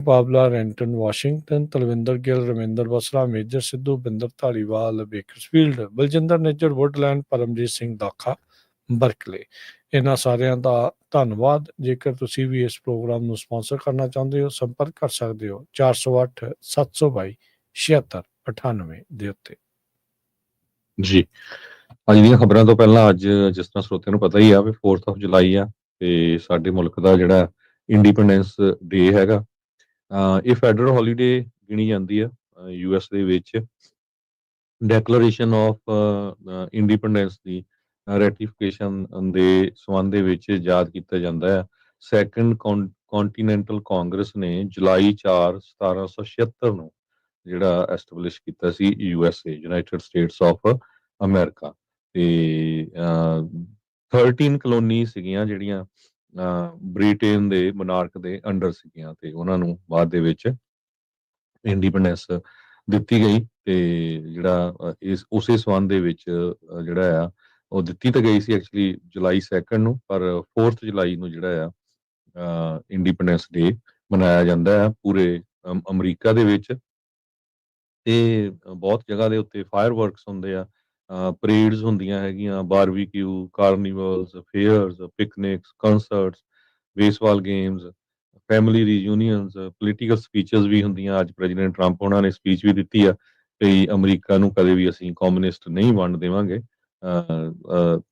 ਬਾਬਲਾ Renton Washington, Talwinder Gill, Raminder Basra, Major Sidhu, Binder Dhaliwal, Bakersfield, Baljinder Nijjar, Woodland, Paramjit Singh Dakha, Berkeley. ਇਹਨਾਂ ਸਾਰਿਆਂ ਦਾ ਧੰਨਵਾਦ। ਜੇਕਰ ਤੁਸੀਂ ਵੀ ਇਸ ਪ੍ਰੋਗਰਾਮ ਨੂੰ ਸਪਾਂਸਰ ਕਰਨਾ ਚਾਹੁੰਦੇ ਹੋ, ਸੰਪਰਕ ਕਰ ਸਕਦੇ ਹੋ 408 722 7698 ਦੇ ਉੱਤੇ। ਜੀ, ਅੱਜ ਦੀਆਂ ਖਬਰਾਂ ਤੋਂ ਪਹਿਲਾਂ ਅੱਜ ਜਿਸ ਤਰ੍ਹਾਂ ਸਰੋਤਿਆਂ ਨੂੰ ਪਤਾ ਹੀ ਆ ਵੀ 4th ਆਫ ਜੁਲਾਈ ਆ ਤੇ ਸਾਡੇ ਮੁਲਕ ਦਾ ਜਿਹੜਾ ਇੰਡੀਪੈਂਡੈਂਸ ਡੇ ਹੈਗਾ। ਇਹ ਫੈਡਰਲ ਹੌਲੀਡੇ ਗਿਣੀ ਜਾਂਦੀ ਆ US ਦੇ ਵਿੱਚ। ਡੈਕਲੇਰੇਸ਼ਨ ਆਫ ਇੰਡੀਪੈਂਡੈਂਸ ਦੀ ਰੈਟੀਫਿਕੇਸ਼ਨ ਦੇ ਸੰਬੰਧ ਦੇ ਵਿੱਚ ਯਾਦ ਕੀਤਾ ਜਾਂਦਾ ਹੈ। ਸੈਕੰਡ ਕੰਟੀਨੈਂਟਲ ਕਾਂਗਰਸ ਨੇ ਜੁਲਾਈ 4 1776 ਨੂੰ ਜਿਹੜਾ ਐਸਟੈਬਲਿਸ਼ ਕੀਤਾ ਸੀ USA, United States of America. ਤੇ 13 ਕਲੋਨੀ ਸੀਗੀਆਂ ਜਿਹੜੀਆਂ ਬ੍ਰਿਟੇਨ ਦੇ ਮਨਾਰਕ ਦੇ ਅੰਡਰ ਸੀਗੀਆਂ ਤੇ ਉਹਨਾਂ ਨੂੰ ਬਾਅਦ ਦੇ ਵਿੱਚ ਇੰਡੀਪੈਂਡੈਂਸ ਦਿੱਤੀ ਗਈ। ਤੇ ਜਿਹੜਾ ਇਸ ਉਸੇ ਸੰਬੰਧ ਦੇ ਵਿੱਚ ਜਿਹੜਾ ਆ ਉਹ ਦਿੱਤੀ ਤਾਂ ਗਈ ਸੀ ਐਕਚੁਅਲੀ ਜੁਲਾਈ 2 ਨੂੰ, ਪਰ 4th ਜੁਲਾਈ ਨੂੰ ਜਿਹੜਾ ਆ ਇੰਡੀਪੈਂਡੈਂਸ ਡੇ ਮਨਾਇਆ ਜਾਂਦਾ ਹੈ ਪੂਰੇ ਅਮਰੀਕਾ ਦੇ ਵਿੱਚ। ਤੇ ਬਹੁਤ ਜਗ੍ਹਾ ਦੇ ਉੱਤੇ ਫਾਇਰ ਵਰਕਸ ਹੁੰਦੇ ਆ, ਪਰੇਡਸ ਹੁੰਦੀਆਂ ਹੈਗੀਆਂ, barbecue, carnivals, fairs, picnics, concerts, baseball games, family reunions, political speeches ਵੀ ਹੁੰਦੀਆਂ। ਅੱਜ ਪ੍ਰੈਜ਼ੀਡੈਂਟ ਟਰੰਪ ਉਹਨਾਂ ਨੇ ਸਪੀਚ ਵੀ ਦਿੱਤੀ ਆ ਕਿ ਅਮਰੀਕਾ ਨੂੰ ਕਦੇ ਵੀ ਅਸੀਂ ਕਮਿਊਨਿਸਟ ਨਹੀਂ ਬਣਨ ਦੇਵਾਂਗੇ।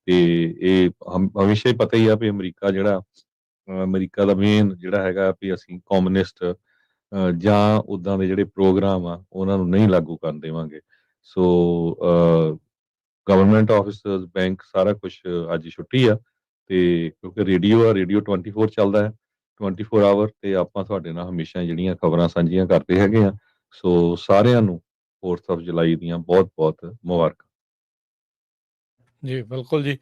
ਤੇ ਇਹ ਹਮੇਸ਼ਾ ਹੀ ਪਤਾ ਹੀ ਆ ਵੀ ਅਮਰੀਕਾ ਦਾ ਮੇਨ ਜਿਹੜਾ ਹੈਗਾ ਵੀ ਅਸੀਂ ਕਮਿਊਨਿਸਟ ਜਾਂ ਉੱਦਾਂ ਦੇ ਜਿਹੜੇ ਪ੍ਰੋਗਰਾਮ ਆ ਉਹਨਾਂ ਨੂੰ ਨਹੀਂ ਲਾਗੂ ਕਰਨ ਦੇਵਾਂਗੇ। ਸੋ ਗਵਰਨਮੈਂਟ ਆਫਿਸਰਸ, ਬੈਂਕ, ਸਾਰਾ ਕੁਝ ਅੱਜ ਛੁੱਟੀ ਆ। ਤੇ ਕਿਉਂਕਿ ਰੇਡੀਓ 24 ਚੱਲਦਾ ਹੈ, 24 ਆਵਰ। ਤੇ ਆਪਾਂ ਤੁਹਾਡੇ ਨਾਲ ਹਮੇਸ਼ਾ ਜਿਹੜੀਆਂ ਖਬਰਾਂ ਸਾਂਝੀਆਂ ਕਰਦੇ ਹੈਗੇ ਆ। ਸੋ ਸਾਰਿਆਂ ਨੂੰ 4th ਆਫ ਜੁਲਾਈ ਦੀਆਂ ਬਹੁਤ ਬਹੁਤ ਮੁਬਾਰਕਾਂ। ਜੀ ਬਿਲਕੁਲ ਜੀ।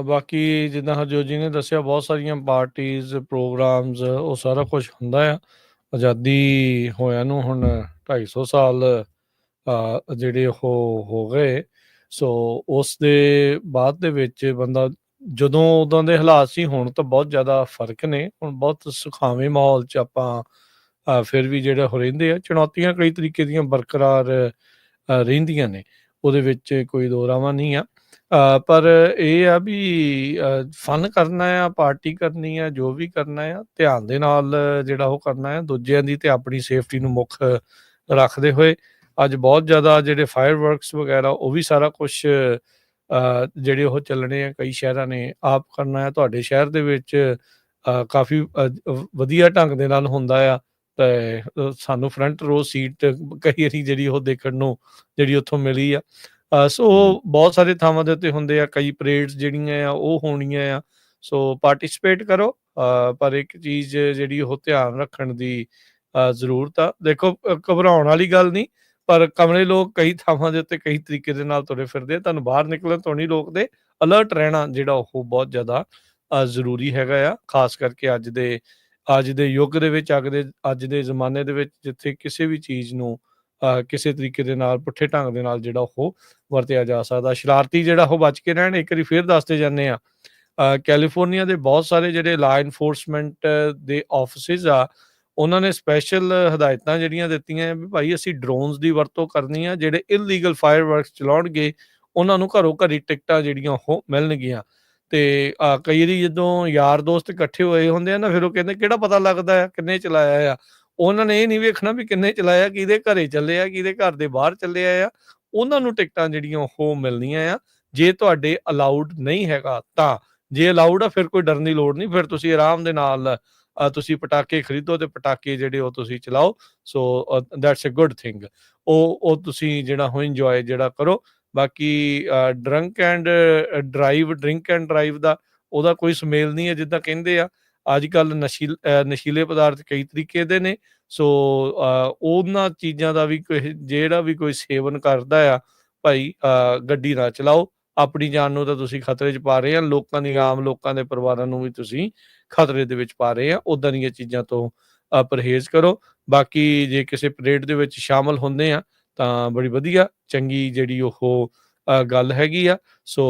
ਬਾਕੀ ਜਿੱਦਾਂ ਹਰਜੋਤ ਜੀ ਨੇ ਦੱਸਿਆ, ਬਹੁਤ ਸਾਰੀਆਂ ਪਾਰਟੀਜ਼, ਪ੍ਰੋਗਰਾਮਸ, ਉਹ ਸਾਰਾ ਕੁਝ ਹੁੰਦਾ ਆ। ਆਜ਼ਾਦੀ ਹੋਇਆਂ ਨੂੰ ਹੁਣ 250 ਸਾਲ ਜਿਹੜੇ ਉਹ ਹੋ ਗਏ। ਸੋ ਉਸ ਦੇ ਬਾਅਦ ਦੇ ਵਿੱਚ ਬੰਦਾ ਜਦੋਂ ਉਦੋਂ ਦੇ ਹਾਲਾਤ ਸੀ, ਹੁਣ ਤਾਂ ਬਹੁਤ ਜ਼ਿਆਦਾ ਫਰਕ ਨੇ। ਹੁਣ ਬਹੁਤ ਸੁਖਾਵੇਂ ਮਾਹੌਲ 'ਚ ਆਪਾਂ ਫਿਰ ਵੀ ਜਿਹੜੇ ਉਹ ਰਹਿੰਦੇ ਆ। ਚੁਣੌਤੀਆਂ ਕਈ ਤਰੀਕੇ ਦੀਆਂ ਬਰਕਰਾਰ ਰਹਿੰਦੀਆਂ ਨੇ, ਉਹਦੇ ਵਿੱਚ ਕੋਈ ਦੋ ਰਾਵਾਂ ਨਹੀਂ ਆ। ਪਰ ਇਹ ਆ ਵੀ ਫਨ ਕਰਨਾ ਆ, ਪਾਰਟੀ ਕਰਨੀ ਆ, ਜੋ ਵੀ ਕਰਨਾ ਆ, ਧਿਆਨ ਦੇ ਨਾਲ ਜਿਹੜਾ ਉਹ ਕਰਨਾ ਆ, ਦੂਜਿਆਂ ਦੀ ਤੇ ਆਪਣੀ ਸੇਫਟੀ ਨੂੰ ਮੁੱਖ ਰੱਖਦੇ ਹੋਏ। ਅੱਜ ਬਹੁਤ ਜ਼ਿਆਦਾ ਜਿਹੜੇ ਫਾਇਰ ਵਰਕਸ ਵਗੈਰਾ, ਉਹ ਵੀ ਸਾਰਾ ਕੁਛ ਜਿਹੜੇ ਉਹ ਚੱਲਣੇ ਆ, ਕਈ ਸ਼ਹਿਰਾਂ ਨੇ ਆਪ ਕਰਨਾ ਆ। ਤੁਹਾਡੇ ਸ਼ਹਿਰ ਦੇ ਵਿੱਚ ਕਾਫੀ ਵਧੀਆ ਢੰਗ ਦੇ ਨਾਲ ਹੁੰਦਾ ਆ। ਤੇ ਸਾਨੂੰ ਫਰੰਟ ਰੋ ਸੀਟ ਕਈ ਵਾਰੀ ਜਿਹੜੀ ਉਹ ਦੇਖਣ ਨੂੰ ਜਿਹੜੀ ਉੱਥੋਂ ਮਿਲੀ ਆ। ਸੋ ਬਹੁਤ ਸਾਰੇ ਥਾਵਾਂ ਦੇ ਉੱਤੇ ਹੁੰਦੇ ਆ, ਕਈ ਪਰੇਡਸ ਜਿਹੜੀਆਂ ਆ ਉਹ ਹੋਣੀਆਂ ਆ। ਸੋ ਪਾਰਟੀਸਪੇਟ ਕਰੋ, ਪਰ ਇੱਕ ਚੀਜ਼ ਜਿਹੜੀ ਉਹ ਧਿਆਨ ਰੱਖਣ ਦੀ ਜ਼ਰੂਰਤ ਆ। ਦੇਖੋ, ਘਬਰਾਉਣ ਵਾਲੀ ਗੱਲ ਨਹੀਂ, ਪਰ ਕਮਲੇ ਲੋਕ ਕਈ ਥਾਵਾਂ ਦੇ ਉੱਤੇ ਕਈ ਤਰੀਕੇ ਦੇ ਨਾਲ ਤੁਰੇ ਫਿਰਦੇ ਆ। ਤੁਹਾਨੂੰ ਬਾਹਰ ਨਿਕਲਣ ਤੋਂ ਨਹੀਂ ਰੋਕਦੇ। ਅਲਰਟ ਰਹਿਣਾ ਜਿਹੜਾ ਉਹ ਬਹੁਤ ਜ਼ਿਆਦਾ ਜ਼ਰੂਰੀ ਹੈਗਾ ਆ, ਖਾਸ ਕਰਕੇ ਅੱਜ ਦੇ ਯੁੱਗ ਦੇ ਵਿੱਚ, ਅੱਜ ਦੇ ਜ਼ਮਾਨੇ ਦੇ ਵਿੱਚ, ਜਿੱਥੇ ਕਿਸੇ ਵੀ ਚੀਜ਼ ਨੂੰ ਕਿਸੇ ਤਰੀਕੇ ਦੇ ਨਾਲ ਪੁੱਠੇ ਢੰਗ ਦੇ ਨਾਲ ਜਿਹੜਾ ਉਹ ਵਰਤਿਆ ਜਾ ਸਕਦਾ। ਸ਼ਰਾਰਤੀ ਜਿਹੜਾ ਉਹ ਬਚ ਕੇ ਰਹਿਣ। ਇੱਕ ਵਾਰੀ ਫਿਰ ਦੱਸਦੇ ਜਾਂਦੇ ਆ, ਕੈਲੀਫੋਰਨੀਆ ਦੇ ਬਹੁਤ ਸਾਰੇ ਜਿਹੜੇ ਲਾ ਇਨਫੋਰਸਮੈਂਟ ਦੇ ਆਫਿਸਿਸ ਆ, ਉਹਨਾਂ ਨੇ ਸਪੈਸ਼ਲ ਹਦਾਇਤਾਂ ਜਿਹੜੀਆਂ ਦਿੱਤੀਆਂ ਵੀ ਭਾਈ ਅਸੀਂ ਡਰੋਨਸ ਦੀ ਵਰਤੋਂ ਕਰਨੀ ਆ। ਜਿਹੜੇ ਇਲੀਗਲ ਫਾਇਰ ਵਰਕਸ ਚਲਾਉਣਗੇ ਉਹਨਾਂ ਨੂੰ ਘਰੋਂ ਘਰੀ ਟਿਕਟਾਂ ਜਿਹੜੀਆਂ ਉਹ ਮਿਲਣਗੀਆਂ। ਤੇ ਕਈ ਵਾਰੀ ਜਦੋਂ ਯਾਰ ਦੋਸਤ ਇਕੱਠੇ ਹੋਏ ਹੁੰਦੇ ਆ ਨਾ, ਫਿਰ ਉਹ ਕਹਿੰਦੇ ਕਿਹੜਾ ਪਤਾ ਲੱਗਦਾ ਆ ਕਿੰਨੇ ਚਲਾਇਆ ਆ। ਉਹਨਾਂ ਨੇ ਇਹ ਨਹੀਂ ਵੇਖਣਾ ਵੀ ਕਿੰਨੇ ਚਲਾਇਆ, ਕਿਹਦੇ ਘਰੇ ਚੱਲੇ ਆ, ਕਿਹਦੇ ਘਰ ਦੇ ਬਾਹਰ ਚੱਲੇ ਆ। ਉਹਨਾਂ ਨੂੰ ਟਿਕਟਾਂ ਜਿਹੜੀਆਂ ਉਹ ਮਿਲਣੀਆਂ ਆ। ਜੇ ਤੁਹਾਡੇ ਅਲਾਊਡ ਨਹੀਂ ਹੈਗਾ ਤਾਂ, ਜੇ ਅਲਾਊਡ ਆ ਫਿਰ ਕੋਈ ਡਰਨ ਦੀ ਲੋੜ ਨਹੀਂ। ਫਿਰ ਤੁਸੀਂ ਆਰਾਮ ਦੇ ਨਾਲ ਤੁਸੀਂ ਪਟਾਕੇ ਖਰੀਦੋ ਤੇ ਪਟਾਕੇ ਜਿਹੜੇ ਉਹ ਤੁਸੀਂ ਚਲਾਓ। So that's a good thing. ਉਹ ਤੁਸੀਂ ਜਿਹੜਾ ਉਹ ਇੰਜੋਏ ਜਿਹੜਾ ਕਰੋ। ਬਾਕੀ ਡਰਿੰਕ ਐਂਡ ਡਰਾਈਵ ਦਾ ਉਹਦਾ ਕੋਈ ਸੁਮੇਲ ਨਹੀਂ ਹੈ। ਜਿੱਦਾਂ ਕਹਿੰਦੇ ਆ ਅੱਜ ਕੱਲ੍ਹ ਨਸ਼ੀਲੇ ਪਦਾਰਥ ਕਈ ਤਰੀਕੇ ਦੇ ਨੇ। ਸੋ ਉਹਨਾਂ ਚੀਜ਼ਾਂ ਦਾ ਵੀ ਜਿਹੜਾ ਵੀ ਕੋਈ ਸੇਵਨ ਕਰਦਾ ਆ, ਭਾਈ ਗੱਡੀ ਨਾ ਚਲਾਓ। ਆਪਣੀ ਜਾਨ ਨੂੰ ਤਾਂ ਤੁਸੀਂ ਖਤਰੇ 'ਚ ਪਾ ਰਹੇ ਆ, ਲੋਕਾਂ ਦੀ, ਆਮ ਲੋਕਾਂ ਦੇ ਪਰਿਵਾਰਾਂ ਨੂੰ ਵੀ ਤੁਸੀਂ ਖਤਰੇ ਦੇ ਵਿੱਚ ਪਾ ਰਹੇ ਆ। ਉੱਦਾਂ ਦੀਆਂ ਚੀਜ਼ਾਂ ਤੋਂ ਪਰਹੇਜ਼ ਕਰੋ। ਬਾਕੀ ਜੇ ਕਿਸੇ ਪਰੇਡ ਦੇ ਵਿੱਚ ਸ਼ਾਮਲ ਹੁੰਦੇ ਆ ਤਾਂ ਬੜੀ ਵਧੀਆ ਚੰਗੀ ਜਿਹੜੀ ਉਹ ਗੱਲ ਹੈਗੀ ਆ। ਸੋ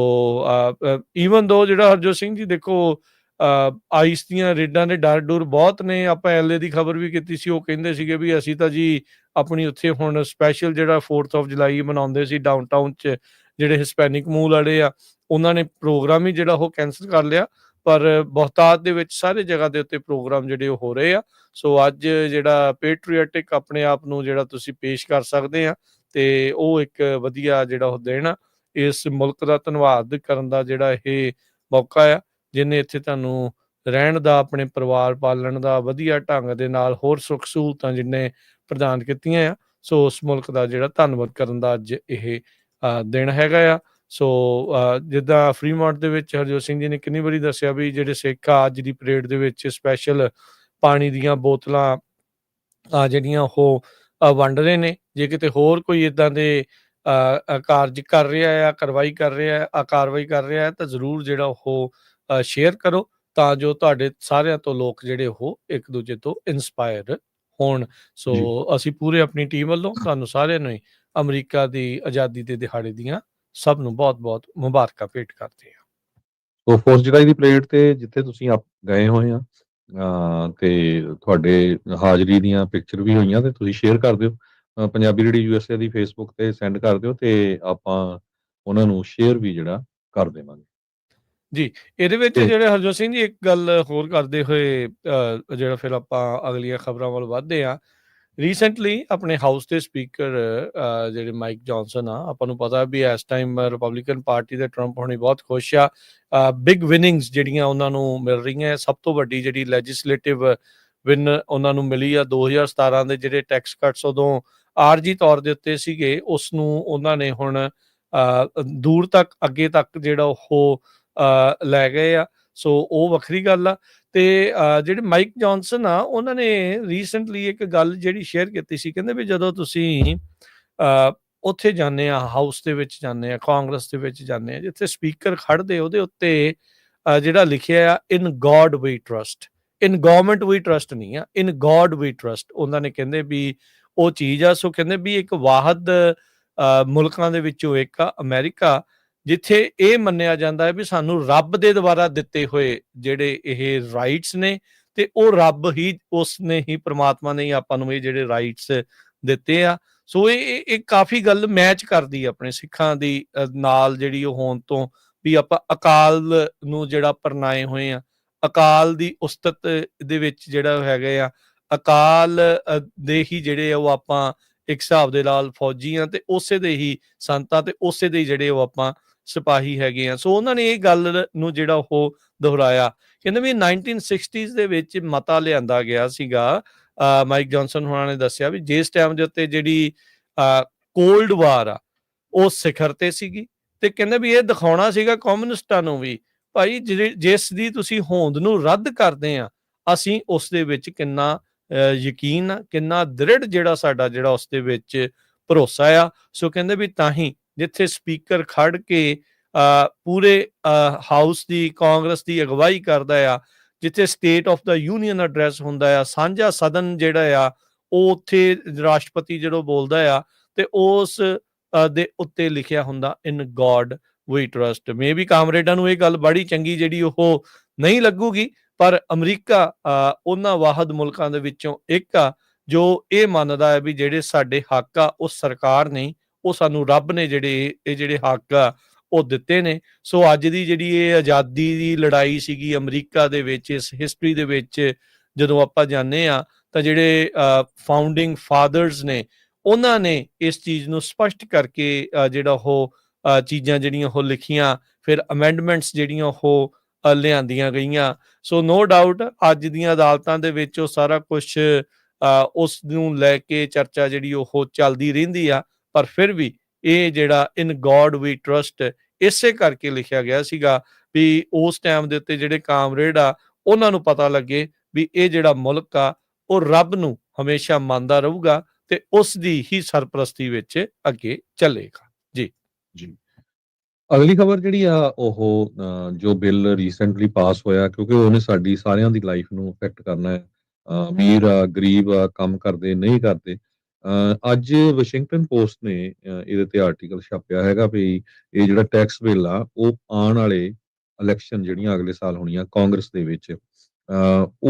ਈਵਨ ਦੋ ਜਿਹੜਾ ਹਰਜੋਤ ਸਿੰਘ ਜੀ ਦੇਖੋ, ਆਈਸ ਦੀਆਂ ਰੇਡਾਂ ਦੇ ਡਰ-ਡੁਰ ਬਹੁਤ ਨੇ। ਆਪਾਂ ਐਲਏ ਦੀ ਖਬਰ ਵੀ ਕੀਤੀ ਸੀ, ਉਹ ਕਹਿੰਦੇ ਸੀਗੇ ਵੀ ਅਸੀਂ ਤਾਂ ਜੀ ਆਪਣੀ ਉੱਥੇ ਹੁਣ ਸਪੈਸ਼ਲ ਜਿਹੜਾ 4th ਆਫ ਜੁਲਾਈ ਮਨਾਉਂਦੇ ਸੀ ਡਾਊਨਟਾਊਨ 'ਚ, ਜਿਹੜੇ ਹਿਸਪੈਨਿਕ ਮੂਲ ਵਾਲੇ ਆ, ਉਹਨਾਂ ਨੇ ਪ੍ਰੋਗਰਾਮ ਹੀ ਜਿਹੜਾ ਉਹ ਕੈਂਸਲ ਕਰ ਲਿਆ। ਪਰ ਬਹੁਤਾਤ ਦੇ ਵਿੱਚ ਸਾਰੇ ਜਗ੍ਹਾ ਦੇ ਉੱਤੇ ਪ੍ਰੋਗਰਾਮ ਜਿਹੜੇ ਉਹ ਹੋ ਰਹੇ ਆ। ਸੋ ਅੱਜ ਜਿਹੜਾ ਪੈਟਰੀਓਟਿਕ ਆਪਣੇ ਆਪ ਨੂੰ ਜਿਹੜਾ ਤੁਸੀਂ ਪੇਸ਼ ਕਰ ਸਕਦੇ ਆ, ਤੇ ਉਹ ਇੱਕ ਵਧੀਆ ਜਿਹੜਾ ਉਹ ਦਿਨ ਆ। ਇਸ ਮੁਲਕ ਦਾ ਧੰਨਵਾਦ ਕਰਨ ਦਾ ਜਿਹੜਾ ਇਹ ਮੌਕਾ ਆ, ਜਿਹਨੇ ਇੱਥੇ ਤੁਹਾਨੂੰ ਰਹਿਣ ਦਾ, ਆਪਣੇ ਪਰਿਵਾਰ ਪਾਲਣ ਦਾ ਵਧੀਆ ਢੰਗ ਦੇ ਨਾਲ ਹੋਰ ਸੁੱਖ ਸਹੂਲਤਾਂ ਜਿਹਨੇ ਪ੍ਰਦਾਨ ਕੀਤੀਆਂ ਆ। ਸੋ ਉਸ ਮੁਲਕ ਦਾ ਜਿਹੜਾ ਧੰਨਵਾਦ ਕਰਨ ਦਾ ਅੱਜ ਇਹ ਦਿਨ ਹੈਗਾ ਆ। ਸੋ ਜਿੱਦਾਂ ਫਰੀਮੌਂਟ ਦੇ ਵਿੱਚ ਹਰਜੋਤ ਸਿੰਘ ਜੀ ਨੇ ਕਿੰਨੀ ਵਾਰੀ ਦੱਸਿਆ ਵੀ ਜਿਹੜੇ ਸਿੱਖ ਆ ਅੱਜ ਦੀ ਪਰੇਡ ਦੇ ਵਿੱਚ ਸਪੈਸ਼ਲ ਪਾਣੀ ਦੀਆਂ ਬੋਤਲਾਂ ਜਿਹੜੀਆਂ ਉਹ ਵੰਡ ਰਹੇ ਨੇ। ਜੇ ਕਿਤੇ ਹੋਰ ਕੋਈ ਇੱਦਾਂ ਦੇ ਕਾਰਜ ਕਰ ਰਿਹਾ ਆ, ਕਾਰਵਾਈ ਕਰ ਰਿਹਾ ਹੈ, ਤਾਂ ਜ਼ਰੂਰ ਜਿਹੜਾ ਉਹ ਸ਼ੇਅਰ ਕਰੋ, ਤਾਂ ਜੋ ਤੁਹਾਡੇ ਸਾਰਿਆਂ ਤੋਂ ਲੋਕ ਜਿਹੜੇ ਉਹ ਇੱਕ ਦੂਜੇ ਤੋਂ ਇੰਸਪਾਇਰ ਹੋਣ। ਸੋ ਜੀ ਅਸੀਂ ਪੂਰੇ ਆਪਣੀ ਟੀਮ ਵੱਲੋਂ ਤੁਹਾਨੂੰ ਸਾਰਿਆਂ ਨੂੰ ਹੀ ਅਮਰੀਕਾ ਦੀ ਆਜ਼ਾਦੀ ਦੇ ਦਿਹਾੜੇ ਦੀਆਂ ਸਭ ਨੂੰ ਬਹੁਤ-ਬਹੁਤ ਮੁਬਾਰਕਾਂ ਭੇਟ ਕਰਦੇ ਹਾਂ। ਸੋ 4th ਜੁਲਾਈ ਦੀ ਪਰੇਡ ਤੇ ਜਿੱਥੇ ਤੁਸੀਂ ਗਏ ਹੋਏ ਆ, ਤੇ ਤੁਹਾਡੇ ਹਾਜ਼ਰੀ ਦੀਆਂ ਪਿਕਚਰ ਵੀ ਹੋਈਆਂ, ਤੇ ਤੁਸੀਂ ਸ਼ੇਅਰ ਕਰ ਦਿਓ, ਪੰਜਾਬੀ ਰੇਡੀਓ USA ਦੀ ਫੇਸਬੁੱਕ ਤੇ ਸੈਂਡ ਕਰ ਦਿਓ, ਤੇ ਆਪਾਂ ਉਹਨਾਂ ਨੂੰ ਸ਼ੇਅਰ ਵੀ ਜਿਹੜਾ ਕਰ ਦੇਵਾਂਗੇ। ਜੀ, ਇਹਦੇ ਵਿੱਚ ਤੇ ਜਿਹੜੇ ਹਰਜੋਤ ਸਿੰਘ ਜੀ ਇੱਕ ਗੱਲ ਹੋਰ ਕਰਦੇ ਹੋਏ ਜਿਹੜਾ ਫਿਰ ਆਪਾਂ ਅਗਲੀਆਂ ਖਬਰਾਂ ਵੱਲ ਵਧਦੇ ਹਾਂ। ਰੀਸੈਂਟਲੀ ਆਪਣੇ ਹਾਊਸ ਦੇ ਸਪੀਕਰ ਜਿਹੜੇ ਮਾਈਕ ਜੌਨਸਨ ਆ, ਆਪਾਂ ਨੂੰ ਪਤਾ ਵੀ ਇਸ ਟਾਈਮ ਰਿਪਬਲਿਕਨ ਪਾਰਟੀ ਦੇ ਟਰੰਪ ਹੋਣੀ ਬਹੁਤ ਖੁਸ਼ ਆ। ਬਿਗ ਵਿਨਿੰਗਸ ਜਿਹੜੀਆਂ ਉਹਨਾਂ ਨੂੰ ਮਿਲ ਰਹੀਆਂ, ਸਭ ਤੋਂ ਵੱਡੀ ਜਿਹੜੀ ਲੈਜਿਸਲੇਟਿਵ ਵਿਨ ਉਹਨਾਂ ਨੂੰ ਮਿਲੀ ਆ 2017 ਦੇ ਜਿਹੜੇ ਟੈਕਸ ਕੱਟਸ ਉਦੋਂ ਆਰਜੀ ਤੌਰ ਦੇ ਉੱਤੇ ਸੀਗੇ, ਉਸ ਨੂੰ ਉਹਨਾਂ ਨੇ ਹੁਣ ਦੂਰ ਤੱਕ ਅੱਗੇ ਤੱਕ ਜਿਹੜਾ ਉਹ ਲੈ ਗਏ ਆ। ਸੋ ਉਹ ਵੱਖਰੀ ਗੱਲ ਆ। ਤੇ ਜਿਹੜੇ ਮਾਈਕ ਜੌਨਸਨ ਆ, ਉਹਨਾਂ ਨੇ ਰੀਸੈਂਟਲੀ ਇੱਕ ਗੱਲ ਜਿਹੜੀ ਸ਼ੇਅਰ ਕੀਤੀ ਸੀ, ਕਹਿੰਦੇ ਵੀ ਜਦੋਂ ਤੁਸੀਂ ਉੱਥੇ ਜਾਂਦੇ ਆ, ਹਾਊਸ ਦੇ ਵਿੱਚ ਜਾਂਦੇ ਆ, ਕਾਂਗਰਸ ਦੇ ਵਿੱਚ ਜਾਂਦੇ ਆ, ਜਿੱਥੇ ਸਪੀਕਰ ਖੜ੍ਹਦੇ ਉਹਦੇ ਉੱਤੇ ਜਿਹੜਾ ਲਿਖਿਆ ਆ ਇਨ ਗੋਡ ਵੀ ਟਰਸਟ, ਇਨ ਗਵਰਨਮੈਂਟ ਵੀ ਟਰਸਟ ਨਹੀਂ ਆ, ਇਨ ਗੋਡ ਵੀ ਟਰਸਟ। ਉਹਨਾਂ ਨੇ ਕਹਿੰਦੇ ਵੀ ਉਹ ਚੀਜ਼ ਆ। ਸੋ ਕਹਿੰਦੇ ਵੀ ਇੱਕ ਵਾਹਦ ਮੁਲਕਾਂ ਦੇ ਵਿੱਚੋਂ ਇੱਕ ਆ ਅਮਰੀਕਾ, ਜਿੱਥੇ ਇਹ ਮੰਨਿਆ ਜਾਂਦਾ ਹੈ ਵੀ ਸਾਨੂੰ ਰੱਬ ਦੇ ਦੁਆਰਾ ਦਿੱਤੇ ਹੋਏ ਜਿਹੜੇ ਇਹ ਰਾਈਟਸ ਨੇ, ਤੇ ਉਹ ਰੱਬ ਹੀ, ਉਸ ਨੇ ਹੀ, ਪ੍ਰਮਾਤਮਾ ਨੇ ਹੀ ਆਪਾਂ ਨੂੰ ਇਹ ਜਿਹੜੇ ਰਾਈਟਸ ਦਿੱਤੇ ਆ। ਸੋ ਇਹ ਕਾਫੀ ਗੱਲ ਮੈਚ ਕਰਦੀ ਆਪਣੇ ਸਿੱਖਾਂ ਦੀ ਨਾਲ, ਜਿਹੜੀ ਉਹ ਹੋਣ ਤੋਂ ਵੀ ਆਪਾਂ ਅਕਾਲ ਨੂੰ ਜਿਹੜਾ ਪਰਨਾਏ ਹੋਏ ਆ, ਅਕਾਲ ਦੀ ਉਸਤਤ ਦੇ ਵਿੱਚ ਜਿਹੜਾ ਹੈਗੇ ਆ, ਅਕਾਲ ਦੇ ਹੀ ਜਿਹੜੇ ਆ ਉਹ ਆਪਾਂ ਇੱਕ ਹਿਸਾਬ ਦੇ ਨਾਲ ਫੌਜੀ ਆ, ਤੇ ਉਸੇ ਦੇ ਹੀ ਸੰਤਾਂ, ਤੇ ਉਸੇ ਦੇ ਹੀ ਜਿਹੜੇ ਉਹ ਆਪਾਂ ਸਿਪਾਹੀ ਹੈਗੇ ਆ। ਸੋ ਉਹਨਾਂ ਨੇ ਇਹ ਗੱਲ ਨੂੰ ਜਿਹੜਾ ਉਹ ਦੁਹਰਾਇਆ, ਕਹਿੰਦੇ ਵੀ 1960s ਦੇ ਵਿੱਚ ਮਤਾ ਲਿਆਂਦਾ ਗਿਆ ਸੀਗਾ। ਮਾਈਕ ਜੌਨਸਨ ਹੋਣਾ ਨੇ ਦੱਸਿਆ ਵੀ ਜਿਸ ਟਾਈਮ ਦੇ ਉੱਤੇ ਜਿਹੜੀ ਕੋਲਡ ਵਾਰ ਆ ਉਹ ਸਿਖਰ ਤੇ ਸੀਗੀ, ਤੇ ਕਹਿੰਦੇ ਵੀ ਇਹ ਦਿਖਾਉਣਾ ਸੀਗਾ ਕਮਿਊਨਿਸਟਾਂ ਨੂੰ ਵੀ, ਭਾਈ ਜਿਸ ਦੀ ਤੁਸੀਂ ਹੋਂਦ ਨੂੰ ਰੱਦ ਕਰਦੇ ਆ, ਅਸੀਂ ਉਸ ਦੇ ਵਿੱਚ ਕਿੰਨਾ ਯਕੀਨ ਆ, ਕਿੰਨਾ ਦ੍ਰਿੜ ਜਿਹੜਾ ਸਾਡਾ ਜਿਹੜਾ ਉਸ ਦੇ ਵਿੱਚ ਭਰੋਸਾ ਆ। ਸੋ ਕਹਿੰਦੇ ਵੀ ਤਾਂ ਹੀ ਜਿੱਥੇ ਸਪੀਕਰ ਖੜ ਕੇ ਪੂਰੇ ਹਾਊਸ ਦੀ, ਕਾਂਗਰਸ ਦੀ ਅਗਵਾਈ ਕਰਦਾ ਆ, ਜਿੱਥੇ state of the union address ਹੁੰਦਾ ਆ, ਸਾਂਝਾ ਸਦਨ ਜਿਹੜਾ ਆ, ਉਹ ਉੱਥੇ ਰਾਸ਼ਟਰਪਤੀ ਜਦੋਂ ਬੋਲਦਾ ਆ, ਤੇ ਉਸ ਦੇ ਉੱਤੇ ਲਿਖਿਆ ਹੁੰਦਾ ਇਨ ਗੋਡ ਵੀ ਟਰਸਟ। ਮੇ ਵੀ ਕਾਮਰੇਡਾਂ ਨੂੰ ਇਹ ਗੱਲ ਬੜੀ ਚੰਗੀ ਜਿਹੜੀ ਉਹ ਨਹੀਂ ਲੱਗੂਗੀ, ਪਰ ਅਮਰੀਕਾ ਉਹਨਾਂ ਵਾਹਦ ਮੁਲਕਾਂ ਦੇ ਵਿੱਚੋਂ ਇੱਕ ਆ ਜੋ ਇਹ ਮੰਨਦਾ ਹੈ ਵੀ ਜਿਹੜੇ ਸਾਡੇ ਹੱਕ ਆ ਉਹ ਸਰਕਾਰ ਨਹੀਂ, ਉਹ ਸਾਨੂੰ ਰੱਬ ਨੇ ਜਿਹੜੇ ਹੱਕ ਆ ਉਹ ਦਿੱਤੇ ਨੇ। ਸੋ ਅੱਜ ਦੀ ਜਿਹੜੀ ਇਹ ਆਜ਼ਾਦੀ ਦੀ ਲੜਾਈ ਸੀਗੀ ਅਮਰੀਕਾ ਦੇ ਵਿੱਚ, ਇਸ ਹਿਸਟਰੀ ਦੇ ਵਿੱਚ ਜਦੋਂ ਆਪਾਂ ਜਾਂਦੇ ਆ, ਤਾਂ ਜਿਹੜੇ ਫਾਊਂਡਿੰਗ ਫਾਦਰਸ ਨੇ, ਉਹਨਾਂ ਨੇ ਇਸ ਚੀਜ਼ ਨੂੰ ਸਪਸ਼ਟ ਕਰਕੇ ਜਿਹੜਾ ਉਹ ਚੀਜ਼ਾਂ ਜਿਹੜੀਆਂ ਉਹ ਲਿਖੀਆਂ, ਫਿਰ ਅਮੈਂਡਮੈਂਟਸ ਜਿਹੜੀਆਂ ਉਹ ਲਿਆਂਦੀਆਂ ਗਈਆਂ। ਸੋ ਨੋ ਡਾਊਟ ਅੱਜ ਦੀਆਂ ਅਦਾਲਤਾਂ ਦੇ ਵਿੱਚ ਉਹ ਸਾਰਾ ਕੁਛ ਉਸ ਨੂੰ ਲੈ ਕੇ ਚਰਚਾ ਜਿਹੜੀ ਉਹ ਚੱਲਦੀ ਰਹਿੰਦੀ ਆ, ਪਰ ਫਿਰ ਵੀ ਇਹ ਜਿਹੜਾ ਇਨ ਗੋਡ ਵੀ ਟਰਸਟ ਇਸੇ ਕਰਕੇ ਲਿਖਿਆ ਗਿਆ ਸੀਗਾ ਵੀ ਉਸ ਟਾਈਮ ਦੇ ਉੱਤੇ ਜਿਹੜੇ ਕਾਮਰੇਡ ਆ, ਉਹਨਾਂ ਨੂੰ ਪਤਾ ਲੱਗੇ ਵੀ ਇਹ ਜਿਹੜਾ ਮੁਲਕ ਆ ਉਹ ਰੱਬ ਨੂੰ ਹਮੇਸ਼ਾ ਮੰਨਦਾ ਰਹੂਗਾ, ਤੇ ਉਸ ਦੀ ਹੀ ਸਰਪ੍ਰਸਤੀ ਵਿੱਚ ਅੱਗੇ ਚੱਲੇਗਾ। ਜੀ ਅਗਲੀ ਖਬਰ ਜਿਹੜੀ ਆ ਉਹ ਜੋ ਬਿੱਲ ਰੀਸੈਂਟਲੀ ਪਾਸ ਹੋਇਆ, ਕਿਉਂਕਿ ਉਹਨੇ ਸਾਡੀ ਸਾਰਿਆਂ ਦੀ ਲਾਈਫ ਨੂੰ ਅਫੈਕਟ ਕਰਨਾ ਹੈ, ਅਮੀਰ ਆ, ਗਰੀਬ ਆ, ਕੰਮ ਕਰਦੇ, ਨਹੀਂ ਕਰਦੇ। ਅੱਜ ਵਾਸ਼ਿੰਗਟਨ ਪੋਸਟ ਨੇ ਇਹਦੇ ਤੇ ਆਰਟੀਕਲ ਛਾਪਿਆ ਹੈਗਾ ਵੀ ਇਹ ਜਿਹੜਾ ਟੈਕਸ ਬਿੱਲ ਆ ਉਹ ਆਉਣ ਵਾਲੇ ਇਲੈਕਸ਼ਨ ਜਿਹੜੀਆਂ ਅਗਲੇ ਸਾਲ ਹੋਣੀਆਂ ਕਾਂਗਰਸ ਦੇ ਵਿੱਚ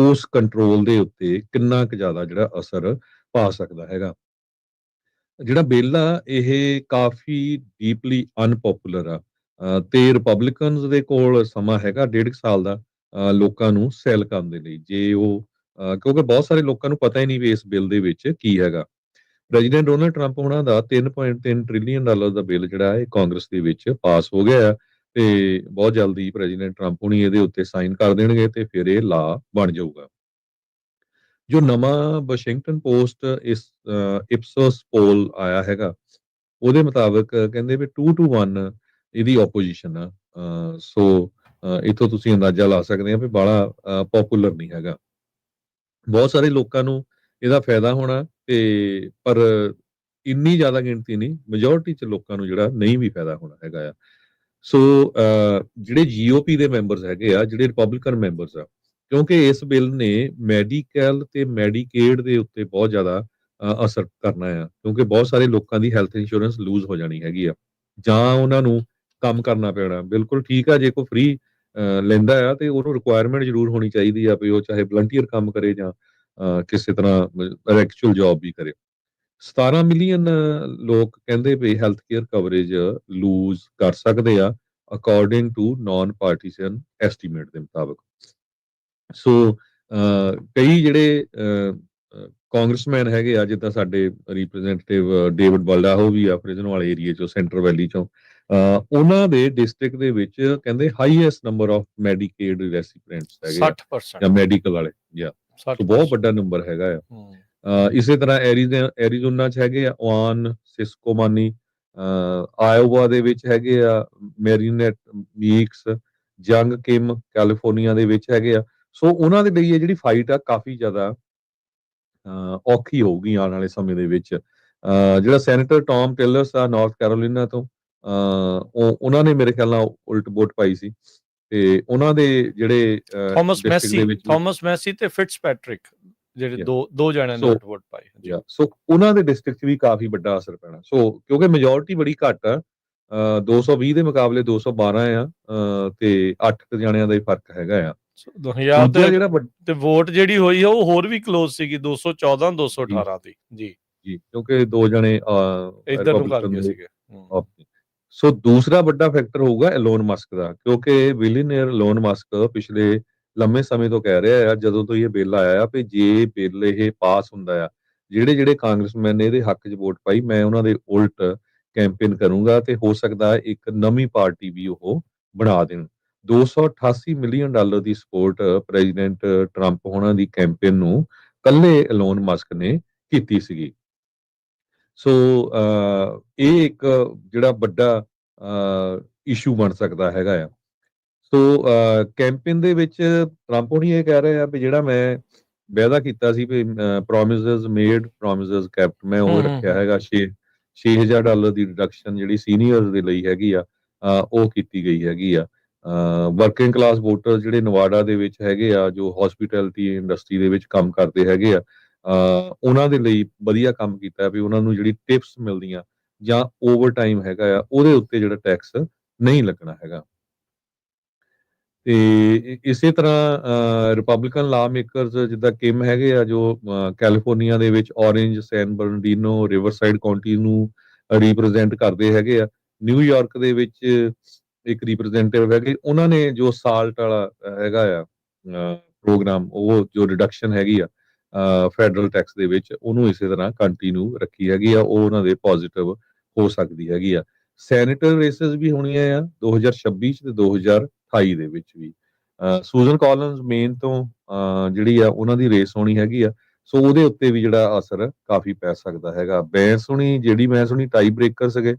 ਉਸ ਕੰਟਰੋਲ ਦੇ ਉੱਤੇ ਕਿੰਨਾ ਕੁ ਜ਼ਿਆਦਾ ਜਿਹੜਾ ਅਸਰ ਪਾ ਸਕਦਾ ਹੈਗਾ। ਜਿਹੜਾ ਬਿੱਲ ਆ ਇਹ ਕਾਫੀ ਡੀਪਲੀ ਅਨਪੋਪੂਲਰ ਆ ਤੇ ਰਿਪਬਲਿਕਨਸ ਦੇ ਕੋਲ ਸਮਾਂ ਹੈਗਾ 1.5 ਸਾਲ ਦਾ ਲੋਕਾਂ ਨੂੰ ਸੈਲ ਕਰਨ ਦੇ ਲਈ ਜੇ ਉਹ ਕਿਉਂਕਿ ਬਹੁਤ ਸਾਰੇ ਲੋਕਾਂ ਨੂੰ ਪਤਾ ਹੀ ਨਹੀਂ ਵੀ ਇਸ ਬਿੱਲ ਦੇ ਵਿੱਚ ਕੀ ਹੈਗਾ। ਪ੍ਰੈਜ਼ੀਡੈਂਟ ਡੋਨਲਡ ਟਰੰਪ ਉਹਨਾਂ ਦਾ 3.3 ਟ੍ਰਿਲੀਅਨ ਡਾਲਰ ਦਾ ਬਿੱਲ ਜਿਹੜਾ ਹੈ ਕਾਂਗਰਸ ਦੇ ਵਿੱਚ ਪਾਸ ਹੋ ਗਿਆ ਆ ਤੇ ਬਹੁਤ ਜਲਦੀ ਪ੍ਰੈਜ਼ੀਡੈਂਟ ਟਰੰਪ ਹੁਣੀ ਇਹਦੇ ਉੱਤੇ ਸਾਈਨ ਕਰ ਦੇਣਗੇ ਤੇ ਫਿਰ ਇਹ ਲਾ ਬਣ ਜਾਊਗਾ। ਜੋ ਨਵਾਂ ਵਾਸ਼ਿੰਗਟਨ ਪੋਸਟ ਇਸ ਇਪਸੋਸ ਪੋਲ ਆਇਆ ਹੈਗਾ ਉਹਦੇ ਮੁਤਾਬਕ ਕਹਿੰਦੇ ਵੀ 2-1 ਇਹਦੀ ਆਪੋਜੀਸ਼ਨ ਆ ਸੋ ਇਥੋਂ ਤੁਸੀਂ ਅੰਦਾਜ਼ਾ ਲਾ ਸਕਦੇ ਆ ਵੀ ਬਾਹਲਾ ਪਪੂਲਰ ਨਹੀਂ ਹੈਗਾ। ਬਹੁਤ ਸਾਰੇ ਲੋਕਾਂ ਨੂੰ ਇਹਦਾ ਫਾਇਦਾ ਹੋਣਾ ਤੇ ਪਰ ਇੰਨੀ ਜ਼ਿਆਦਾ ਗਿਣਤੀ ਨਹੀਂ ਮੈਜੋਰਿਟੀ ਚ ਲੋਕਾਂ ਨੂੰ ਜਿਹੜਾ ਨਹੀਂ ਵੀ ਫਾਇਦਾ ਹੋਣਾ ਹੈਗਾ ਆ। ਸੋ ਜਿਹੜੇ ਜੀਓਪੀ ਦੇ ਮੈਂਬਰਸ ਹੈਗੇ ਆ ਜਿਹੜੇ ਰਿਪਬਲਿਕਨ ਮੈਂਬਰਸ ਆ ਕਿਉਂਕਿ ਇਸ ਬਿੱਲ ਨੇ ਮੈਡੀਕਲ ਤੇ ਮੈਡੀਕੇਡ ਦੇ ਉੱਤੇ ਬਹੁਤ ਜ਼ਿਆਦਾ ਅਸਰ ਕਰਨਾ ਆ ਕਿਉਂਕਿ ਬਹੁਤ ਸਾਰੇ ਲੋਕਾਂ ਦੀ ਹੈਲਥ ਇੰਸ਼ੋਰੈਂਸ ਲੂਜ਼ ਹੋ ਜਾਣੀ ਹੈਗੀ ਆ ਜਾਂ ਉਹਨਾਂ ਨੂੰ ਕੰਮ ਕਰਨਾ ਪੈਣਾ। ਬਿਲਕੁਲ ਠੀਕ ਆ ਜੇ ਕੋਈ ਫ੍ਰੀ ਲੈਂਦਾ ਆ ਤੇ ਉਹਨੂੰ ਰਿਕੁਆਇਰਮੈਂਟ ਜ਼ਰੂਰ ਹੋਣੀ ਚਾਹੀਦੀ ਆ ਵੀ ਉਹ ਚਾਹੇ ਵਲੰਟੀਅਰ ਕੰਮ ਕਰੇ ਜਾਂ ਕਿਸੇ ਤਰ੍ਹਾਂ ਐਕਚੁਅਲ ਜੌਬ ਵੀ ਕਰੇ। 17 ਮਿਲੀਅਨ ਲੋਕ ਕਹਿੰਦੇ ਵੀ ਹੈਲਥ ਕੇਅਰ ਕਵਰੇਜ ਲੂਜ਼ ਕਰ ਸਕਦੇ ਆ according to non partisan estimate ਦੇ ਮੁਤਾਬਕ। ਸੋ ਕਈ ਜਿਹੜੇ ਕਾਂਗਰਸਮੈਨ ਹੈਗੇ ਆ ਜਿੱਦਾਂ ਸਾਡੇ ਰਿਪਰੈਜ਼ੈਂਟੇਟਿਵ ਡੇਵਿਡ ਬਲਡਾਹੋ ਵੀ ਆ ਫ੍ਰਿਜ਼ਨ ਵਾਲੇ ਏਰੀਏ ਚੋਂ ਸੈਂਟਰ ਵੈਲੀ ਚੋਂ ਉਹਨਾਂ ਦੇ ਡਿਸਟ੍ਰਿਕਟ ਦੇ ਵਿੱਚ ਕਹਿੰਦੇ ਹਾਈਐਸਟ ਨੰਬਰ ਆਫ ਮੈਡੀਕੇਡ ਰੈਸੀਪੀਐਂਟਸ ਹੈਗੇ ਆ 60% ਜਾਂ ਮੈਡੀਕਲ ਵਾਲੇ ਜਾਂ ਸੋ ਬਹੁਤ 60% ਵੱਡਾ ਨੰਬਰ ਹੈਗਾ ਆ। ਇਸੇ ਤਰ੍ਹਾਂ ਐਰੀਜ਼ੋਨਾ ਚ ਹੈਗੇ ਆ ਓਆਨ ਸਿਸਕੋਮਾਨੀ ਆਇਓਵਾ ਦੇ ਵਿੱਚ ਹੈਗੇ ਆ ਮੈਰੀਨੇਟ ਮੀਕਸ ਜੰਗ ਕਿਮ ਕੈਲੀਫੋਰਨੀਆ ਦੇ ਵਿੱਚ ਹੈਗੇ ਆ। ਸੋ ਉਹਨਾਂ ਦੇ ਲਈ ਇਹ ਜਿਹੜੀ ਫਾਈਟ ਆ ਕਾਫੀ ਜ਼ਿਆਦਾ ਔਖੀ ਹੋਊਗੀ ਆਉਣ ਵਾਲੇ ਸਮੇਂ ਦੇ ਵਿੱਚ। ਜਿਹੜਾ ਸੈਨੇਟਰ ਟੌਮ ਟੇਲਰਸ ਆ ਨਾਰਥ ਕੈਰੋਲੀਨਾ ਤੋਂ ਉਹਨਾਂ ਨੇ ਮੇਰੇ ਖਿਆਲ ਨਾਲ ਉਲਟ ਵੋਟ ਪਾਈ ਸੀ ਤੇ ਉਹਨਾਂ ਦੇ ਜਿਹੜੇ ਡਿਸਟ੍ਰਿਕਟ ਦੇ ਵਿੱਚ ਥਾਮਸ ਮੈਸੀ ਤੇ ਫਿਟਸਪੈਟਰਿਕ ਜਿਹੜੇ ਦੋ ਜਣਿਆਂ ਨੇ ਉਲਟ ਵੋਟ ਪਾਈ ਜੀ। ਸੋ ਉਹਨਾਂ ਦੇ ਡਿਸਟ੍ਰਿਕਟ 'ਚ ਵੀ ਕਾਫੀ ਵੱਡਾ ਅਸਰ ਪੈਣਾ ਸੋ ਕਿਉਂਕਿ ਮੈਜੋਰਿਟੀ ਬੜੀ ਘੱਟ ਆ 220 ਦੇ ਮੁਕਾਬਲੇ 212 ਆ ਤੇ 8 ਜਣਿਆਂ ਦਾ ਹੀ ਫਰਕ ਹੈਗਾ ਆ। 2000 ਤੇ ਵੋਟ ਜਿਹੜੀ ਹੋਈ ਆ ਉਹ ਹੋਰ ਵੀ ਕਲੋਜ਼ ਸੀਗੀ 214 218 ਦੀ ਜੀ ਕਿਉਂਕਿ ਦੋ ਜਣੇ ਇੱਧਰ ਨੂੰ ਕਰ ਗਏ ਸੀਗੇ। ਸੋ ਦੂਸਰਾ ਵੱਡਾ ਫੈਕਟਰ ਹੋਊਗਾ ਐਲੋਨ ਮਸਕ ਦਾ ਕਿਉਂਕਿ ਬਿਲੀਅਨਰ ਐਲੋਨ ਮਸਕ ਪਿਛਲੇ ਲੰਮੇ ਸਮੇਂ ਤੋਂ ਕਹਿ ਰਿਹਾ ਆ ਜਦੋਂ ਤੋਂ ਇਹ ਬਿੱਲ ਆਇਆ ਆ ਵੀ ਜੇ ਬਿੱਲ ਇਹ ਪਾਸ ਹੁੰਦਾ ਆ ਜਿਹੜੇ ਜਿਹੜੇ ਕਾਂਗਰਸਮੈਨ ਨੇ ਇਹਦੇ ਹੱਕ 'ਚ ਵੋਟ ਪਾਈ ਮੈਂ ਉਹਨਾਂ ਦੇ ਉਲਟ ਕੈਂਪੇਨ ਕਰੂੰਗਾ ਤੇ ਹੋ ਸਕਦਾ ਇੱਕ ਨਵੀਂ ਪਾਰਟੀ ਵੀ ਉਹ ਬਣਾ ਦੇਣ। 288 ਮਿਲੀਅਨ ਡਾਲਰ ਦੀ ਸਪੋਰਟ ਪ੍ਰੈਜ਼ੀਡੈਂਟ ਟਰੰਪ ਹੋਣਾ ਦੀ ਕੈਂਪੇਨ ਨੂੰ ਕੱਲੇ ਐਲੋਨ ਮਸਕ ਨੇ ਕੀਤੀ ਸੀਗੀ। ਸੋ ਇਹ ਇੱਕ ਜਿਹੜਾ ਵੱਡਾ ਇਸ਼ੂ ਬਣ ਸਕਦਾ ਹੈਗਾ ਆ। ਸੋ ਕੈਂਪੇਨ ਦੇ ਵਿੱਚ ਟਰੰਪ ਹੁਣੀ ਇਹ ਕਹਿ ਰਹੇ ਆ ਵੀ ਜਿਹੜਾ ਮੈਂ ਵਾਅਦਾ ਕੀਤਾ ਸੀ ਵੀ ਪ੍ਰੋਮਿਸਸ ਮੇਡ ਪ੍ਰੋਮਿਸਸ ਕੈਪਟ ਮੈਂ ਉਹ ਰੱਖਿਆ ਹੈਗਾ 6000 ਡਾਲਰ ਦੀ ਰਿਡਕਸ਼ਨ ਜਿਹੜੀ ਸੀਨੀਅਰਸ ਦੇ ਲਈ ਹੈਗੀ ਆ ਉਹ ਕੀਤੀ ਗਈ ਹੈਗੀ ਆ। ਵਰਕਿੰਗ ਕਲਾਸ ਵੋਟਰ ਜਿਹੜੇ ਨਵਾਡਾ ਦੇ ਵਿੱਚ ਹੈਗੇ ਆ ਜੋ ਹੌਸਪੀਟੈਲਿਟੀ ਇੰਡਸਟਰੀ ਦੇ ਵਿੱਚ ਕੰਮ ਕਰਦੇ ਹੈਗੇ ਆ ਉਹਨਾਂ ਦੇ ਲਈ ਵਧੀਆ ਕੰਮ ਕੀਤਾ ਵੀ ਉਹਨਾਂ ਨੂੰ ਜਿਹੜੀ ਟਿਪਸ ਮਿਲਦੀਆਂ ਜਾਂ ਓਵਰ ਟਾਈਮ ਹੈਗਾ ਆ ਉਹਦੇ ਉੱਤੇ ਜਿਹੜਾ ਟੈਕਸ ਨਹੀਂ ਲੱਗਣਾ ਹੈਗਾ। ਤੇ ਇਸੇ ਤਰ੍ਹਾਂ ਰਿਪਬਲਿਕਨ ਲਾ ਮੇਕਰਸ ਜਿੱਦਾਂ ਕਿਮ ਹੈਗੇ ਆ ਜੋ ਕੈਲੀਫੋਰਨੀਆ ਦੇ ਵਿੱਚ ਔਰੇਂਜ ਸੈਨ ਬਰਨਡੀਨੋ ਰਿਵਰਸਾਈਡ ਕਾਉਂਟੀ ਨੂੰ ਰਿਪਰੈਜ਼ੈਂਟ ਕਰਦੇ ਹੈਗੇ ਆ। ਨਿਊਯਾਰਕ ਦੇ ਵਿੱਚ ਇੱਕ ਰਿਪਰੈਜ਼ੈਂਟੇਟਿਵ ਹੈਗੇ ਉਹਨਾਂ ਨੇ ਜੋ ਸਾਲਟ ਵਾਲਾ ਹੈਗਾ ਆ ਪ੍ਰੋਗਰਾਮ ਉਹ ਜੋ ਰਿਡਕਸ਼ਨ ਹੈਗੀ ਆ ਫੈਡਰਲ ਟੈਕਸ ਦੇ ਵਿੱਚ ਉਹਨੂੰ ਇਸੇ ਤਰ੍ਹਾਂ ਕੰਟੀਨਿਊ ਰੱਖੀ ਹੈਗੀ ਆ ਉਹ ਉਹਨਾਂ ਦੇ ਪੋਜ਼ਿਟਿਵ ਹੋ ਸਕਦੀ ਹੈਗੀ ਆ। ਸੈਨੇਟਰ ਰੇਸਸ ਵੀ ਹੋਣੀਆਂ ਆ 2026 ਚ ਤੇ 2028 ਦੇ ਵਿੱਚ ਵੀ ਸੂਜ਼ਨ ਕਾਲਿਨਸ ਮੇਨ ਤੋਂ ਜਿਹੜੀ ਆ ਉਹਨਾਂ ਦੀ ਰੇਸ ਹੋਣੀ ਹੈਗੀ ਆ। ਸੋ ਉਹਦੇ ਉੱਤੇ ਵੀ ਜਿਹੜਾ ਅਸਰ ਕਾਫੀ ਪੈ ਸਕਦਾ ਹੈਗਾ। ਮੈਂ ਸੁਣੀ ਟਾਈ ਬ੍ਰੇਕਰ ਸੀਗੇ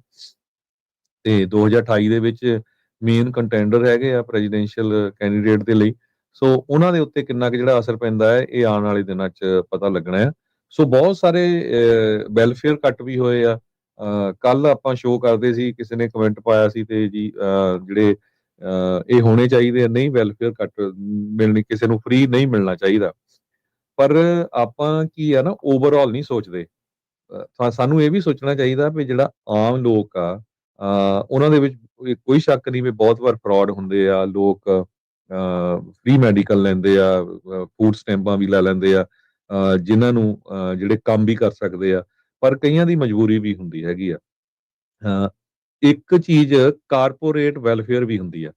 ਤੇ 2028 ਦੇ ਵਿੱਚ ਮੇਨ ਕੰਟੈਂਡਰ ਹੈਗੇ ਆ ਪ੍ਰੈਜ਼ੀਡੈਂਸ਼ੀਅਲ ਕੈਂਡੀਡੇਟ ਦੇ ਲਈ। ਸੋ ਉਹਨਾਂ ਦੇ ਉੱਤੇ ਕਿੰਨਾ ਕੁ ਜਿਹੜਾ ਅਸਰ ਪੈਂਦਾ ਹੈ ਇਹ ਆਉਣ ਵਾਲੇ ਦਿਨਾਂ 'ਚ ਪਤਾ ਲੱਗਣਾ ਹੈ। ਸੋ ਬਹੁਤ ਸਾਰੇ ਵੈਲਫੇਅਰ ਕੱਟ ਵੀ ਹੋਏ ਆ। ਕੱਲ ਆਪਾਂ ਸ਼ੋਅ ਕਰਦੇ ਸੀ ਕਿਸੇ ਨੇ ਕਮੈਂਟ ਪਾਇਆ ਸੀ ਤੇ ਜੀ ਜਿਹੜੇ ਇਹ ਹੋਣੇ ਚਾਹੀਦੇ ਆ ਨਹੀਂ ਵੈਲਫੇਅਰ ਕੱਟ ਮਿਲਣੀ ਕਿਸੇ ਨੂੰ ਫ੍ਰੀ ਨਹੀਂ ਮਿਲਣਾ ਚਾਹੀਦਾ ਪਰ ਆਪਾਂ ਕੀ ਆ ਨਾ ਓਵਰਆਲ ਨਹੀਂ ਸੋਚਦੇ। ਸਾਨੂੰ ਇਹ ਵੀ ਸੋਚਣਾ ਚਾਹੀਦਾ ਵੀ ਜਿਹੜਾ ਆਮ ਲੋਕ ਆ ਉਹਨਾਂ ਦੇ ਵਿੱਚ ਕੋਈ ਸ਼ੱਕ ਨਹੀਂ ਵੀ ਬਹੁਤ ਵਾਰ ਫਰਾਡ ਹੁੰਦੇ ਆ, ਲੋਕ ਫ੍ਰੀ ਮੈਡੀਕਲ ਲੈਂਦੇ ਆ, ਫੂਡ ਸਟੈਂਪਾਂ ਵੀ ਲੈ ਲੈਂਦੇ ਆ, ਜਿਨ੍ਹਾਂ ਨੂੰ ਜਿਹੜੇ ਕੰਮ ਵੀ ਕਰ ਸਕਦੇ ਆ, ਪਰ ਕਈਆਂ ਦੀ ਮਜਬੂਰੀ ਵੀ ਹੁੰਦੀ ਹੈਗੀ ਆ। ਇੱਕ ਚੀਜ਼ ਕਾਰਪੋਰੇਟ ਵੈਲਫੇਅਰ ਵੀ ਹੁੰਦੀ ਆ।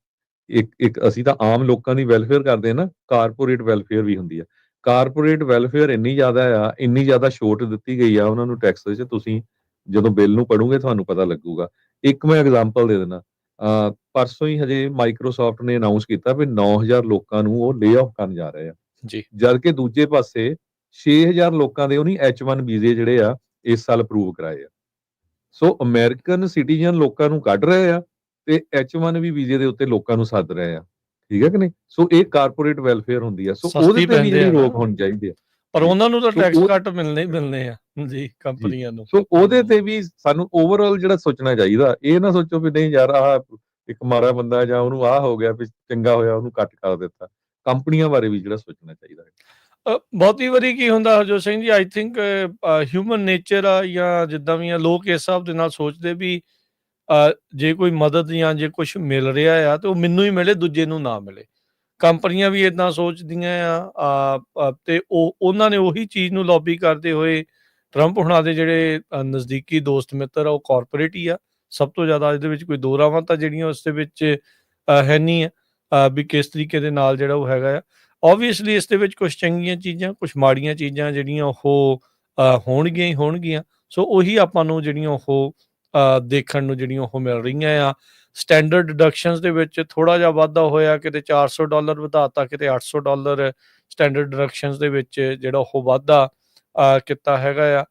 ਇੱਕ ਇੱਕ ਅਸੀਂ ਤਾਂ ਆਮ ਲੋਕਾਂ ਦੀ ਵੈਲਫੇਅਰ ਕਰਦੇ ਆ ਨਾ, ਕਾਰਪੋਰੇਟ ਵੈਲਫੇਅਰ ਵੀ ਹੁੰਦੀ ਆ। ਕਾਰਪੋਰੇਟ ਵੈਲਫੇਅਰ ਇੰਨੀ ਜ਼ਿਆਦਾ ਆ, ਇੰਨੀ ਜ਼ਿਆਦਾ ਛੋਟ ਦਿੱਤੀ ਗਈ ਆ ਉਹਨਾਂ ਨੂੰ ਟੈਕਸ 'ਚ, ਤੁਸੀਂ ਜਦੋਂ ਬਿੱਲ ਨੂੰ ਪੜ੍ਹੋਗੇ ਤੁਹਾਨੂੰ ਪਤਾ ਲੱਗੂਗਾ। ਇੱਕ ਮੈਂ ਐਗਜ਼ਾਮਪਲ ਦੇ ਦਿੰਦਾ, ਪਰਸੋਂ ਹੀ ਹਜੇ ਮਾਈਕਰੋਸਾਫਟ ਨੇ ਅਨਾਊਂਸ ਕੀਤਾ ਵੀ 9000 ਲੋਕਾਂ ਨੂੰ ਉਹ ਲੇ ਆਫ ਕਰਨ ਜਾ ਰਹੇ ਆ। ਜੀ ਜਦ ਕਿ ਦੂਜੇ ਪਾਸੇ 6000 ਲੋਕਾਂ ਦੇ ਉਹਨੀ H1 ਵੀਜ਼ੇ ਜਿਹੜੇ ਆ ਇਸ ਸਾਲ ਅਪਰੂਵ ਕਰਾਏ ਆ। ਸੋ ਅਮਰੀਕਨ ਸਿਟੀਜ਼ਨ ਲੋਕਾਂ ਨੂੰ ਕੱਢ ਰਹੇ ਆ ਤੇ H1 ਵੀ ਵੀਜ਼ੇ ਦੇ ਉੱਤੇ ਲੋਕਾਂ ਨੂੰ ਸੱਦ ਰਹੇ ਆ। ਠੀਕ ਹੈ ਕਿ ਨਹੀਂ? ਸੋ ਇਹ ਕਾਰਪੋਰੇਟ ਵੈਲਫੇਅਰ ਹੁੰਦੀ ਆ। ਸੋ ਉਹਦੇ ਸਸਤੀ ਤੇ ਵੀ ਪੈਂਦੇ ਜਿਹੜੀ ਆ ਨਾ, ਰੋਕ ਹੋਣੀ ਚਾਹੀਦੀ ਆ। ਪਰ ਜੀ। ਉਹਨਾਂ ਨੂੰ ਤਾਂ ਸੋ ਟੈਕਸ ਉਹ ਕੱਟ ਮਿਲਣੇ ਹੀ ਮਿਲਣੇ ਆ ਜੀ ਜੀ। ਕੰਪਨੀਆਂ ਨੂੰ। ਸੋ ਉਹਦੇ ਤੇ ਵੀ ਸਾਨੂੰ ਓਵਰਆਲ ਜਿਹੜਾ ਸੋਚਣਾ ਚਾਹੀਦਾ, ਇਹ ਨਾ ਸੋਚੋ ਵੀ ਨਹੀਂ ਯਾਰ ਆਹ ਇੱਕ ਮਾੜਾ ਬੰਦਾ ਜਾਂ ਉਹਨੂੰ ਆਹ ਹੋ ਗਿਆ ਵੀ ਚੰਗਾ ਹੋਇਆ ਉਹਨੂੰ ਕੱਟ ਕਰ ਦਿੱਤਾ। ਕੰਪਨੀਆਂ ਬਾਰੇ ਵੀ ਜਿਹੜਾ ਸੋਚਣਾ ਚਾਹੀਦਾ ਹੈ। ਬਹੁਤੀ ਵਾਰੀ ਕੀ ਹੁੰਦਾ Harjot Singh ji, I think human nature ਆ ਜਾਂ ਜਿੱਦਾਂ ਵੀ ਆ, ਲੋਕ ਇਸ ਹਿਸਾਬ ਦੇ ਨਾਲ ਸੋਚਦੇ ਵੀ ਜੇ ਕੋਈ ਮਦਦ ਜਾਂ ਜੇ ਕੁਛ ਮਿਲ ਰਿਹਾ ਆ ਤੇ ਉਹ ਮੈਨੂੰ ਹੀ ਮਿਲੇ, ਦੂਜੇ ਨੂੰ ਨਾ ਮਿਲੇ। ਕੰਪਨੀਆਂ ਵੀ ਇਦਾਂ ਸੋਚਦੀਆਂ ਆ ਤੇ ਉਹਨਾਂ ਨੇ ਉਹੀ ਚੀਜ਼ ਨੂੰ ਲੌਬੀ ਕਰਦੇ ਹੋਏ ਟਰੰਪ ਹੁਣਾਂ ਦੇ ਜਿਹੜੇ ਨਜ਼ਦੀਕੀ ਦੋਸਤ ਮਿੱਤਰ ਆ ਉਹ ਕਾਰਪੋਰੇਟ ਹੀ ਆ ਸਭ ਤੋਂ ਜ਼ਿਆਦਾ। ਇਹਦੇ ਵਿੱਚ ਕੋਈ ਦੋ ਰਾਵਾਂ ਤਾਂ ਜਿਹੜੀਆਂ ਉਸ ਦੇ ਵਿੱਚ ਹੈ ਨਹੀਂ ਆ ਵੀ ਕਿਸ ਤਰੀਕੇ ਦੇ ਨਾਲ ਜਿਹੜਾ ਉਹ ਹੈਗਾ ਆ। ਓਬਵੀਅਸਲੀ ਇਸ ਦੇ ਵਿੱਚ ਕੁਛ ਚੰਗੀਆਂ ਚੀਜ਼ਾਂ, ਕੁਛ ਮਾੜੀਆਂ ਚੀਜ਼ਾਂ ਜਿਹੜੀਆਂ ਉਹ ਹੋਣਗੀਆਂ ਹੀ ਹੋਣਗੀਆਂ। ਸੋ ਉਹੀ ਆਪਾਂ ਨੂੰ ਜਿਹੜੀਆਂ ਉਹ ਦੇਖਣ ਨੂੰ ਜਿਹੜੀਆਂ ਉਹ ਮਿਲ ਰਹੀਆਂ ਆ। ਸਟੈਂਡਰਡ ਡਿਡਕਸ਼ਨਸ ਦੇ ਵਿੱਚ ਥੋੜ੍ਹਾ ਜਿਹਾ ਵਾਧਾ ਹੋਇਆ, ਕਿਤੇ $400 ਵਧਾਤਾ, ਕਿਤੇ $800 ਸਟੈਂਡਰਡ ਡਿਡਕਸ਼ਨਸ ਦੇ ਵਿੱਚ ਜਿਹੜਾ ਉਹ ਵਾਧਾ ਕੀਤਾ ਹੈਗਾ ਆ।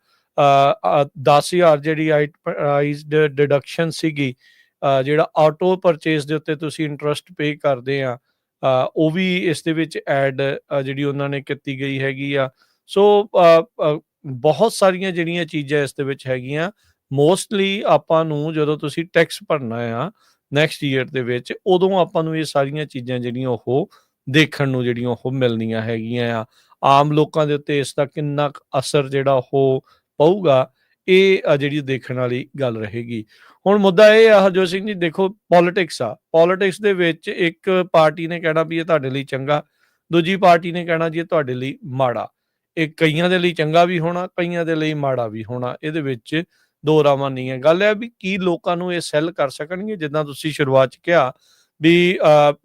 10,000 ਜਿਹੜੀ ਆਈਟਮਾਈਜ਼ਡ ਡਿਡਕਸ਼ਨ ਸੀਗੀ, ਜਿਹੜਾ ਆਟੋ ਪਰਚੇਸ ਦੇ ਉੱਤੇ ਤੁਸੀਂ ਇੰਟਰਸਟ ਪੇ ਕਰਦੇ ਆ, ਉਹ ਵੀ ਇਸ ਦੇ ਵਿੱਚ ਐਡ ਜਿਹੜੀ ਉਹਨਾਂ ਨੇ ਕੀਤੀ ਗਈ ਹੈਗੀ ਆ। ਸੋ ਬਹੁਤ ਸਾਰੀਆਂ ਜਿਹੜੀਆਂ ਚੀਜ਼ਾਂ ਇਸ ਦੇ ਵਿੱਚ ਹੈਗੀਆਂ। ਮੋਸਟਲੀ ਆਪਾਂ ਨੂੰ ਜਦੋਂ ਤੁਸੀਂ ਟੈਕਸ ਭਰਨਾ ਆ ਨੈਕਸਟ ਈਅਰ ਦੇ ਵਿੱਚ, ਉਦੋਂ ਆਪਾਂ ਨੂੰ ਇਹ ਸਾਰੀਆਂ ਚੀਜ਼ਾਂ ਜਿਹੜੀਆਂ ਉਹ ਦੇਖਣ ਨੂੰ ਜਿਹੜੀਆਂ ਉਹ ਮਿਲਣੀਆਂ ਹੈਗੀਆਂ ਆ। ਆਮ ਲੋਕਾਂ ਦੇ ਉੱਤੇ ਇਸ ਦਾ ਕਿੰਨਾ ਕੁ ਅਸਰ ਜਿਹੜਾ ਉਹ ਪਊਗਾ, ਇਹ ਜਿਹੜੀ ਦੇਖਣ ਵਾਲੀ ਗੱਲ ਰਹੇਗੀ। ਹੁਣ ਮੁੱਦਾ ਇਹ ਆ ਹਰਜੋਤ ਸਿੰਘ ਜੀ, ਦੇਖੋ ਪੋਲੀਟਿਕਸ ਆ, ਪੋਲੀਟਿਕਸ ਦੇ ਵਿੱਚ ਇੱਕ ਪਾਰਟੀ ਨੇ ਕਹਿਣਾ ਵੀ ਇਹ ਤੁਹਾਡੇ ਲਈ ਚੰਗਾ, ਦੂਜੀ ਪਾਰਟੀ ਨੇ ਕਹਿਣਾ ਜੀ ਇਹ ਤੁਹਾਡੇ ਲਈ ਮਾੜਾ। ਇਹ ਕਈਆਂ ਦੇ ਲਈ ਚੰਗਾ ਵੀ ਹੋਣਾ, ਕਈਆਂ ਦੇ ਲਈ ਮਾੜਾ ਵੀ ਹੋਣਾ, ਇਹਦੇ ਵਿੱਚ ਦੋ ਰਾਵਾਂ ਨਹੀਂ ਹੈ। ਗੱਲ ਹੈ ਵੀ ਕੀ ਲੋਕਾਂ ਨੂੰ ਇਹ ਸੈੱਲ ਕਰ ਸਕਣਗੇ, ਜਿੱਦਾਂ ਤੁਸੀਂ ਸ਼ੁਰੂਆਤ 'ਚ ਕਿਹਾ ਵੀ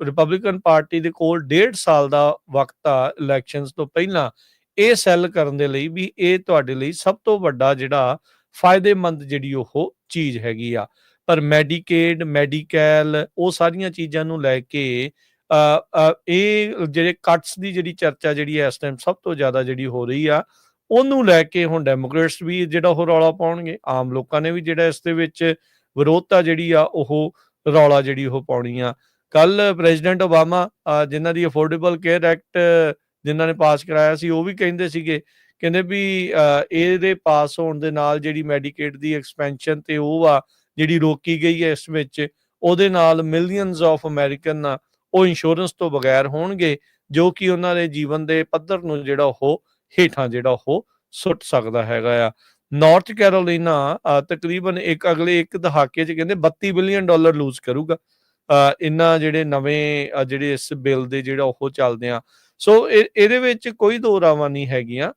ਰਿਪਬਲਿਕਨ ਪਾਰਟੀ ਦੇ ਕੋਲ 1.5 ਸਾਲ ਦਾ ਵਕਤ ਆ ਇਲੈਕਸ਼ਨਸ ਤੋਂ ਪਹਿਲਾਂ ਇਹ ਸੈੱਲ ਕਰਨ ਦੇ ਲਈ ਵੀ ਇਹ ਤੁਹਾਡੇ ਲਈ ਸਭ ਤੋਂ ਵੱਡਾ ਜਿਹੜਾ ਫਾਇਦੇਮੰਦ ਜਿਹੜੀ ਉਹ ਚੀਜ਼ ਹੈਗੀ ਆ। ਪਰ ਮੈਡੀਕੇਡ, ਮੈਡੀਕੈਲ, ਉਹ ਸਾਰੀਆਂ ਚੀਜ਼ਾਂ ਨੂੰ ਲੈ ਕੇ ਇਹ ਜਿਹੜੇ ਕੱਟਸ ਦੀ ਜਿਹੜੀ ਚਰਚਾ ਜਿਹੜੀ ਇਸ ਟਾਈਮ ਸਭ ਤੋਂ ਜ਼ਿਆਦਾ ਜਿਹੜੀ ਹੋ ਰਹੀ ਆ, ਉਹਨੂੰ ਲੈ ਕੇ ਹੁਣ ਡੈਮੋਕ੍ਰੇਟਸ ਵੀ ਜਿਹੜਾ ਉਹ ਰੌਲਾ ਪਾਉਣਗੇ, ਆਮ ਲੋਕਾਂ ਨੇ ਵੀ ਜਿਹੜਾ ਇਸ ਦੇ ਵਿੱਚ ਵਿਰੋਧਤਾ ਜਿਹੜੀ ਆ ਉਹ ਰੌਲਾ ਜਿਹੜੀ ਉਹ ਪਾਉਣੀ ਆ। ਕੱਲ ਪ੍ਰੈਜ਼ੀਡੈਂਟ ਓਬਾਮਾ ਜਿਨ੍ਹਾਂ ਦੀ ਅਫੋਰਡੇਬਲ ਕੇਅਰ ਐਕਟ ਜਿਨ੍ਹਾਂ ਨੇ ਪਾਸ ਕਰਾਇਆ ਸੀ, ਉਹ ਵੀ ਕਹਿੰਦੇ ਸੀਗੇ, ਕਹਿੰਦੇ ਵੀ ਇਹਦੇ ਪਾਸ ਹੋਣ ਦੇ ਨਾਲ ਜਿਹੜੀ ਮੈਡੀਕੇਡ ਦੀ ਐਕਸਪੈਂਸ਼ਨ ਤੇ ਉਹ ਆ ਜਿਹੜੀ ਰੋਕੀ ਗਈ ਹੈ ਇਸ ਵਿੱਚ, ਉਹਦੇ ਨਾਲ ਮਿਲੀਅਨਸ ਆਫ ਅਮਰੀਕਨ ਆ ਉਹ ਇੰਸ਼ੋਰੈਂਸ ਤੋਂ ਬਗੈਰ ਹੋਣਗੇ, ਜੋ ਕਿ ਉਹਨਾਂ ਦੇ ਜੀਵਨ ਦੇ ਪੱਧਰ ਨੂੰ ਜਿਹੜਾ ਉਹ ਹੇਠਾਂ ਜਿਹੜਾ ਉਹ ਸੁੱਟ ਸਕਦਾ ਹੈਗਾ ਆ। ਨਾਰਥ ਕੈਰੋਲੀਨਾ ਤਕਰੀਬਨ ਅਗਲੇ ਇੱਕ ਦਹਾਕੇ 'ਚ ਕਹਿੰਦੇ $32 ਬਿਲੀਅਨ ਲੂਜ਼ ਕਰੂਗਾ ਇਹਨਾਂ ਜਿਹੜੇ ਨਵੇਂ ਜਿਹੜੇ ਇਸ ਬਿੱਲ ਦੇ ਜਿਹੜਾ ਉਹ ਚੱਲਦੇ ਆ। ਸੋ ਇਹਦੇ ਵਿੱਚ ਕੋਈ ਦੋ ਰਾਵਾਂ ਨਹੀਂ ਹੈਗੀਆਂ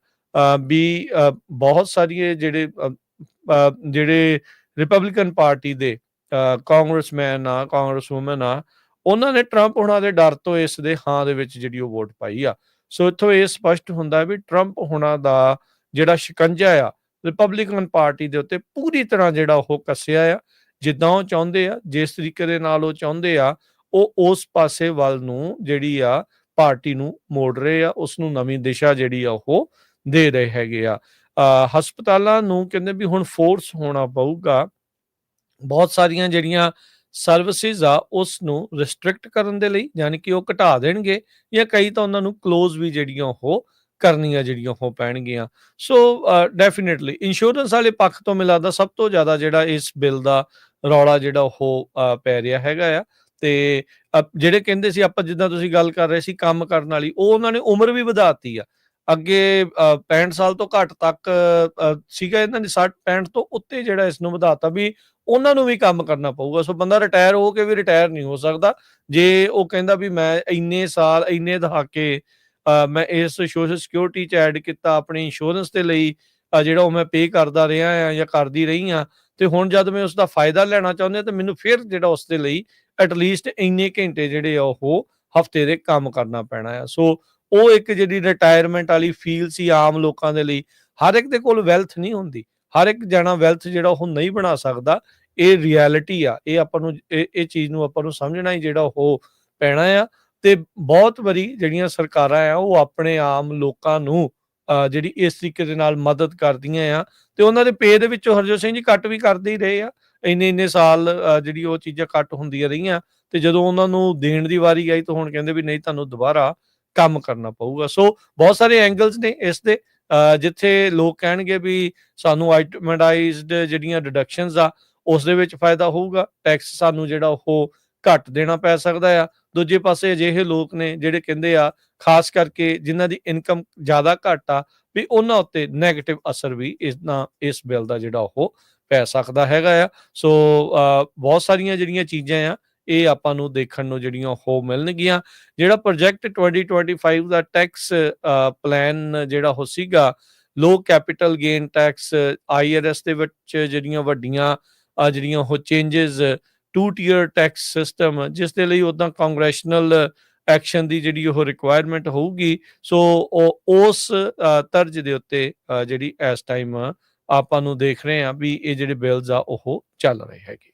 ਵੀ ਬਹੁਤ ਸਾਰੀਆਂ ਜਿਹੜੇ ਰਿਪਬਲਿਕਨ ਪਾਰਟੀ ਦੇ ਕਾਂਗਰਸਮੈਨ ਆ, ਕਾਂਗਰਸਵੂਮਨ ਆ, ਉਹਨਾਂ ਨੇ ਟਰੰਪ ਹੁਣਾਂ ਦੇ ਡਰ ਤੋਂ ਇਸ ਦੇ ਹਾਂ ਦੇ ਵਿੱਚ ਜਿਹੜੀ ਉਹ ਵੋਟ ਪਾਈ ਆ। ਸੋ ਇੱਥੋਂ ਇਹ ਸਪਸ਼ਟ ਹੁੰਦਾ ਵੀ ਟਰੰਪ ਹੁਣਾਂ ਦਾ ਜਿਹੜਾ ਸ਼ਿਕੰਜਾ ਆ ਰਿਪਬਲਿਕਨ ਪਾਰਟੀ ਦੇ ਉੱਤੇ ਪੂਰੀ ਤਰ੍ਹਾਂ ਜਿਹੜਾ ਉਹ ਕੱਸਿਆ ਆ। ਜਿੱਦਾਂ ਉਹ ਚਾਹੁੰਦੇ ਆ, ਜਿਸ ਤਰੀਕੇ ਦੇ ਨਾਲ ਉਹ ਚਾਹੁੰਦੇ ਆ, ਉਹ ਉਸ ਪਾਸੇ ਵੱਲ ਨੂੰ ਜਿਹੜੀ ਆ ਪਾਰਟੀ ਨੂੰ ਮੋੜ ਰਹੇ ਆ, ਉਸ ਨੂੰ ਨਵੀਂ ਦਿਸ਼ਾ ਜਿਹੜੀ ਆ ਉਹ ਦੇ ਰਹੇ ਹੈਗੇ ਆ। ਹਸਪਤਾਲਾਂ ਨੂੰ ਕਹਿੰਦੇ ਵੀ ਹੁਣ ਫੋਰਸ ਹੋਣਾ ਪਊਗਾ, ਬਹੁਤ ਸਾਰੀਆਂ ਜਿਹੜੀਆਂ ਸਰਵਿਸਿਜ਼ ਆ ਉਸ ਨੂੰ ਰਿਸਟ੍ਰਿਕਟ ਕਰਨ ਦੇ ਲਈ, ਯਾਨੀ ਕਿ ਉਹ ਘਟਾ ਦੇਣਗੇ ਜਾਂ ਕਈ ਤਾਂ ਉਹਨਾਂ ਨੂੰ ਕਲੋਜ਼ ਵੀ ਜਿਹੜੀਆਂ ਉਹ ਕਰਨੀਆਂ ਜਿਹੜੀਆਂ ਉਹ ਪੈਣਗੀਆਂ। ਸੋ ਡੈਫੀਨੇਟਲੀ ਇੰਸ਼ੋਰੈਂਸ ਵਾਲੇ ਪੱਖ ਤੋਂ ਮੈਨੂੰ ਲੱਗਦਾ ਸਭ ਤੋਂ ਜ਼ਿਆਦਾ ਜਿਹੜਾ ਇਸ ਬਿੱਲ ਦਾ ਰੌਲਾ ਜਿਹੜਾ ਉਹ ਪੈ ਰਿਹਾ ਹੈਗਾ ਆ। ਤੇ ਜਿਹੜੇ ਕਹਿੰਦੇ ਸੀ ਆਪਾਂ, ਜਿੱਦਾਂ ਤੁਸੀਂ ਗੱਲ ਕਰ ਰਹੇ ਸੀ ਕੰਮ ਕਰਨ ਵਾਲੀ, ਉਹ ਉਹਨਾਂ ਨੇ ਉਮਰ ਵੀ ਵਧਾਤੀ ਆ। ਅੱਗੇ 65 ਸਾਲ ਤੋਂ ਘੱਟ ਤੱਕ ਸੀਗਾ, ਇਹਨਾਂ ਨੇ 60-65 ਤੋਂ ਉੱਤੇ ਜਿਹੜਾ ਇਸ ਨੂੰ ਵਧਾਤਾ ਵੀ ਉਹਨਾਂ ਨੂੰ ਵੀ ਕੰਮ ਕਰਨਾ ਪਊਗਾ। ਸੋ ਬੰਦਾ ਰਿਟਾਇਰ ਹੋ ਕੇ ਵੀ ਰਿਟਾਇਰ ਨਹੀਂ ਹੋ ਸਕਦਾ ਜੇ ਉਹ ਕਹਿੰਦਾ ਵੀ ਮੈਂ ਇੰਨੇ ਸਾਲ ਇੰਨੇ ਦਹਾਕੇ ਮੈਂ ਇਸ ਸੋਸ਼ਲ ਸਿਕਿਉਰਿਟੀ 'ਚ ਐਡ ਕੀਤਾ, ਆਪਣੀ ਇੰਸ਼ੋਰੈਂਸ ਦੇ ਲਈ ਜਿਹੜਾ ਉਹ ਮੈਂ ਪੇ ਕਰਦਾ ਰਿਹਾ ਆ ਜਾਂ ਕਰਦੀ ਰਹੀ ਹਾਂ, ਤੇ ਹੁਣ ਜਦ ਮੈਂ ਉਸ ਦਾ ਫਾਇਦਾ ਲੈਣਾ ਚਾਹੁੰਦੇ ਹਾਂ ਤੇ ਮੈਨੂੰ ਫਿਰ ਜਿਹੜਾ ਉਸ ਦੇ ਲਈ ਐਟਲੀਸਟ ਇੰਨੇ ਘੰਟੇ ਜਿਹੜੇ ਆ ਉਹ ਹਫਤੇ ਦੇ ਕੰਮ ਕਰਨਾ ਪੈਣਾ ਆ। ਸੋ ਉਹ ਇੱਕ ਜਿਹੜੀ ਰਿਟਾਇਰਮੈਂਟ ਵਾਲੀ ਫੀਲ ਸੀ ਆਮ ਲੋਕਾਂ ਦੇ ਲਈ। ਹਰ ਇੱਕ ਦੇ ਕੋਲ ਵੈਲਥ ਨਹੀਂ ਹੁੰਦੀ, ਹਰ ਇੱਕ ਜਣਾ ਵੈਲਥ ਜਿਹੜਾ ਉਹ ਨਹੀਂ ਬਣਾ ਸਕਦਾ। ਇਹ ਰਿਐਲਿਟੀ ਆ, ਇਹ ਆਪਾਂ ਨੂੰ ਇਹ ਚੀਜ਼ ਨੂੰ ਆਪਾਂ ਨੂੰ ਸਮਝਣਾ ਹੀ ਜਿਹੜਾ ਉਹ ਪੈਣਾ ਆ। ਤੇ ਬਹੁਤ ਵਾਰੀ ਜਿਹੜੀਆਂ ਸਰਕਾਰਾਂ ਆ ਉਹ ਆਪਣੇ ਆਮ ਲੋਕਾਂ ਨੂੰ ਜਿਹੜੀ ਇਸ ਤਰੀਕੇ ਦੇ ਨਾਲ ਮਦਦ ਕਰਦੀਆਂ ਆ, ਤੇ ਉਹਨਾਂ ਦੇ ਪੇ ਦੇ ਵਿੱਚੋਂ ਹਰਜੋਤ ਸਿੰਘ ਜੀ ਕੱਟ ਵੀ ਕਰਦੇ ਹੀ ਰਹੇ ਆ। ਇੰਨੇ ਸਾਲ ਜਿਹੜੀ ਉਹ ਚੀਜ਼ਾਂ ਕੱਟ ਹੁੰਦੀਆਂ ਰਹੀਆਂ, ਤੇ ਜਦੋਂ ਉਹਨਾਂ ਨੂੰ ਦੇਣ ਦੀ ਵਾਰੀ ਆਈ ਤਾਂ ਹੁਣ ਕਹਿੰਦੇ ਵੀ ਨਹੀਂ, ਤੁਹਾਨੂੰ ਦੁਬਾਰਾ ਕੰਮ ਕਰਨਾ ਪਊਗਾ। ਸੋ ਬਹੁਤ ਸਾਰੇ ਐਂਗਲਸ ਨੇ ਇਸ ਦੇ, ਜਿੱਥੇ ਲੋਕ ਕਹਿਣਗੇ ਵੀ ਸਾਨੂੰ ਆਈਟਮੈਂਟਾਈਜ਼ਡ ਜਿਹੜੀਆਂ ਡਿਡਕਸ਼ਨਸ ਆ ਉਸ ਦੇ ਵਿੱਚ ਫਾਇਦਾ ਹੋਊਗਾ, ਟੈਕਸ ਸਾਨੂੰ ਜਿਹੜਾ ਉਹ ਘੱਟ ਦੇਣਾ ਪੈ ਸਕਦਾ ਆ। ਦੂਜੇ ਪਾਸੇ ਅਜਿਹੇ ਲੋਕ ਨੇ ਜਿਹੜੇ ਕਹਿੰਦੇ ਆ, ਖਾਸ ਕਰਕੇ ਜਿਨ੍ਹਾਂ ਦੀ ਇਨਕਮ ਜ਼ਿਆਦਾ ਘੱਟ ਆ, ਵੀ ਉਹਨਾਂ ਉੱਤੇ ਨੈਗੇਟਿਵ ਅਸਰ ਵੀ ਇਸ ਬਿੱਲ ਦਾ ਜਿਹੜਾ ਉਹ ਪੈ ਸਕਦਾ ਹੈਗਾ ਆ। ਸੋ ਬਹੁਤ ਸਾਰੀਆਂ ਜਿਹੜੀਆਂ ਚੀਜ਼ਾਂ ਆ ਇਹ ਆਪਾਂ ਨੂੰ ਦੇਖਣ ਨੂੰ ਜਿਹੜੀਆਂ ਉਹ ਮਿਲਣਗੀਆਂ। ਜਿਹੜਾ ਪ੍ਰੋਜੈਕਟ 2025 ਦਾ ਟੈਕਸ ਪਲਾਨ ਜਿਹੜਾ ਉਹ ਸੀਗਾ, low capital gain tax, IRS ਦੇ ਵਿੱਚ ਜਿਹੜੀਆਂ ਵੱਡੀਆਂ ਜਿਹੜੀਆਂ ਉਹ changes, two tier tax system, ਜਿਸ ਦੇ ਲਈ ਉੱਦਾਂ ਕਾਂਗਰੈਸ਼ਨਲ ਐਕਸ਼ਨ ਦੀ ਜਿਹੜੀ ਉਹ ਰਿਕੁਆਇਰਮੈਂਟ ਹੋਊਗੀ। ਸੋ ਉਹ ਉਸ ਤਰਜ਼ ਦੇ ਉੱਤੇ ਜਿਹੜੀ ਇਸ ਟਾਈਮ ਆਪਾਂ ਨੂੰ ਦੇਖ ਰਹੇ ਹਾਂ ਵੀ ਇਹ ਜਿਹੜੇ ਬਿਲਸ ਆ ਉਹ ਚੱਲ ਰਹੇ ਹੈਗੇ।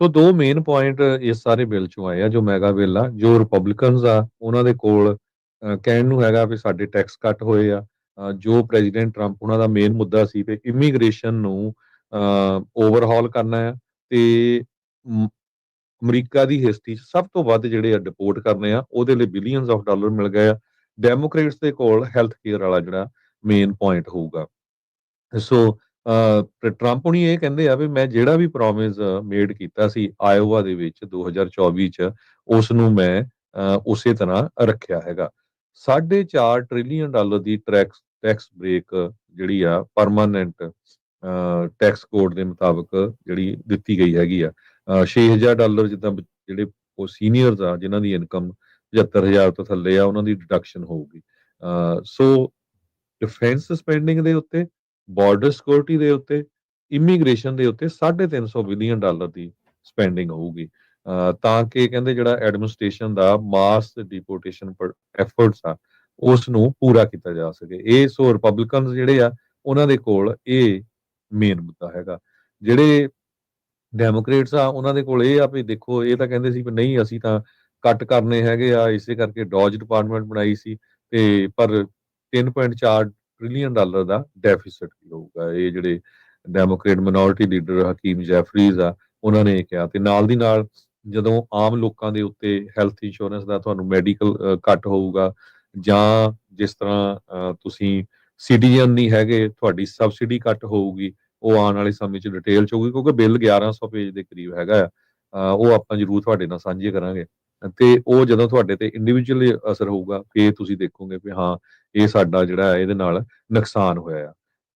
ਸੋ ਦੋ ਮੇਨ ਪੁਆਇੰਟ ਇਸ ਸਾਰੇ ਬਿੱਲ ਚੋਂ ਆਏ ਆ, ਜੋ ਮੈਗਾ ਬਿੱਲ ਆ, ਜੋ ਰਿਪਬਲਿਕਨਸ ਆ ਉਹਨਾਂ ਦੇ ਕੋਲ ਕਹਿਣ ਨੂੰ ਹੈਗਾ ਵੀ ਸਾਡੇ ਟੈਕਸ ਕੱਟ ਹੋਏ ਆ। ਜੋ ਪ੍ਰੈਜ਼ੀਡੈਂਟ ਟਰੰਪ ਉਹਨਾਂ ਦਾ ਮੇਨ ਮੁੱਦਾ ਸੀ ਤੇ ਇਮੀਗ੍ਰੇਸ਼ਨ ਨੂੰ ਓਵਰਹਾਲ ਕਰਨਾ ਆ, ਤੇ ਅਮਰੀਕਾ ਦੀ ਹਿਸਟਰੀ 'ਚ ਸਭ ਤੋਂ ਵੱਧ ਜਿਹੜੇ ਆ ਡਿਪੋਰਟ ਕਰਨੇ ਆ, ਉਹਦੇ ਲਈ ਬਿਲੀਅਨਸ ਆਫ ਡਾਲਰ ਮਿਲ ਗਏ ਆ। ਡੈਮੋਕ੍ਰੇਟਸ ਦੇ ਕੋਲ ਹੈਲਥ ਕੇਅਰ ਵਾਲਾ ਜਿਹੜਾ ਮੇਨ ਪੁਆਇੰਟ ਹੋਊਗਾ। ਸੋ ਟਰੰਪ ਹੁਣੀ ਇਹ ਕਹਿੰਦੇ ਆ ਵੀ ਮੈਂ ਜਿਹੜਾ ਵੀ ਪ੍ਰੋਮਿਸ ਮੇਡ ਕੀਤਾ ਸੀ ਆਇਓਵਾ ਦੇ ਵਿੱਚ 2024 ਚ, ਉਸ ਨੂੰ ਮੈਂ ਉਸੇ ਤਰ੍ਹਾਂ ਰੱਖਿਆ ਹੈਗਾ। 4.5 ਟ੍ਰਿਲੀਅਨ ਡਾਲਰ ਦੀ ਟੈਕਸ ਬ੍ਰੇਕ ਜਿਹੜੀ ਆ ਪਰਮਾਨੈਂਟ ਟੈਕਸ ਕੋਡ ਦੇ ਮੁਤਾਬਕ ਜਿਹੜੀ ਦਿੱਤੀ ਗਈ ਹੈਗੀ ਆ। $6,000 ਜਿੱਦਾਂ ਜਿਹੜੇ ਉਹ ਸੀਨੀਅਰਸ ਆ ਜਿਨ੍ਹਾਂ ਦੀ ਇਨਕਮ 75,000 ਤੋਂ ਥੱਲੇ ਆ, ਉਹਨਾਂ ਦੀ ਡਿਡਕਸ਼ਨ ਹੋਊਗੀ। ਸੋ ਡਿਫੈਂਸ ਸਪੈਂਡਿੰਗ ਦੇ ਉੱਤੇ, ਬਾਰਡਰ ਸਿਕਿਉਰਿਟੀ ਦੇ ਉੱਤੇ, ਇਮੀਗ੍ਰੇਸ਼ਨ ਦੇ ਉੱਤੇ 350 ਬਿਲੀਅਨ ਡਾਲਰ ਦੀ ਸਪੈਂਡਿੰਗ ਹੋਊਗੀ, ਤਾਂ ਕਿ ਕਹਿੰਦੇ ਜਿਹੜਾ ਐਡਮਿਨਿਸਟ੍ਰੇਸ਼ਨ ਦਾ ਮਾਸ ਡਿਪੋਰਟੇਸ਼ਨ ਐਫਰਟਸ ਆ ਉਸ ਨੂੰ ਪੂਰਾ ਕੀਤਾ ਜਾ ਸਕੇ। ਇਹ ਸੋ ਰਿਪਬਲਿਕਨਸ ਜਿਹੜੇ ਆ ਉਹਨਾਂ ਦੇ ਕੋਲ ਇਹ ਮੇਨ ਮੁੱਦਾ ਹੈਗਾ। ਜਿਹੜੇ ਡੈਮੋਕ੍ਰੇਟਸ ਆ ਉਹਨਾਂ ਦੇ ਕੋਲ ਇਹ ਆ ਵੀ ਦੇਖੋ, ਇਹ ਤਾਂ ਕਹਿੰਦੇ ਸੀ ਵੀ ਨਹੀਂ ਅਸੀਂ ਤਾਂ ਕੱਟ ਕਰਨੇ ਹੈਗੇ ਆ, ਇਸੇ ਕਰਕੇ ਡੌਜ ਡਿਪਾਰਟਮੈਂਟ ਬਣਾਈ ਸੀ, ਤੇ ਪਰ 3.4 ਟ੍ਰਿਲੀਅਨ ਡਾਲਰ ਦਾ ਡੈਫਿਸਿਟ ਵੀ ਹੋਊਗਾ। ਇਹ ਜਿਹੜੇ ਡੈਮੋਕ੍ਰੇਟ ਮਿਨੋਰਿਟੀ ਲੀਡਰ ਹਕੀਮ ਜੈਫਰੀਜ਼ ਆ ਉਹਨਾਂ ਨੇ ਇਹ ਕਿਹਾ। ਤੇ ਨਾਲ ਦੀ ਨਾਲ ਜਦੋਂ ਆਮ ਲੋਕਾਂ ਦੇ ਉੱਤੇ ਹੈਲਥ ਇੰਸ਼ੋਰੈਂਸ ਦਾ ਤੁਹਾਨੂੰ ਮੈਡੀਕਲ ਕੱਟ ਹੋਊਗਾ, ਜਾਂ ਜਿਸ ਤਰ੍ਹਾਂ ਤੁਸੀਂ ਸਿਟੀਜ਼ਨ ਨਹੀਂ ਹੈਗੇ ਤੁਹਾਡੀ ਸਬਸਿਡੀ ਕੱਟ ਹੋਊਗੀ, ਉਹ ਆਉਣ ਵਾਲੇ ਸਮੇਂ 'ਚ ਡਿਟੇਲ 'ਚ ਹੋਊਗੀ, ਕਿਉਂਕਿ ਬਿੱਲ 1100 ਪੇਜ ਦੇ ਕਰੀਬ ਹੈਗਾ ਆ। ਉਹ ਆਪਾਂ ਜ਼ਰੂਰ ਤੁਹਾਡੇ ਨਾਲ ਸਾਂਝੇ ਕਰਾਂਗੇ, ਤੇ ਉਹ ਜਦੋਂ ਤੁਹਾਡੇ ਤੇ ਇੰਡੀਵਿਜੂਅਲੀ ਅਸਰ ਹੋਊਗਾ ਫੇਰ ਤੁਸੀਂ ਦੇਖੋਗੇ ਵੀ ਹਾਂ ਇਹ ਸਾਡਾ ਜਿਹੜਾ ਹੈ ਇਹਦੇ ਨਾਲ ਨੁਕਸਾਨ ਹੋਇਆ ਆ।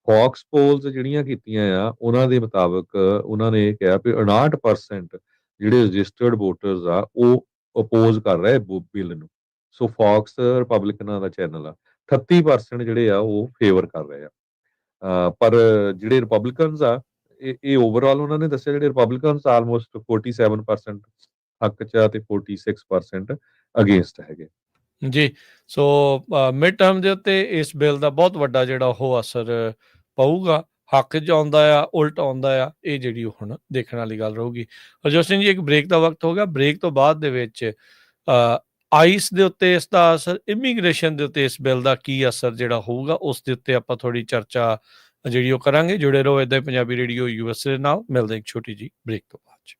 ਫੌਕਸ ਪੋਲਸ ਜਿਹੜੀਆਂ ਕੀਤੀਆਂ ਆ ਉਹਨਾਂ ਦੇ ਮੁਤਾਬਕ ਉਹਨਾਂ ਨੇ ਇਹ ਕਿਹਾ ਵੀ 59% ਜਿਹੜੇ ਰਜਿਸਟਰਡ ਵੋਟਰਸ ਆ ਉਹ ਅਪੋਜ਼ ਕਰ ਰਹੇ ਬਿੱਲ ਨੂੰ। ਸੋ ਫੌਕਸ ਰਿਪਬਲਿਕਨਾਂ ਦਾ ਚੈਨਲ ਆ, 38% ਜਿਹੜੇ ਆ ਉਹ ਫੇਵਰ ਕਰ ਰਹੇ ਆ। ਪਰ ਜਿਹੜੇ ਰਿਪਬਲਿਕਨਸ ਆ ਇਹ ਓਵਰਆਲ ਉਹਨਾਂ ਨੇ ਦੱਸਿਆ ਜਿਹੜੇ ਰਿਪਬਲਿਕਨਸ ਆਲਮੋਸਟ 47% ਹੱਕ 'ਚ ਆ ਤੇ 46% ਅਗੇਂਸਟ ਹੈਗੇ। ਜੀ, ਸੋ ਮਿਡ ਟਰਮ ਦੇ ਉੱਤੇ ਇਸ ਬਿੱਲ ਦਾ ਬਹੁਤ ਵੱਡਾ ਜਿਹੜਾ ਉਹ ਅਸਰ ਪਊਗਾ। ਹੱਕ 'ਚ ਆਉਂਦਾ ਆ, ਉਲਟ ਆਉਂਦਾ ਆ, ਇਹ ਜਿਹੜੀ ਉਹ ਹੁਣ ਦੇਖਣ ਵਾਲੀ ਗੱਲ ਰਹੂਗੀ। ਹਰਜੋਤ ਸਿੰਘ ਜੀ, ਇੱਕ ਬ੍ਰੇਕ ਦਾ ਵਕਤ ਹੋ ਗਿਆ। ਬ੍ਰੇਕ ਤੋਂ ਬਾਅਦ ਦੇ ਵਿੱਚ ਆਈਸ ਦੇ ਉੱਤੇ ਇਸ ਦਾ ਅਸਰ, ਇਮੀਗ੍ਰੇਸ਼ਨ ਦੇ ਉੱਤੇ ਇਸ ਬਿੱਲ ਦਾ ਕੀ ਅਸਰ ਜਿਹੜਾ ਹੋਊਗਾ, ਉਸ ਦੇ ਉੱਤੇ ਆਪਾਂ ਥੋੜ੍ਹੀ ਚਰਚਾ ਜਿਹੜੀ ਉਹ ਕਰਾਂਗੇ। ਜੁੜੇ ਰਹੋ ਏਦਾਂ ਹੀ ਪੰਜਾਬੀ ਰੇਡੀਓ USA ਦੇ ਨਾਲ। ਮਿਲਦੇ ਇੱਕ ਛੋਟੀ ਜਿਹੀ ਬ੍ਰੇਕ ਤੋਂ ਬਾਅਦ 'ਚ।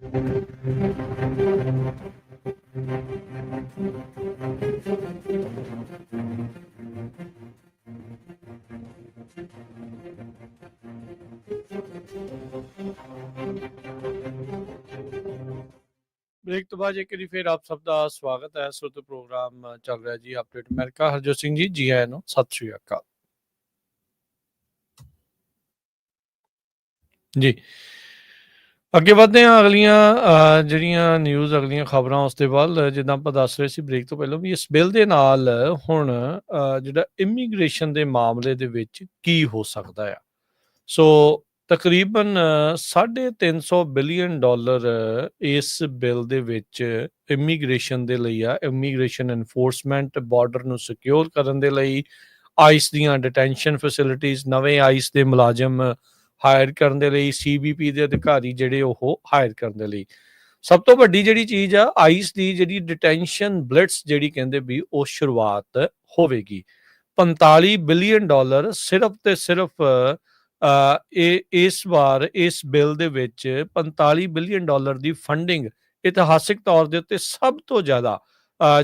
ब्रेक तो बाद एक बारी फिर आप सबका स्वागत है सुरत प्रोग्राम चल रहा है जी अपडेट अमेरिका हरजोत सिंह जी जी आया नो सत श्री अकाल जी ਅੱਗੇ ਵਧਦੇ ਹਾਂ ਅਗਲੀਆਂ ਜਿਹੜੀਆਂ ਨਿਊਜ਼ ਅਗਲੀਆਂ ਖਬਰਾਂ ਉਸ ਤੋਂ ਬਾਅਦ ਜਿੱਦਾਂ ਆਪਾਂ ਦੱਸ ਰਹੇ ਸੀ ਬ੍ਰੇਕ ਤੋਂ ਪਹਿਲਾਂ ਵੀ ਇਸ ਬਿੱਲ ਦੇ ਨਾਲ ਹੁਣ ਜਿਹੜਾ ਇਮੀਗ੍ਰੇਸ਼ਨ ਦੇ ਮਾਮਲੇ ਦੇ ਵਿੱਚ ਕੀ ਹੋ ਸਕਦਾ ਆ ਸੋ ਤਕਰੀਬਨ 350 ਬਿਲੀਅਨ ਡਾਲਰ ਇਸ ਬਿੱਲ ਦੇ ਵਿੱਚ ਇਮੀਗ੍ਰੇਸ਼ਨ ਦੇ ਲਈ ਆ ਇਮੀਗ੍ਰੇਸ਼ਨ ਐਨਫੋਰਸਮੈਂਟ ਬਾਰਡਰ ਨੂੰ ਸਿਕਿਉਰ ਕਰਨ ਦੇ ਲਈ ਆਈਸ ਦੀਆਂ ਡਿਟੈਂਸ਼ਨ ਫੈਸਿਲਿਟੀਜ਼ ਨਵੇਂ ਆਈਸ ਦੇ ਮੁਲਾਜ਼ਮ ਹਾਇਰ ਕਰਨ ਦੇ ਲਈ ਸੀਬੀਪੀ ਦੇ ਅਧਿਕਾਰੀ ਜਿਹੜੇ ਉਹ ਹਾਇਰ ਕਰਨ ਦੇ ਲਈ ਸਭ ਤੋਂ ਵੱਡੀ ਜਿਹੜੀ ਚੀਜ਼ ਆ ਆਈਸ ਦੀ ਜਿਹੜੀ ਡਿਟੈਂਸ਼ਨ ਬਲਿਟਸ ਜਿਹੜੀ ਕਹਿੰਦੇ ਵੀ ਉਹ ਸ਼ੁਰੂਆਤ ਹੋਵੇਗੀ 45 ਬਿਲੀਅਨ ਡਾਲਰ ਸਿਰਫ ਤੇ ਸਿਰਫ ਇਸ ਵਾਰ ਇਸ ਬਿੱਲ ਦੇ ਵਿੱਚ 45 ਬਿਲੀਅਨ ਡਾਲਰ ਦੀ ਫੰਡਿੰਗ ਇਤਿਹਾਸਿਕ ਤੌਰ ਦੇ ਉੱਤੇ ਸਭ ਤੋਂ ਜ਼ਿਆਦਾ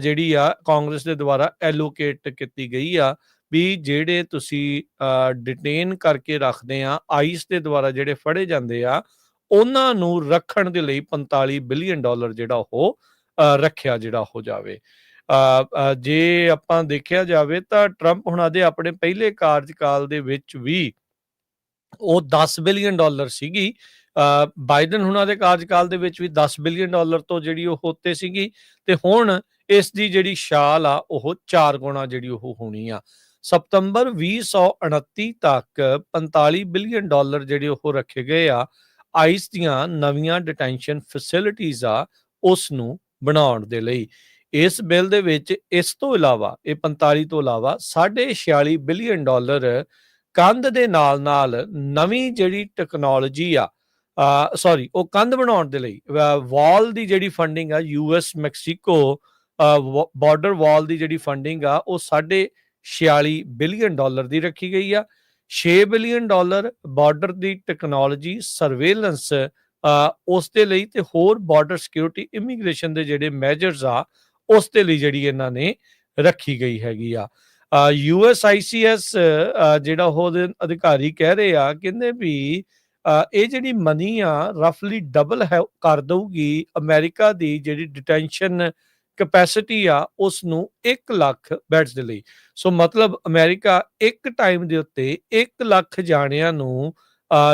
ਜਿਹੜੀ ਆ ਕਾਂਗਰਸ ਦੇ ਦੁਆਰਾ ਐਲੋਕੇਟ ਕੀਤੀ ਗਈ ਆ ਵੀ ਜਿਹੜੇ ਤੁਸੀਂ ਡਿਟੇਨ ਕਰਕੇ ਰੱਖਦੇ ਆ ਆਈਸ ਦੇ ਦੁਆਰਾ ਜਿਹੜੇ ਫੜੇ ਜਾਂਦੇ ਆ ਉਹਨਾਂ ਨੂੰ ਰੱਖਣ ਦੇ ਲਈ 45 ਬਿਲੀਅਨ ਡਾਲਰ ਜਿਹੜਾ ਉਹ ਰੱਖਿਆ ਜਿਹੜਾ ਹੋ ਜਾਵੇ ਜੇ ਆਪਾਂ ਦੇਖਿਆ ਜਾਵੇ ਤਾਂ ਟਰੰਪ ਹੁਣਾਂ ਦੇ ਆਪਣੇ ਪਹਿਲੇ ਕਾਰਜਕਾਲ ਦੇ ਵਿੱਚ ਵੀ ਉਹ 10 ਬਿਲੀਅਨ ਡਾਲਰ ਸੀਗੀ ਬਾਈਡਨ ਹੁਣਾਂ ਦੇ ਕਾਰਜਕਾਲ ਦੇ ਵਿੱਚ ਵੀ 10 ਬਿਲੀਅਨ ਡਾਲਰ ਤੋਂ ਜਿਹੜੀ ਉਹ ਉੱਤੇ ਸੀਗੀ ਤੇ ਹੁਣ ਇਸ ਦੀ ਜਿਹੜੀ ਛਾਲ ਆ ਉਹ 4 ਗੁਣਾ ਜਿਹੜੀ ਉਹ ਹੋਣੀ ਆ ਸਤੰਬਰ 2029 ਤੱਕ 45 ਬਿਲੀਅਨ ਡਾਲਰ ਜਿਹੜੇ ਉਹ ਰੱਖੇ ਗਏ ਆ ਆਈਸ ਦੀਆਂ ਨਵੀਆਂ ਡਿਟੈਂਸ਼ਨ ਫੈਸਿਲਿਟੀਜ਼ ਆ ਉਸ ਨੂੰ ਬਣਾਉਣ ਦੇ ਲਈ ਇਸ ਬਿੱਲ ਦੇ ਵਿੱਚ ਇਸ ਤੋਂ ਇਲਾਵਾ ਇਹ 45 ਤੋਂ ਇਲਾਵਾ 46.5 ਬਿਲੀਅਨ ਡਾਲਰ ਕੰਧ ਦੇ ਨਾਲ ਨਵੀਂ ਜਿਹੜੀ ਟੈਕਨੋਲੋਜੀ ਆ ਉਹ ਕੰਧ ਬਣਾਉਣ ਦੇ ਲਈ ਵਾਲ ਦੀ ਜਿਹੜੀ ਫੰਡਿੰਗ ਆ ਯੂਐਸ ਮੈਕਸੀਕੋ ਬਾਰਡਰ ਵਾਲ ਦੀ ਜਿਹੜੀ ਫੰਡਿੰਗ ਆ ਉਹ 46 ਬਿਲੀਅਨ ਡਾਲਰ ਦੀ ਰੱਖੀ ਗਈ ਆ 6 ਬਿਲੀਅਨ ਡਾਲਰ ਬਾਰਡਰ ਦੀ ਟੈਕਨੋਲੋਜੀ ਸਰਵੇਲੈਂਸ ਉਸ ਦੇ ਲਈ ਤੇ ਹੋਰ ਬਾਰਡਰ ਸਿਕਿਉਰਿਟੀ ਇਮੀਗ੍ਰੇਸ਼ਨ ਦੇ ਜਿਹੜੇ ਮੈਜਰਸ ਆ ਉਸ ਦੇ ਲਈ ਜਿਹੜੀ ਇਹਨਾਂ ਨੇ ਰੱਖੀ ਗਈ ਹੈਗੀ ਆ USICS ਜਿਹੜਾ ਉਹਦੇ ਅਧਿਕਾਰੀ ਕਹਿ ਰਹੇ ਆ ਕਹਿੰਦੇ ਵੀ ਇਹ ਜਿਹੜੀ ਮਨੀ ਆ ਰਫਲੀ ਡਬਲ ਕਰ ਦਊਗੀ ਅਮਰੀਕਾ ਦੀ ਜਿਹੜੀ ਡਿਟੈਂਸ਼ਨ ਕੈਪੈਸਿਟੀ ਆ ਉਸ ਨੂੰ 1 ਲੱਖ ਬੈਡਸ ਦੇ ਲਈ ਸੋ ਮਤਲਬ ਅਮਰੀਕਾ ਇੱਕ ਟਾਈਮ ਦੇ ਉੱਤੇ 1 ਲੱਖ ਜਾਣਿਆਂ ਨੂੰ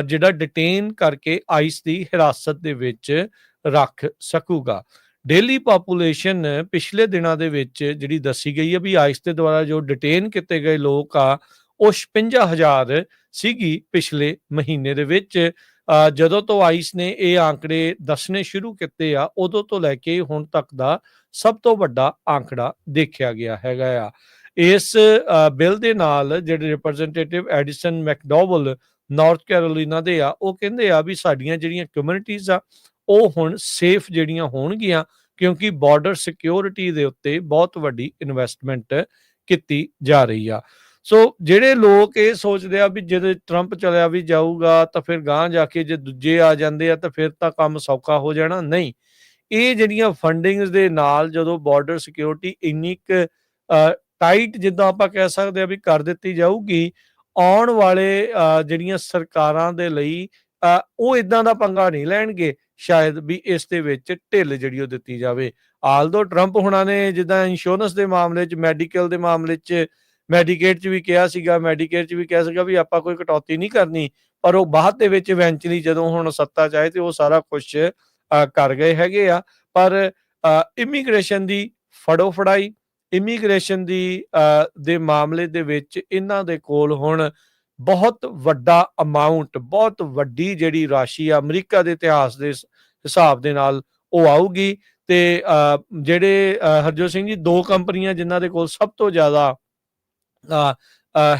ਜਿਹੜਾ ਡਿਟੇਨ ਕਰਕੇ ਆਈਸ ਦੀ ਹਿਰਾਸਤ ਦੇ ਵਿੱਚ ਰੱਖ ਸਕੂਗਾ ਡੇਲੀ ਪਾਪੂਲੇਸ਼ਨ ਪਿਛਲੇ ਦਿਨਾਂ ਦੇ ਵਿੱਚ ਜਿਹੜੀ ਦੱਸੀ ਗਈ ਹੈ ਵੀ ਆਈਸ ਦੇ ਦੁਆਰਾ ਜੋ ਡਿਟੇਨ ਕੀਤੇ ਗਏ ਲੋਕ ਆ ਉਹ 56,000 ਸੀਗੀ ਪਿਛਲੇ ਮਹੀਨੇ ਦੇ ਵਿੱਚ ਜਦੋਂ ਤੋਂ ਆਈਸ ਨੇ ਇਹ ਆંકੜੇ ਦੱਸਣੇ ਸ਼ੁਰੂ ਕੀਤੇ ਆ ਉਦੋਂ ਤੋਂ ਲੈ ਕੇ ਹੁਣ ਤੱਕ ਦਾ ਸਭ ਤੋਂ ਵੱਡਾ ਆંકੜਾ ਦੇਖਿਆ ਗਿਆ ਹੈਗਾ ਆ ਇਸ ਬਿੱਲ ਦੇ ਨਾਲ ਜਿਹੜੇ ਰਿਪਰੈਜ਼ੈਂਟੇਟਿਵ ਐਡੀਸਨ ਮੈਕਡੋਵਲ ਨਾਰਥ ਕੈਰੋਲੀਨਾ ਦੇ ਆ ਉਹ ਕਹਿੰਦੇ ਆ ਵੀ ਸਾਡੀਆਂ ਜਿਹੜੀਆਂ ਕਮਿਊਨਿਟੀਜ਼ ਆ ਉਹ ਹੁਣ ਸੇਫ ਜਿਹੜੀਆਂ ਹੋਣਗੀਆਂ ਕਿਉਂਕਿ ਬਾਰਡਰ ਸਿਕਿਉਰਿਟੀ ਦੇ ਉੱਤੇ ਬਹੁਤ ਵੱਡੀ ਇਨਵੈਸਟਮੈਂਟ ਕੀਤੀ ਜਾ ਰਹੀ ਆ ਸੋ ਜਿਹੜੇ ਲੋਕ ਇਹ ਸੋਚਦੇ ਆ ਵੀ ਜਦੋਂ ਟਰੰਪ ਚਲਿਆ ਵੀ ਜਾਊਗਾ ਤਾਂ ਫਿਰ ਗਾਂਹ ਜਾ ਕੇ ਜੇ ਦੂਜੇ ਆ ਜਾਂਦੇ ਆ ਤਾਂ ਫਿਰ ਤਾਂ ਕੰਮ ਸੌਖਾ ਹੋ ਜਾਣਾ ਨਹੀਂ ਇਹ ਜਿਹੜੀਆਂ ਫੰਡਿੰਗਸ ਦੇ ਨਾਲ ਜਦੋਂ ਬਾਰਡਰ ਸਿਕਿਉਰਿਟੀ ਇੰਨੀ ਟਾਈਟ ਜਿੱਦਾਂ ਆਪਾਂ ਕਹਿ ਸਕਦੇ ਆ ਵੀ ਕਰ ਦਿੱਤੀ ਜਾਊਗੀ ਆਉਣ ਵਾਲੇ ਜਿਹੜੀਆਂ ਸਰਕਾਰਾਂ ਦੇ ਲਈ ਉਹ ਇਦਾਂ ਦਾ ਪੰਗਾ ਨਹੀਂ ਲੈਣਗੇ ਸ਼ਾਇਦ ਵੀ ਇਸ ਦੇ ਵਿੱਚ ਢਿੱਲ ਜਿਹੜੀ ਉਹ ਦਿੱਤੀ ਜਾਵੇ ਆਲਦੋ ਟਰੰਪ ਹੁਣਾਂ ਨੇ ਜਿੱਦਾਂ ਇੰਸ਼ੋਰੈਂਸ ਦੇ ਮਾਮਲੇ 'ਚ ਮੈਡੀਕਲ ਦੇ ਮਾਮਲੇ 'ਚ ਮੈਡੀਕੇਟ 'ਚ ਵੀ ਕਿਹਾ ਸੀਗਾ ਮੈਡੀਕੇਟ 'ਚ ਵੀ ਕਿਹਾ ਸੀਗਾ ਵੀ ਆਪਾਂ ਕੋਈ ਕਟੌਤੀ ਨਹੀਂ ਕਰਨੀ ਪਰ ਉਹ ਬਾਅਦ ਦੇ ਵਿੱਚ ਇਵੈਂਚੁਅਲੀ ਜਦੋਂ ਹੁਣ ਸੱਤਾ 'ਚ ਆਏ ਤੇ ਉਹ ਸਾਰਾ ਕੁਝ ਕਰ ਗਏ ਹੈਗੇ ਆ ਪਰ ਇਮੀਗ੍ਰੇਸ਼ਨ ਦੀ ਫੜੋ ਫੜਾਈ ਇਮੀਗ੍ਰੇਸ਼ਨ ਦੀ ਦੇ ਮਾਮਲੇ ਦੇ ਵਿੱਚ ਇਹਨਾਂ ਦੇ ਕੋਲ ਹੁਣ ਬਹੁਤ ਵੱਡਾ ਅਮਾਉਂਟ ਬਹੁਤ ਵੱਡੀ ਜਿਹੜੀ ਰਾਸ਼ੀ ਆ ਅਮਰੀਕਾ ਦੇ ਇਤਿਹਾਸ ਦੇ ਹਿਸਾਬ ਦੇ ਨਾਲ ਉਹ ਆਊਗੀ ਤੇ ਜਿਹੜੇ ਹਰਜੋਤ ਸਿੰਘ ਜੀ 2 ਕੰਪਨੀਆਂ ਜਿਨ੍ਹਾਂ ਦੇ ਕੋਲ ਸਭ ਤੋਂ ਜ਼ਿਆਦਾ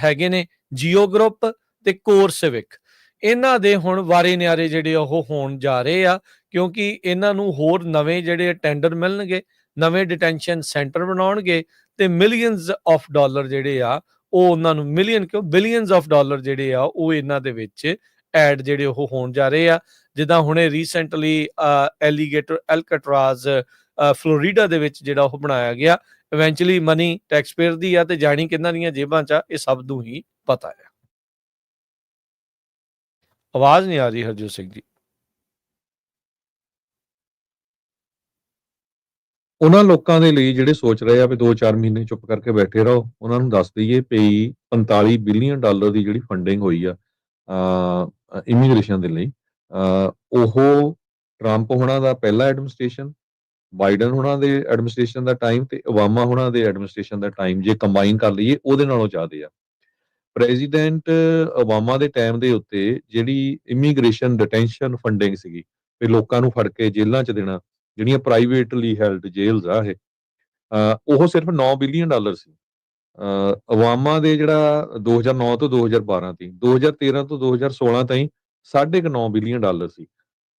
ਹੈਗੇ ਨੇ ਜੀਓ ਗਰੁੱਪ ਤੇ ਕੋਰ ਸਿਵਿਕ ਇਹਨਾਂ ਦੇ ਹੁਣ ਵਾਰੇ ਨਿਆਰੇ ਜਿਹੜੇ ਉਹ ਹੋਣ ਜਾ ਰਹੇ ਆ ਕਿਉਂਕਿ ਇਹਨਾਂ ਨੂੰ ਹੋਰ ਨਵੇਂ ਜਿਹੜੇ ਟੈਂਡਰ ਮਿਲਣਗੇ ਨਵੇਂ ਡਿਟੈਂਸ਼ਨ ਸੈਂਟਰ ਬਣਾਉਣਗੇ ਤੇ ਮਿਲੀਅਨਸ ਆਫ ਡਾਲਰ ਜਿਹੜੇ ਆ ਉਹ ਉਹਨਾਂ ਨੂੰ ਮਿਲੀਅਨ ਕਿਉਂ ਬਿਲੀਅਨਸ ਆਫ ਡਾਲਰ ਜਿਹੜੇ ਆ ਉਹ ਇਹਨਾਂ ਦੇ ਵਿੱਚ ਐਡ ਜਿਹੜੇ ਉਹ ਹੋਣ ਜਾ ਰਹੇ ਆ। ਜਿੱਦਾਂ ਹੁਣੇ ਰੀਸੈਂਟਲੀ ਐਲੀਗੇਟਰ ਐਲਕਟਰਾਜ਼ ਫਲੋਰੀਡਾ ਦੇ ਵਿੱਚ ਜਿਹੜਾ ਉਹ ਬਣਾਇਆ ਗਿਆ। ਇਵੈਂਚੁਅਲੀ ਮਨੀ ਟੈਕਸਪੇਅਰ ਦੀ ਆ ਤੇ ਜਾਣੀ ਕਿਹਨਾਂ ਦੀਆਂ ਜੇਬਾਂ 'ਚ ਆ, ਇਹ ਸਭ ਨੂੰ ਹੀ ਪਤਾ ਆ। ਆਵਾਜ਼ ਨਹੀਂ ਆ ਰਹੀ ਹਰਜੋਤ ਸਿੰਘ ਜੀ। ਉਹਨਾਂ ਲੋਕਾਂ ਦੇ ਲਈ ਜਿਹੜੇ ਸੋਚ ਰਹੇ ਆ ਵੀ 2-4 ਮਹੀਨੇ ਚੁੱਪ ਕਰਕੇ ਬੈਠੇ ਰਹੋ, ਉਹਨਾਂ ਨੂੰ ਦੱਸ ਦਈਏ ਵੀ $45 ਬਿਲੀਅਨ ਦੀ ਜਿਹੜੀ ਫੰਡਿੰਗ ਹੋਈ ਆ ਇਮੀਗ੍ਰੇਸ਼ਨ ਦੇ ਲਈ, ਉਹ ਟਰੰਪ ਹੋਣਾ ਦਾ ਪਹਿਲਾ ਐਡਮਿਨਿਸਟ੍ਰੇਸ਼ਨ, ਬਾਈਡਨ ਹੋਣਾ ਦੇ ਐਡਮਿਨਿਸਟ੍ਰੇਸ਼ਨ ਦਾ ਟਾਈਮ ਤੇ ਓਬਾਮਾ ਹੋਣਾ ਦੇ ਐਡਮਿਨਿਸਟ੍ਰੇਸ਼ਨ ਦਾ ਟਾਈਮ ਜੇ ਕੰਬਾਈਨ ਕਰ ਲਈਏ ਉਹਦੇ ਨਾਲੋਂ ਜ਼ਿਆਦੇ ਆ। ਪ੍ਰੈਜ਼ੀਡੈਂਟ ਓਬਾਮਾ ਦੇ ਟਾਈਮ ਦੇ ਉੱਤੇ ਜਿਹੜੀ ਇਮੀਗ੍ਰੇਸ਼ਨ ਡਿਟੈਂਸ਼ਨ ਫੰਡਿੰਗ ਸੀਗੀ ਵੀ ਲੋਕਾਂ ਨੂੰ ਫੜ ਕੇ ਜੇਲ੍ਹਾਂ 'ਚ ਦੇਣਾ, ਜਿਹੜੀਆਂ ਪ੍ਰਾਈਵੇਟਲੀ ਹੈਲਡ ਜੇਲਸ ਆ ਇਹ, ਉਹ ਸਿਰਫ $9 ਬਿਲੀਅਨ ਸੀ। ਓਬਾਮਾ ਦੇ ਜਿਹੜਾ 2009 ਤੋਂ 2012 ਤੀ, 2013 ਤੋਂ 2016 ਤਾਈਂ $9.5 ਬਿਲੀਅਨ ਸੀ।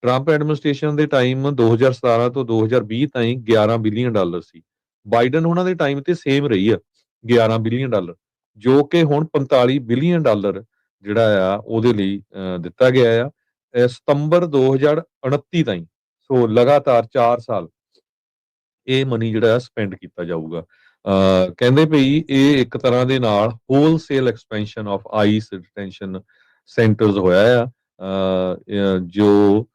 ਟਰੰਪ ਐਡਮਿਨਿਸਟ੍ਰੇਸ਼ਨ ਦੇ ਟਾਈਮ 2017 ਤੋਂ 2020 ਤਾਈਂ $11 ਬਿਲੀਅਨ ਸੀ। ਬਾਈਡਨ ਉਹਨਾਂ ਦੇ ਟਾਈਮ ਤੇ ਸੇਮ ਰਹੀ ਆ $11 ਬਿਲੀਅਨ, ਜੋ ਕਿ ਹੁਣ $45 ਬਿਲੀਅਨ ਜਿਹੜਾ ਆ ਉਹਦੇ ਲਈ ਦਿੱਤਾ ਗਿਆ ਆ ਸਤੰਬਰ 2029 ਤਾਈਂ। ਸੋ ਲਗਾਤਾਰ 4 ਸਾਲ ਇਹ ਮਨੀ ਜਿਹੜਾ ਸਪੈਂਡ ਕੀਤਾ ਜਾਊਗਾ। ਕਹਿੰਦੇ ਭਈ ਇਹ ਇੱਕ ਤਰ੍ਹਾਂ ਦੇ ਨਾਲ wholesale expansion of ICE detention centres ਹੋਇਆ ਆ, ਜੋ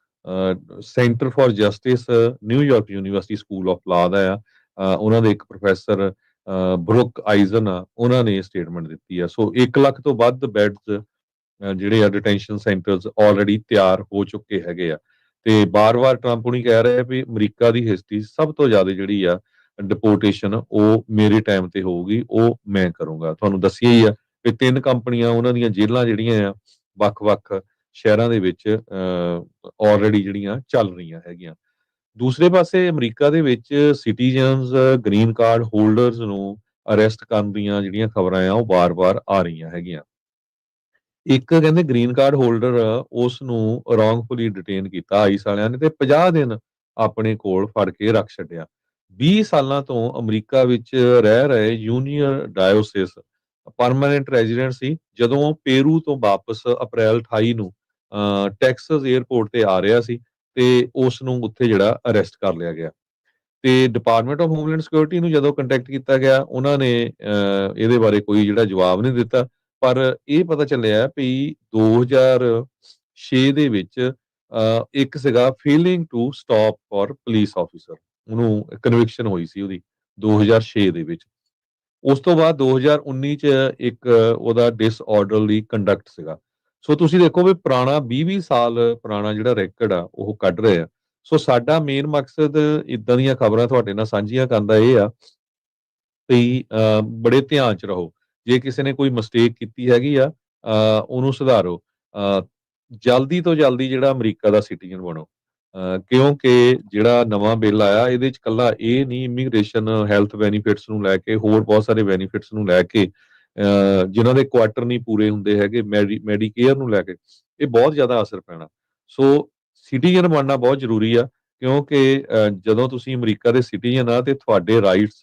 centre for justice New York university school of law ਦਾ ਆ, ਉਹਨਾਂ ਦੇ ਇੱਕ ਪ੍ਰੋਫੈਸਰ ਬਰੁਕ ਆਈਜ਼ਨ ਆ, ਉਹਨਾਂ ਨੇ ਇਹ ਸਟੇਟਮੈਂਟ ਦਿੱਤੀ ਆ। ਸੋ 1 ਲੱਖ ਤੋਂ ਵੱਧ ਬੈਡਸ ਜਿਹੜੇ ਆ ਡਿਟੈਂਸ਼ਨ ਸੈਂਟਰਸ ਆਲਰੇਡੀ ਤਿਆਰ ਹੋ ਚੁੱਕੇ ਹੈਗੇ ਆ। ਤੇ ਬਾਰ-ਬਾਰ ਟਰੰਪ ਹੁਣੀ ਕਹਿ ਰਹੇ ਵੀ ਅਮਰੀਕਾ ਦੀ ਹਿਸਟਰੀ ਸਭ ਤੋਂ ਜ਼ਿਆਦਾ ਜਿਹੜੀ ਆ ਡਿਪੋਰਟੇਸ਼ਨ ਉਹ ਮੇਰੇ ਟਾਈਮ ਤੇ ਹੋਊਗੀ, ਉਹ ਮੈਂ ਕਰੂੰਗਾ। ਤੁਹਾਨੂੰ ਦੱਸਿਆ ਹੀ ਆ ਕਿ 3 ਕੰਪਨੀਆਂ ਉਹਨਾਂ ਦੀਆਂ ਜੇਲ੍ਹਾਂ ਜਿਹੜੀਆਂ ਆ ਵੱਖ-ਵੱਖ ਸ਼ਹਿਰਾਂ ਦੇ ਵਿੱਚ ਆਲਰੇਡੀ ਜਿਹੜੀਆਂ ਚੱਲ ਰਹੀਆਂ ਹੈਗੀਆਂ। ਦੂਸਰੇ ਪਾਸੇ ਅਮਰੀਕਾ ਦੇ ਵਿੱਚ ਸਿਟੀਜ਼ਨਸ ਗ੍ਰੀਨ ਕਾਰਡ ਹੋਲਡਰਸ ਨੂੰ ਅਰੈਸਟ ਕਰਨ ਦੀਆਂ ਜਿਹੜੀਆਂ ਖਬਰਾਂ ਆ ਉਹ ਬਾਰ-ਬਾਰ ਆ ਰਹੀਆਂ ਹੈਗੀਆਂ। ਇੱਕ ਕਹਿੰਦੇ ਗ੍ਰੀਨ ਕਾਰਡ ਹੋਲਡਰ ਉਸ ਨੂੰ ਰੌਂਗਫੁਲੀ ਡਿਟੇਨ ਕੀਤਾ ਆਈਸ ਵਾਲਿਆਂ ਨੇ ਤੇ 50 ਦਿਨ ਆਪਣੇ ਕੋਲ ਫੜ ਕੇ ਰੱਖ ਛੱਡਿਆ। 20 ਸਾਲਾਂ ਤੋਂ ਅਮਰੀਕਾ ਵਿੱਚ ਰਹਿ ਰਹੇ ਜੂਨੀਅਰ ਡਾਇਓਸਿਸ ਪਰਮਾਨੈਂਟ ਰੈਜ਼ੀਡੈਂਟ ਸੀ। ਜਦੋਂ ਉਹ ਪੇਰੂ ਤੋਂ ਵਾਪਸ ਅਪ੍ਰੈਲ 28 ਨੂੰ ਟੈਕਸਸ 에ਅਰਪੋਰਟ ਤੇ ਆ ਰਿਹਾ ਸੀ ਤੇ ਉਸ ਨੂੰ ਉੱਥੇ ਜਿਹੜਾ ਅਰੈਸਟ ਕਰ ਲਿਆ ਗਿਆ। ਤੇ ਡਿਪਾਰਟਮੈਂਟ ਆਫ ਹੋਮਲੈਂਡ ਸਿਕਿਉਰਿਟੀ ਨੂੰ ਜਦੋਂ ਕੰਟੈਕਟ ਕੀਤਾ ਗਿਆ, ਉਹਨਾਂ ਨੇ ਇਹਦੇ ਬਾਰੇ ਕੋਈ ਜਿਹੜਾ ਜਵਾਬ ਨਹੀਂ ਦਿੱਤਾ। ਪਰ ਇਹ ਪਤਾ ਚੱਲਿਆ ਵੀ 2006 ਦੇ ਵਿੱਚ ਇੱਕ ਸੀਗਾ failing to stop for police officer, ਉਹਨੂੰ ਕਨਵਿਕਸ਼ਨ ਹੋਈ ਸੀ ਉਹਦੀ 2006 ਦੇ ਵਿੱਚ। ਉਸ ਤੋਂ ਬਾਅਦ 2019 ਚ ਇੱਕ ਉਹਦਾ ਡਿਸਆਰਡਰਲੀ ਕੰਡਕਟ ਸੀਗਾ। ਸੋ ਤੁਸੀਂ ਦੇਖੋ ਵੀ ਪੁਰਾਣਾ 20-20 ਸਾਲ ਪੁਰਾਣਾ ਜਿਹੜਾ ਰੈਕਡ ਆ ਉਹ ਕੱਢ ਰਹੇ ਆ। ਸੋ ਸਾਡਾ ਮੇਨ ਮਕਸਦ ਇਦਾਂ ਦੀਆਂ ਖਬਰਾਂ ਤੁਹਾਡੇ ਨਾਲ ਸਾਂਝੀਆਂ ਕਰਨ ਦਾ ਇਹ ਆ ਵੀ ਬੜੇ ਧਿਆਨ ਚ ਰਹੋ। ਜੇ ਕਿਸੇ ਨੇ ਕੋਈ ਮਿਸਟੇਕ ਕੀਤੀ ਹੈਗੀ ਆ ਉਹਨੂੰ ਸੁਧਾਰੋ। ਜਲਦੀ ਤੋਂ ਜਲਦੀ ਜਿਹੜਾ ਅਮਰੀਕਾ ਦਾ ਸਿਟੀਜ਼ਨ ਬਣੋ, ਕਿਉਂਕਿ ਜਿਹੜਾ ਨਵਾਂ ਬਿੱਲ ਆਇਆ ਇਹਦੇ ਚ ਕੱਲਾ ਇਹ ਨਹੀਂ, ਇਮੀਗ੍ਰੇਸ਼ਨ ਹੈਲਥ ਬੈਨੀਫਿਟਸ ਨੂੰ ਲੈ ਕੇ ਹੋਰ ਬਹੁਤ ਸਾਰੇ ਬੈਨੀਫਿਟਸ ਨੂੰ ਲੈ ਕੇ, ਜਿਨ੍ਹਾਂ ਦੇ ਕੁਆਟਰ ਨਹੀਂ ਪੂਰੇ ਹੁੰਦੇ ਹੈਗੇ, ਮੈਡੀਕੇਅਰ ਨੂੰ ਲੈ ਕੇ ਇਹ ਬਹੁਤ ਜ਼ਿਆਦਾ ਅਸਰ ਪੈਣਾ। ਸੋ ਸਿਟੀਜ਼ਨ ਬਣਨਾ ਬਹੁਤ ਜ਼ਰੂਰੀ ਆ, ਕਿਉਂਕਿ ਜਦੋਂ ਤੁਸੀਂ ਅਮਰੀਕਾ ਦੇ ਸਿਟੀਜ਼ਨ ਆ ਤੇ ਤੁਹਾਡੇ ਰਾਈਟਸ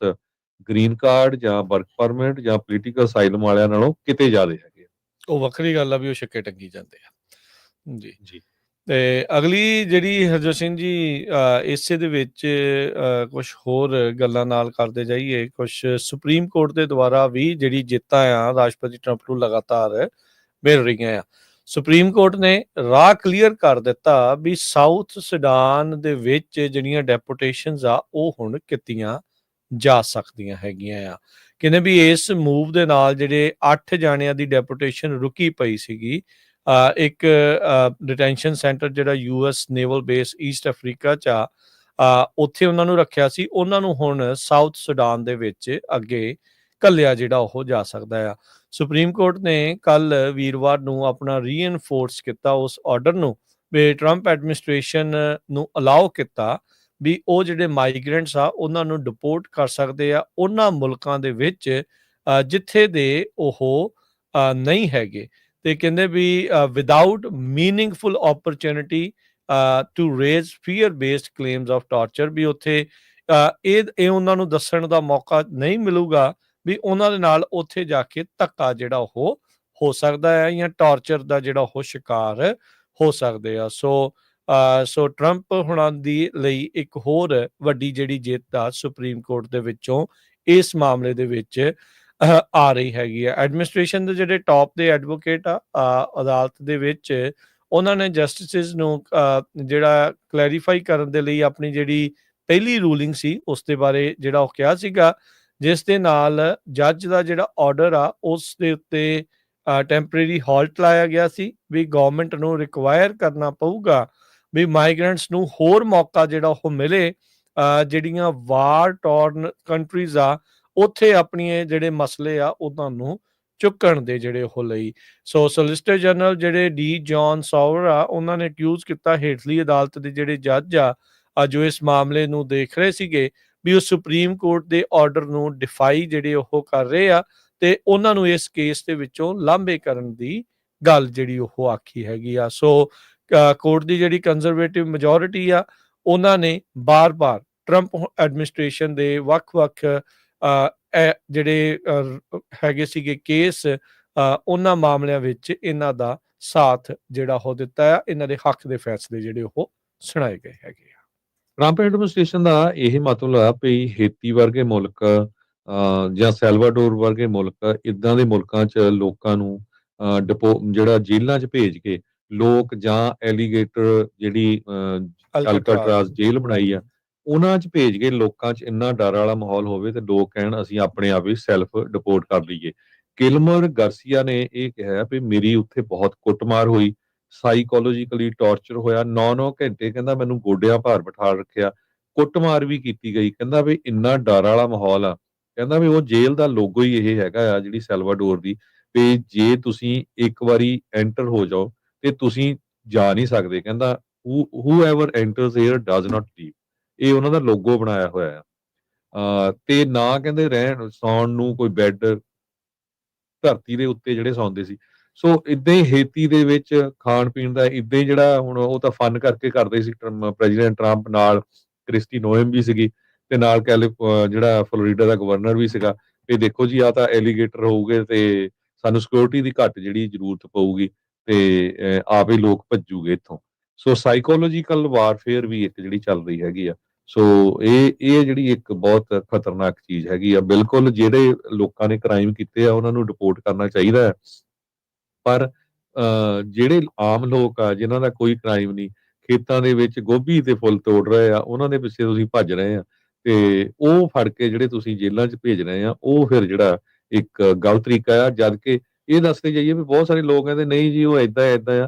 ਗ੍ਰੀਨ ਕਾਰਡ ਜਾਂ ਵਰਕ ਪਰਮਿਟ ਜਾਂ ਪੋਲੀਟੀਕਲ ਅਸਾਈਲਮ ਵਾਲਿਆਂ ਨਾਲੋਂ ਕਿਤੇ ਜ਼ਿਆਦਾ ਹੈਗੇ। ਉਹ ਵੱਖਰੀ ਗੱਲ ਆ ਵੀ ਉਹ ਛੱਕੇ ਟੰਗੀ ਜਾਂਦੇ ਆ। ਜੀ ਜੀ। ਤੇ ਅਗਲੀ ਜਿਹੜੀ ਹਰਜੋਤ ਸਿੰਘ ਜੀ ਇਸੇ ਦੇ ਵਿੱਚ ਕੁਝ ਹੋਰ ਗੱਲਾਂ ਨਾਲ ਕਰਦੇ ਜਾਈਏ। ਕੁਝ ਸੁਪਰੀਮ ਕੋਰਟ ਦੇ ਦੁਆਰਾ ਵੀ ਜਿਹੜੀ ਜਿੱਤਾਂ ਆ ਰਾਸ਼ਟਰਪਤੀ ਟਰੰਪ ਨੂੰ ਲਗਾਤਾਰ ਮਿਲ ਰਹੀਆਂ ਆ। ਸੁਪਰੀਮ ਕੋਰਟ ਨੇ ਰਾਹ ਕਲੀਅਰ ਕਰ ਦਿੱਤਾ ਵੀ ਸਾਊਥ ਸੁਡਾਨ ਦੇ ਵਿੱਚ ਜਿਹੜੀਆਂ ਡੈਪੂਟੇਸ਼ਨਸ ਆ ਉਹ ਹੁਣ ਕੀਤੀਆਂ ਜਾ ਸਕਦੀਆਂ ਹੈਗੀਆਂ ਆ। ਕਹਿੰਦੇ ਵੀ ਇਸ ਮੂਵ ਦੇ ਨਾਲ ਜਿਹੜੇ 8 ਜਾਣਿਆਂ ਦੀ ਡੈਪੂਟੇਸ਼ਨ ਰੁਕੀ ਪਈ ਸੀਗੀ, ਇੱਕ ਡਿਟੈਂਸ਼ਨ ਸੈਂਟਰ ਜਿਹੜਾ US naval base East Africa 'ਚ ਆ, ਉੱਥੇ ਉਹਨਾਂ ਨੂੰ ਰੱਖਿਆ ਸੀ। ਉਹਨਾਂ ਨੂੰ ਹੁਣ ਸਾਊਥ ਸੁਡਾਨ ਦੇ ਵਿੱਚ ਅੱਗੇ ਘੱਲਿਆ ਜਿਹੜਾ ਉਹ ਜਾ ਸਕਦਾ ਆ। ਸੁਪਰੀਮ ਕੋਰਟ ਨੇ ਕੱਲ ਵੀਰਵਾਰ ਨੂੰ ਆਪਣਾ ਰੀਇਨਫੋਰਸ ਕੀਤਾ ਉਸ ਆਰਡਰ ਨੂੰ, ਵੀ ਟਰੰਪ ਐਡਮਿਨਿਸਟ੍ਰੇਸ਼ਨ ਨੂੰ ਅਲਾਓ ਕੀਤਾ ਵੀ ਉਹ ਜਿਹੜੇ ਮਾਈਗ੍ਰੈਂਟਸ ਆ ਉਹਨਾਂ ਨੂੰ ਡਿਪੋਰਟ ਕਰ ਸਕਦੇ ਆ ਉਹਨਾਂ ਮੁਲਕਾਂ ਦੇ ਵਿੱਚ ਜਿੱਥੇ ਦੇ ਉਹ ਨਹੀਂ ਹੈਗੇ। ਤੇ ਕਹਿੰਦੇ ਵੀ without meaningful opportunity to raise fear based claims of torture, ਵੀ ਉੱਥੇ ਇਹ ਉਹਨਾਂ ਨੂੰ ਦੱਸਣ ਦਾ ਮੌਕਾ ਨਹੀਂ ਮਿਲੂਗਾ ਵੀ ਉਹਨਾਂ ਦੇ ਨਾਲ ਉੱਥੇ ਜਾ ਕੇ ਧੱਕਾ ਜਿਹੜਾ ਉਹ ਹੋ ਸਕਦਾ ਹੈ ਜਾਂ ਟਾਰਚਰ ਦਾ ਜਿਹੜਾ ਉਹ ਸ਼ਿਕਾਰ ਹੋ ਸਕਦੇ ਆ। ਸੋ ਟਰੰਪ ਹੁਣਾਂ ਦੀ ਲਈ ਇੱਕ ਹੋਰ ਵੱਡੀ ਜਿਹੜੀ ਜਿੱਤ ਆ ਸੁਪਰੀਮ ਕੋਰਟ ਦੇ ਵਿੱਚੋਂ ਇਸ ਮਾਮਲੇ ਦੇ ਵਿੱਚ ਆ ਰਹੀ ਹੈਗੀ ਆ। ਐਡਮਿਨਿਸਟ੍ਰੇਸ਼ਨ ਦੇ ਜਿਹੜੇ ਟੌਪ ਦੇ ਐਡਵੋਕੇਟ ਆ ਅਦਾਲਤ ਦੇ ਵਿੱਚ, ਉਹਨਾਂ ਨੇ ਜਸਟਿਸਿਸ ਨੂੰ ਜਿਹੜਾ ਕਲੈਰੀਫਾਈ ਕਰਨ ਦੇ ਲਈ ਆਪਣੀ ਜਿਹੜੀ ਪਹਿਲੀ ਰੂਲਿੰਗ ਸੀ ਉਸ ਦੇ ਬਾਰੇ ਜਿਹੜਾ ਉਹ ਕਿਹਾ ਸੀਗਾ, ਜਿਸ ਦੇ ਨਾਲ ਜੱਜ ਦਾ ਜਿਹੜਾ ਆਰਡਰ ਆ ਉਸ ਦੇ ਉੱਤੇ ਟੈਂਪਰੇਰੀ ਹਾਲਟ ਲਾਇਆ ਗਿਆ ਸੀ ਵੀ ਗਵਰਨਮੈਂਟ ਨੂੰ ਰਿਕਵਾਇਰ ਕਰਨਾ ਪਊਗਾ ਵੀ ਮਾਈਗ੍ਰੈਂਟਸ ਨੂੰ ਹੋਰ ਮੌਕਾ ਜਿਹੜਾ ਉਹ ਮਿਲੇ, ਜਿਹੜੀਆਂ ਵਾਰ ਟੌਰਨ ਕੰਟਰੀਜ਼ ਆ ਉੱਥੇ ਆਪਣੇ ਜਿਹੜੇ ਮਸਲੇ ਆ ਉਹਨਾਂ ਨੂੰ ਚੁੱਕਣ ਦੇ ਜਿਹੜੇ ਉਹ ਲਈ। ਸੋ ਸੋਲਿਸਿਟਰ ਜਨਰਲ ਜਿਹੜੇ ਡੀ ਜੌਨ ਸੌਵਰ ਆ, ਉਹਨਾਂ ਨੇ ਅਕਿਊਜ਼ ਕੀਤਾ ਹੇਠਲੀ ਅਦਾਲਤ ਦੇ ਜਿਹੜੇ ਜੱਜ ਆ ਜੋ ਇਸ ਮਾਮਲੇ ਨੂੰ ਦੇਖ ਰਹੇ ਸੀਗੇ ਵੀ ਉਹ ਸੁਪਰੀਮ ਕੋਰਟ ਦੇ ਆਰਡਰ ਨੂੰ ਡਿਫਾਈ ਜਿਹੜੇ ਉਹ ਕਰ ਰਹੇ ਆ ਤੇ ਉਹਨਾਂ ਨੂੰ ਇਸ ਕੇਸ ਦੇ ਵਿੱਚੋਂ ਲਾਂਭੇ ਕਰਨ ਦੀ ਗੱਲ ਜਿਹੜੀ ਉਹ ਆਖੀ ਹੈਗੀ ਆ। ਸੋ ਕੋਰਟ ਦੀ ਜਿਹੜੀ ਕੰਜ਼ਰਵੇਟਿਵ ਮੈਜੋਰਿਟੀ ਆ, ਉਹਨਾਂ ਨੇ ਬਾਰ-ਬਾਰ ਟਰੰਪ ਐਡਮਿਨਿਸਟ੍ਰੇਸ਼ਨ ਦੇ ਵੱਖ-ਵੱਖ ਜਿਹੜੇ ਹੈਗੇ ਸੀਗੇ ਕੇਸ, ਉਹਨਾਂ ਮਾਮਲਿਆਂ ਵਿੱਚ ਇਹਨਾਂ ਦਾ ਸਾਥ ਜਿਹੜਾ ਉਹ ਦਿੱਤਾ ਆ, ਇਹਨਾਂ ਦੇ ਹੱਕ ਦੇ ਫੈਸਲੇ ਜਿਹੜੇ ਉਹ ਸੁਣਾਏ ਗਏ ਹੈਗੇ ਆ। ਟਰੰਪ ਐਡਮਿਨਿਸਟ੍ਰੇਸ਼ਨ ਦਾ ਇਹ ਮਤਲਬ ਆ ਵੀ ਹੇਤੀ ਵਰਗੇ ਮੁਲਕ ਜਾਂ ਸੈਲਵਾਡੋਰ ਵਰਗੇ ਮੁਲਕ, ਇਦਾਂ ਦੇ ਮੁਲਕਾਂ 'ਚ ਲੋਕਾਂ ਨੂੰ ਜਿਹੜਾ ਜੇਲ੍ਹਾਂ 'ਚ ਭੇਜ ਕੇ ਲੋਕ, ਜਾਂ ਐਲੀਗੇਟਰ ਜਿਹੜੀ ਅਲਕਾਟਰਾਜ਼ ਜੇਲ੍ਹ ਬਣਾਈ ਆ, ਉਹਨਾਂ 'ਚ ਭੇਜ ਕੇ ਲੋਕਾਂ 'ਚ ਇੰਨਾ ਡਰ ਵਾਲਾ ਮਾਹੌਲ ਹੋਵੇ ਤੇ ਲੋਕ ਕਹਿਣ ਅਸੀਂ ਆਪਣੇ ਆਪ ਹੀ ਸੈਲਫ ਡਿਪੋਰਟ ਕਰ ਲਈਏ। ਕਿਲਮਰ ਗਾਰਸੀਆ ਨੇ ਇਹ ਕਿਹਾ ਵੀ ਮੇਰੀ ਉੱਥੇ ਬਹੁਤ ਕੁੱਟਮਾਰ ਹੋਈ, ਸਾਈਕੋਲੋਜੀਕਲੀ ਟਾਰਚਰ ਹੋਇਆ, 9-9 ਘੰਟੇ ਕਹਿੰਦਾ ਮੈਨੂੰ ਗੋਡਿਆਂ ਭਾਰ ਬਿਠਾ ਰੱਖਿਆ, ਕੁੱਟਮਾਰ ਵੀ ਕੀਤੀ ਗਈ। ਕਹਿੰਦਾ ਵੀ ਇੰਨਾ ਡਰ ਵਾਲਾ ਮਾਹੌਲ ਆ, ਕਹਿੰਦਾ ਵੀ ਉਹ ਜੇਲ੍ਹ ਦਾ ਲੋਗੋ ਹੀ ਇਹ ਹੈਗਾ ਆ ਜਿਹੜੀ ਸੈਲਵਾਡੋਰ ਦੀ, ਵੀ ਜੇ ਤੁਸੀਂ ਇੱਕ ਵਾਰੀ ਐਂਟਰ ਹੋ ਜਾਓ ਤੇ ਤੁਸੀਂ ਜਾ ਨਹੀਂ ਸਕਦੇ। ਕਹਿੰਦਾ whoever enters here does not leave, ਇਹ ਉਹਨਾਂ ਦਾ ਲੋਗੋ ਬਣਾਇਆ ਹੋਇਆ ਆ। ਤੇ ਨਾ ਕਹਿੰਦੇ ਰਹਿਣ ਸੌਣ ਨੂੰ ਕੋਈ ਬੈੱਡ, ਧਰਤੀ ਦੇ ਉੱਤੇ ਜਿਹੜੇ ਸੌਂਦੇ ਸੀ। ਸੋ ਇਦਾਂ ਹੀ ਹੇਤੀ ਦੇ ਵਿੱਚ ਖਾਣ ਪੀਣ ਦਾ ਇਦਾਂ ਹੀ ਜਿਹੜਾ ਹੁਣ ਉਹ ਤਾਂ ਫਨ ਕਰਕੇ ਕਰਦੇ ਸੀ ਪ੍ਰੈਜ਼ੀਡੈਂਟ ਟਰੰਪ, ਨਾਲ ਕ੍ਰਿਸਟੀ ਨੋਇਮ ਵੀ ਸੀਗੀ ਤੇ ਨਾਲ ਜਿਹੜਾ ਫਲੋਰੀਡਾ ਦਾ ਗਵਰਨਰ ਵੀ ਸੀਗਾ ਵੀ ਦੇਖੋ ਜੀ ਆ ਤਾਂ ਐਲੀਗੇਟਰ ਹੋਊਗੇ ਤੇ ਸਾਨੂੰ ਸਿਕਿਉਰਿਟੀ ਦੀ ਘੱਟ ਜਿਹੜੀ ਜ਼ਰੂਰਤ ਪਊਗੀ ਤੇ ਆਪ ਹੀ ਲੋਕ ਭੱਜੂਗੇ ਇੱਥੋਂ। ਸੋ ਸਾਈਕੋਲੋਜੀਕਲ ਵਾਰਫੇਅਰ ਵੀ ਇੱਕ ਜਿਹੜੀ ਚੱਲ ਰਹੀ ਹੈਗੀ ਆ। ਸੋ ਇਹ ਜਿਹੜੀ ਇੱਕ ਬਹੁਤ ਖਤਰਨਾਕ ਚੀਜ਼ ਹੈਗੀ ਆ। ਬਿਲਕੁਲ ਜਿਹੜੇ ਲੋਕਾਂ ਨੇ ਕ੍ਰਾਈਮ ਕੀਤੇ ਆ ਉਹਨਾਂ ਨੂੰ ਡਿਪੋਰਟ ਕਰਨਾ ਚਾਹੀਦਾ ਹੈ, ਪਰ ਜਿਹੜੇ ਆਮ ਲੋਕ ਆ ਜਿਨ੍ਹਾਂ ਦਾ ਕੋਈ ਕ੍ਰਾਈਮ ਨਹੀਂ, ਖੇਤਾਂ ਦੇ ਵਿੱਚ ਗੋਭੀ ਤੇ ਫੁੱਲ ਤੋੜ ਰਹੇ ਆ, ਉਹਨਾਂ ਦੇ ਪਿੱਛੇ ਤੁਸੀਂ ਭੱਜ ਰਹੇ ਆ ਤੇ ਉਹ ਫੜ ਕੇ ਜਿਹੜੇ ਤੁਸੀਂ ਜੇਲ੍ਹਾਂ 'ਚ ਭੇਜ ਰਹੇ ਆ, ਉਹ ਫਿਰ ਜਿਹੜਾ ਇੱਕ ਗਲਤ ਤਰੀਕਾ ਆ। ਜਦ ਕਿ ਇਹ ਦੱਸਦੇ ਜਾਈਏ ਵੀ ਬਹੁਤ ਸਾਰੇ ਲੋਕ ਕਹਿੰਦੇ ਨਹੀਂ ਜੀ ਉਹ ਏਦਾਂ ਆ।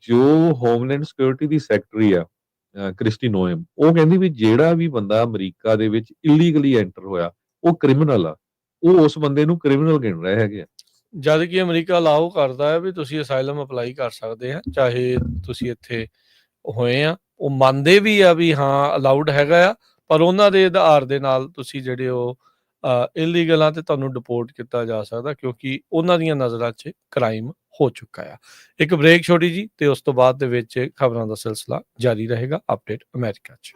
ਜੋ ਹੋਮਲੈਂਡ ਸਿਕਿਉਰਿਟੀ ਦੀ ਸੈਕਟਰੀ ਆ ਕ੍ਰਿਸਟੀ ਨੋਇਮ, ਉਹ ਕਹਿੰਦੀ ਵੀ ਜਿਹੜਾ ਵੀ ਬੰਦਾ ਅਮਰੀਕਾ ਦੇ ਵਿੱਚ ਇਲੀਗਲੀ ਐਂਟਰ ਹੋਇਆ ਉਹ ਕ੍ਰਿਮੀਨਲ ਆ, ਉਹ ਉਸ ਬੰਦੇ ਨੂੰ ਕ੍ਰਿਮੀਨਲ ਗਿਣ ਰਹੇ ਹੈਗੇ ਆ। ਜਦ ਕਿ ਅਮਰੀਕਾ ਅਲਾਓ ਕਰਦਾ ਹੈ ਵੀ ਤੁਸੀਂ ਅਸਾਈਲਮ ਅਪਲਾਈ ਕਰ ਸਕਦੇ ਆ, ਚਾਹੇ ਤੁਸੀਂ ਇੱਥੇ ਹੋਏ ਆ। ਉਹ ਮੰਨਦੇ ਵੀ ਆ ਵੀ ਹਾਂ ਅਲਾਉਡ ਹੈਗਾ ਆ, ਪਰ ਉਹਨਾਂ ਦੇ ਆਧਾਰ ਦੇ ਨਾਲ ਤੁਸੀਂ ਜਿਹੜੇ ਉਹ ਇਲੀਗਲ ਆ ਤੇ ਤੁਹਾਨੂੰ ਡਿਪੋਰਟ ਕੀਤਾ ਜਾ ਸਕਦਾ, ਕਿਉਂਕਿ ਉਹਨਾਂ ਦੀਆਂ ਨਜ਼ਰਾਂ 'ਚ ਕ੍ਰਾਈਮ ਹੋ ਚੁੱਕਾ ਆ। ਇੱਕ ਬ੍ਰੇਕ ਛੋਟੀ ਜੀ ਤੇ ਉਸ ਤੋਂ ਬਾਅਦ ਦੇ ਵਿੱਚ ਖਬਰਾਂ ਦਾ ਸਿਲਸਿਲਾ ਜਾਰੀ ਰਹੇਗਾ। ਅਪਡੇਟ ਅਮਰੀਕਾ 'ਚ।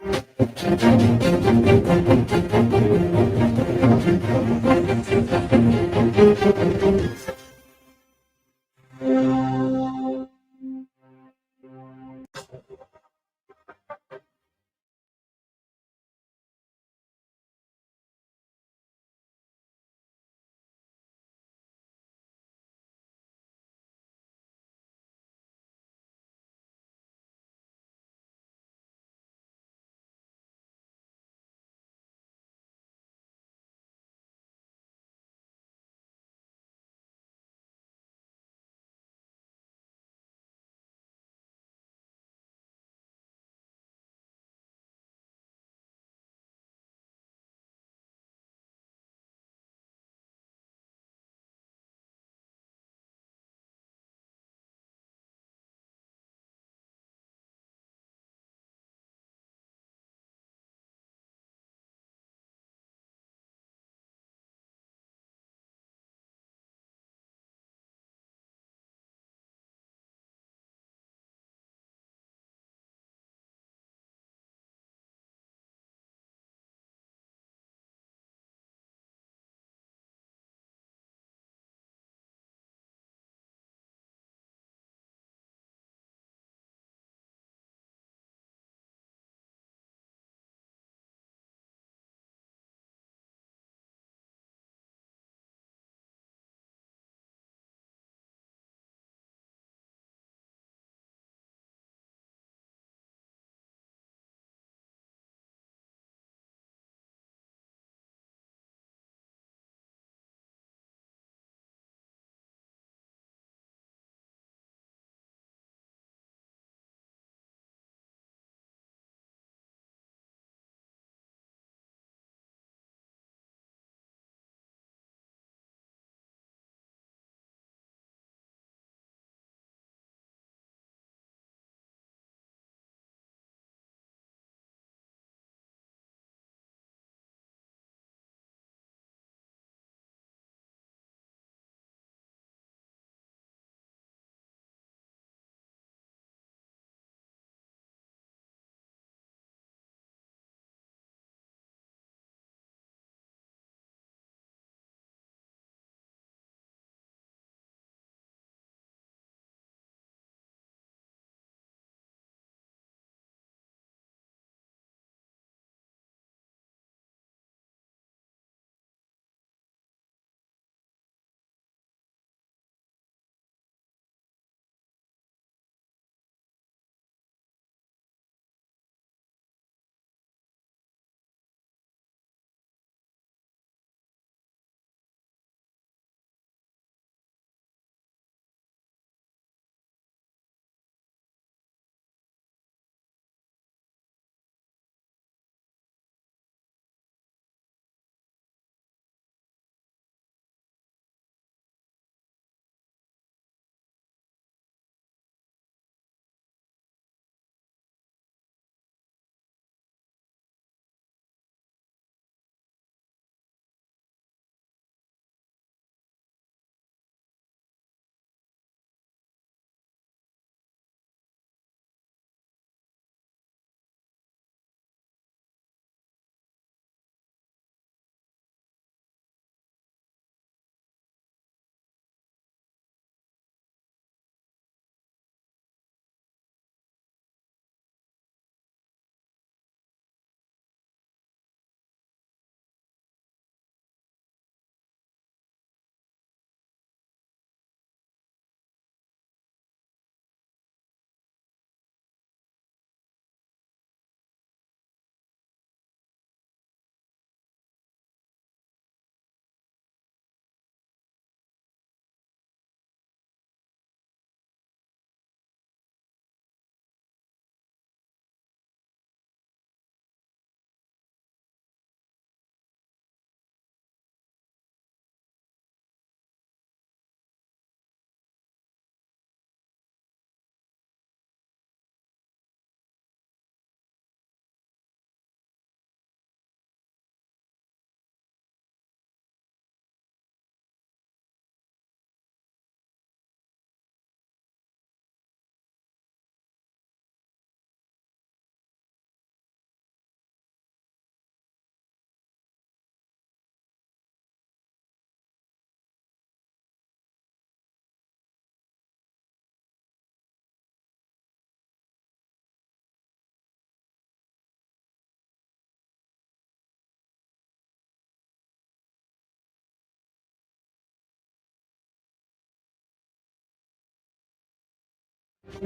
ਬ੍ਰੇਕ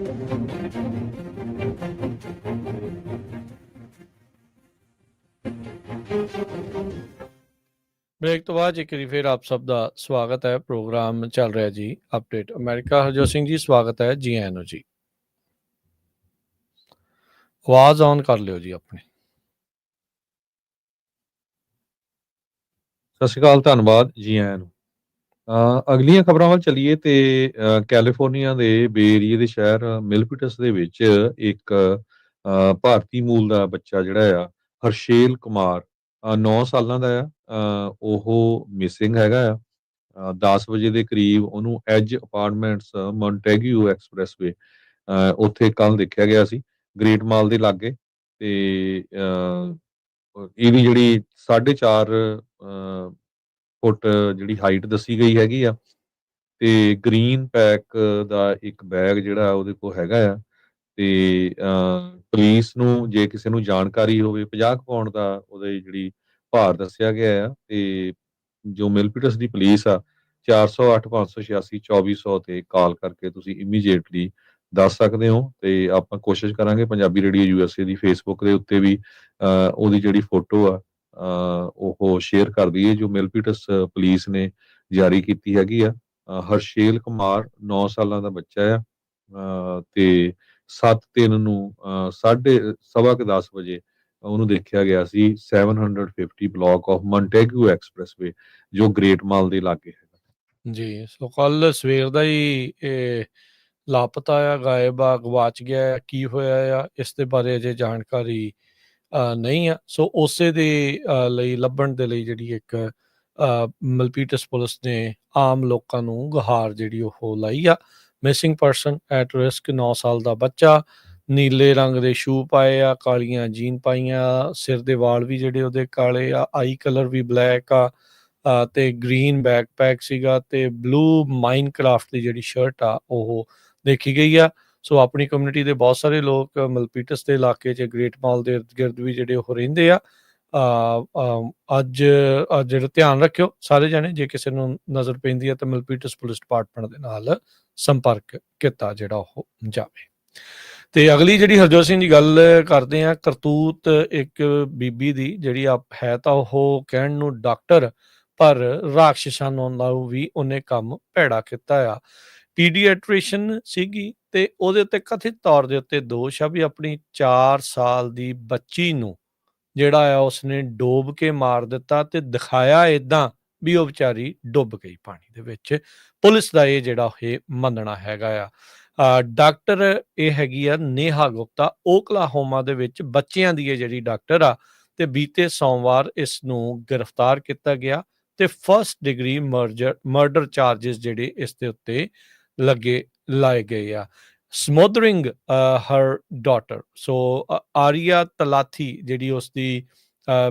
ਤੋਂ ਬਾਅਦ ਇੱਕ ਵਾਰੀ ਫਿਰ ਆਪ ਸਭ ਦਾ ਸਵਾਗਤ ਹੈ। ਪ੍ਰੋਗਰਾਮ ਚੱਲ ਰਿਹਾ ਜੀ ਅਪਡੇਟ ਅਮਰੀਕਾ। ਹਰਜੋਤ ਸਿੰਘ ਜੀ ਸਵਾਗਤ ਹੈ, ਜੀ ਆਇਆਂ ਨੂੰ ਜੀ। ਆਵਾਜ਼ ਔਨ ਕਰ ਲਿਓ ਜੀ ਆਪਣੀ। ਸਤਿ ਸ਼੍ਰੀ ਅਕਾਲ, ਧੰਨਵਾਦ, ਜੀ ਆਇਆਂ ਨੂੰ। ਅਗਲੀਆਂ ਖਬਰਾਂ ਵੱਲ ਚੱਲੀਏ ਤੇ ਕੈਲੀਫੋਰਨੀਆ ਦੇ ਬੇ ਏਰੀਏ ਦੇ ਸ਼ਹਿਰ ਮਿਲਪੀਟਸ ਦੇ ਵਿੱਚ ਇੱਕ ਭਾਰਤੀ ਮੂਲ ਦਾ ਬੱਚਾ ਜਿਹੜਾ ਆ ਹਰਸ਼ੇਲ ਕੁਮਾਰ 9 ਸਾਲਾਂ ਦਾ ਆ। ਉਹ ਮਿਸਿੰਗ ਹੈਗਾ ਆ। 10 ਵਜੇ ਦੇ ਕਰੀਬ ਉਹਨੂੰ ਐਜ ਅਪਾਰਟਮੈਂਟਸ ਮੌਂਟੈਗਿਊ ਐਕਸਪ੍ਰੈਸਵੇ ਉੱਥੇ ਕੱਲ ਦੇਖਿਆ ਗਿਆ ਸੀ, ਗ੍ਰੇਟ ਮਾਲ ਦੇ ਲਾਗੇ। ਤੇ ਇਹਦੀ ਜਿਹੜੀ 4.5 ਫੁੱਟ ਜਿਹੜੀ ਹਾਈਟ ਦੱਸੀ ਗਈ ਹੈਗੀ ਆ, ਤੇ ਗ੍ਰੀਨ ਪੈਕ ਦਾ ਇੱਕ ਬੈਗ ਜਿਹੜਾ ਉਹਦੇ ਕੋਲ ਹੈਗਾ ਆ। ਤੇ ਪੁਲਿਸ ਨੂੰ ਜੇ ਕਿਸੇ ਨੂੰ ਜਾਣਕਾਰੀ ਹੋਵੇ, 50 ਪਾਉਂਡ ਦਾ ਉਹਦੀ ਜਿਹੜੀ ਭਾਰ ਦੱਸਿਆ ਗਿਆ ਆ। ਤੇ ਜੋ ਮਿਲਪੀਟਸ ਦੀ ਪੁਲਿਸ ਆ, 408 586 2400 ਤੇ ਕਾਲ ਕਰਕੇ ਤੁਸੀਂ ਇਮੀਡੀਏਟਲੀ ਦੱਸ ਸਕਦੇ ਹੋ। ਤੇ ਆਪਾਂ ਕੋਸ਼ਿਸ਼ ਕਰਾਂਗੇ ਪੰਜਾਬੀ ਰੇਡੀਓ USA ਦੀ ਫੇਸਬੁੱਕ ਦੇ ਉੱਤੇ ਵੀ ਉਹਦੀ ਜਿਹੜੀ ਫੋਟੋ ਆ ਉਹ ਸ਼ੇਅਰ ਕਰ ਦਈਏ, ਜੋ ਮਿਲਪੀਟਸ ਪੁਲਿਸ ਨੇ ਜਾਰੀ ਕੀਤੀ ਹੈਗੀ ਆ। ਹਰਸ਼ੇਲ ਕੁਮਾਰ 9 ਸਾਲਾਂ ਦਾ ਬੱਚਾ ਆ। ਤੇ 7/3 ਨੂੰ 10:15 ਵਜੇ ਉਹਨੂੰ ਦੇਖਿਆ ਗਿਆ ਸੀ 750 ਬਲਾਕ ਆਫ ਮੌਂਟੈਗਿਊ ਐਕਸਪ੍ਰੈਸਵੇ, ਜੋ ਗ੍ਰੇਟ ਮਾਲ ਦੇ ਲਾਗੇ ਹੈਗਾ ਜੀ। ਸੋ ਕੱਲ ਸਵੇਰ ਦਾ ਹੀ ਇਹ ਲਾਪਤਾ ਆ, ਗਾਇਬ ਆ, ਗਵਾਚ ਗਿਆ ਆ। ਕੀ ਹੋਇਆ ਆ ਇਸ ਦੇ ਬਾਰੇ ਅਜੇ ਜਾਣਕਾਰੀ ਨਹੀਂ ਆ। ਸੋ ਉਸੇ ਦੇ ਲਈ ਲੱਭਣ ਦੇ ਲਈ ਜਿਹੜੀ ਇੱਕ ਮਲਪੀਟਸ ਪੁਲਿਸ ਨੇ ਆਮ ਲੋਕਾਂ ਨੂੰ ਗੁਹਾਰ ਜਿਹੜੀ ਉਹ ਲਾਈ ਆ। ਮਿਸਿੰਗ ਪਰਸਨ ਐਟ ਰਿਸਕ, 9 ਸਾਲ ਦਾ ਬੱਚਾ, ਨੀਲੇ ਰੰਗ ਦੇ ਸ਼ੂ ਪਾਏ ਆ, ਕਾਲੀਆਂ ਜੀਨ ਪਾਈਆਂ, ਸਿਰ ਦੇ ਵਾਲ ਵੀ ਜਿਹੜੇ ਉਹਦੇ ਕਾਲੇ ਆ, ਆਈ ਕਲਰ ਵੀ ਬਲੈਕ ਆ, ਤੇ ਗ੍ਰੀਨ ਬੈਕਪੈਕ ਸੀਗਾ, ਤੇ ਬਲੂ ਮਾਈਨਕ੍ਰਾਫਟ ਦੀ ਜਿਹੜੀ ਸ਼ਰਟ ਆ ਉਹ ਦੇਖੀ ਗਈ ਆ। ਸੋ ਆਪਣੀ ਕਮਿਊਨਿਟੀ ਦੇ ਬਹੁਤ ਸਾਰੇ ਲੋਕ ਮਲਪੀਟਸ ਦੇ ਇਲਾਕੇ 'ਚ ਗ੍ਰੇਟ ਮਾਲ ਦੇ ਇਰਦ ਗਿਰਦ ਵੀ ਜਿਹੜੇ ਉਹ ਰਹਿੰਦੇ ਆ। ਅੱਜ ਜਿਹੜਾ ਧਿਆਨ ਰੱਖਿਓ ਸਾਰੇ ਜਾਣੇ, ਜੇ ਕਿਸੇ ਨੂੰ ਨਜ਼ਰ ਪੈਂਦੀ ਆ ਤਾਂ ਮਲਪੀਟਸ ਪੁਲਿਸ ਡਿਪਾਰਟਮੈਂਟ ਦੇ ਨਾਲ ਸੰਪਰਕ ਕੀਤਾ ਜਿਹੜਾ ਉਹ ਜਾਵੇ। ਤੇ ਅਗਲੀ ਜਿਹੜੀ ਹਰਜੋਤ ਸਿੰਘ ਦੀ ਗੱਲ ਕਰਦੇ ਆ, ਕਰਤੂਤ ਇੱਕ ਬੀਬੀ ਦੀ ਜਿਹੜੀ ਹੈ ਤਾਂ ਉਹ ਕਹਿਣ ਨੂੰ ਡਾਕਟਰ, ਪਰ ਰਾਖਸ਼ਾਂ ਨੂੰ ਵੀ ਉਹਨੇ ਕੰਮ ਭੈੜਾ ਕੀਤਾ ਆ। ਪੀਡੀਆਟ੍ਰੀਸ਼ਨ ਸੀਗੀ ਤੇ ਉਹਦੇ ਉੱਤੇ ਕਥਿਤ ਤੌਰ ਦੇ ਉੱਤੇ ਦੋਸ਼ ਆ ਵੀ ਆਪਣੀ 4 ਸਾਲ ਦੀ ਬੱਚੀ ਨੂੰ ਜਿਹੜਾ ਆ ਉਸਨੇ ਡੋਬ ਕੇ ਮਾਰ ਦਿੱਤਾ ਤੇ ਦਿਖਾਇਆ ਏਦਾਂ ਵੀ ਉਹ ਵਿਚਾਰੀ ਡੁੱਬ ਗਈ ਪਾਣੀ ਦੇ ਵਿੱਚ। ਪੁਲਿਸ ਦਾ ਇਹ ਜਿਹੜਾ ਇਹ ਮੰਨਣਾ ਹੈਗਾ ਆ। ਡਾਕਟਰ ਇਹ ਹੈਗੀ ਆ ਨੇਹਾ ਗੁਪਤਾ, ਓਕਲਾਹੋਮਾ ਦੇ ਵਿੱਚ ਬੱਚਿਆਂ ਦੀ ਇਹ ਜਿਹੜੀ ਡਾਕਟਰ ਆ, ਤੇ ਬੀਤੇ ਸੋਮਵਾਰ ਇਸ ਨੂੰ ਗ੍ਰਿਫਤਾਰ ਕੀਤਾ ਗਿਆ ਤੇ ਫਸਟ ਡਿਗਰੀ ਮਰਡਰ ਚਾਰजेस ਜਿਹੜੇ ਇਸ ਦੇ ਉੱਤੇ ਲਾਏ ਗਏ ਆ। ਸਮੋਦਰਿੰਗ ਹਰ ਡਾਟਰ, ਸੋ ਆਰੀਆ ਤਲਾਥੀ ਜਿਹੜੀ ਉਸਦੀ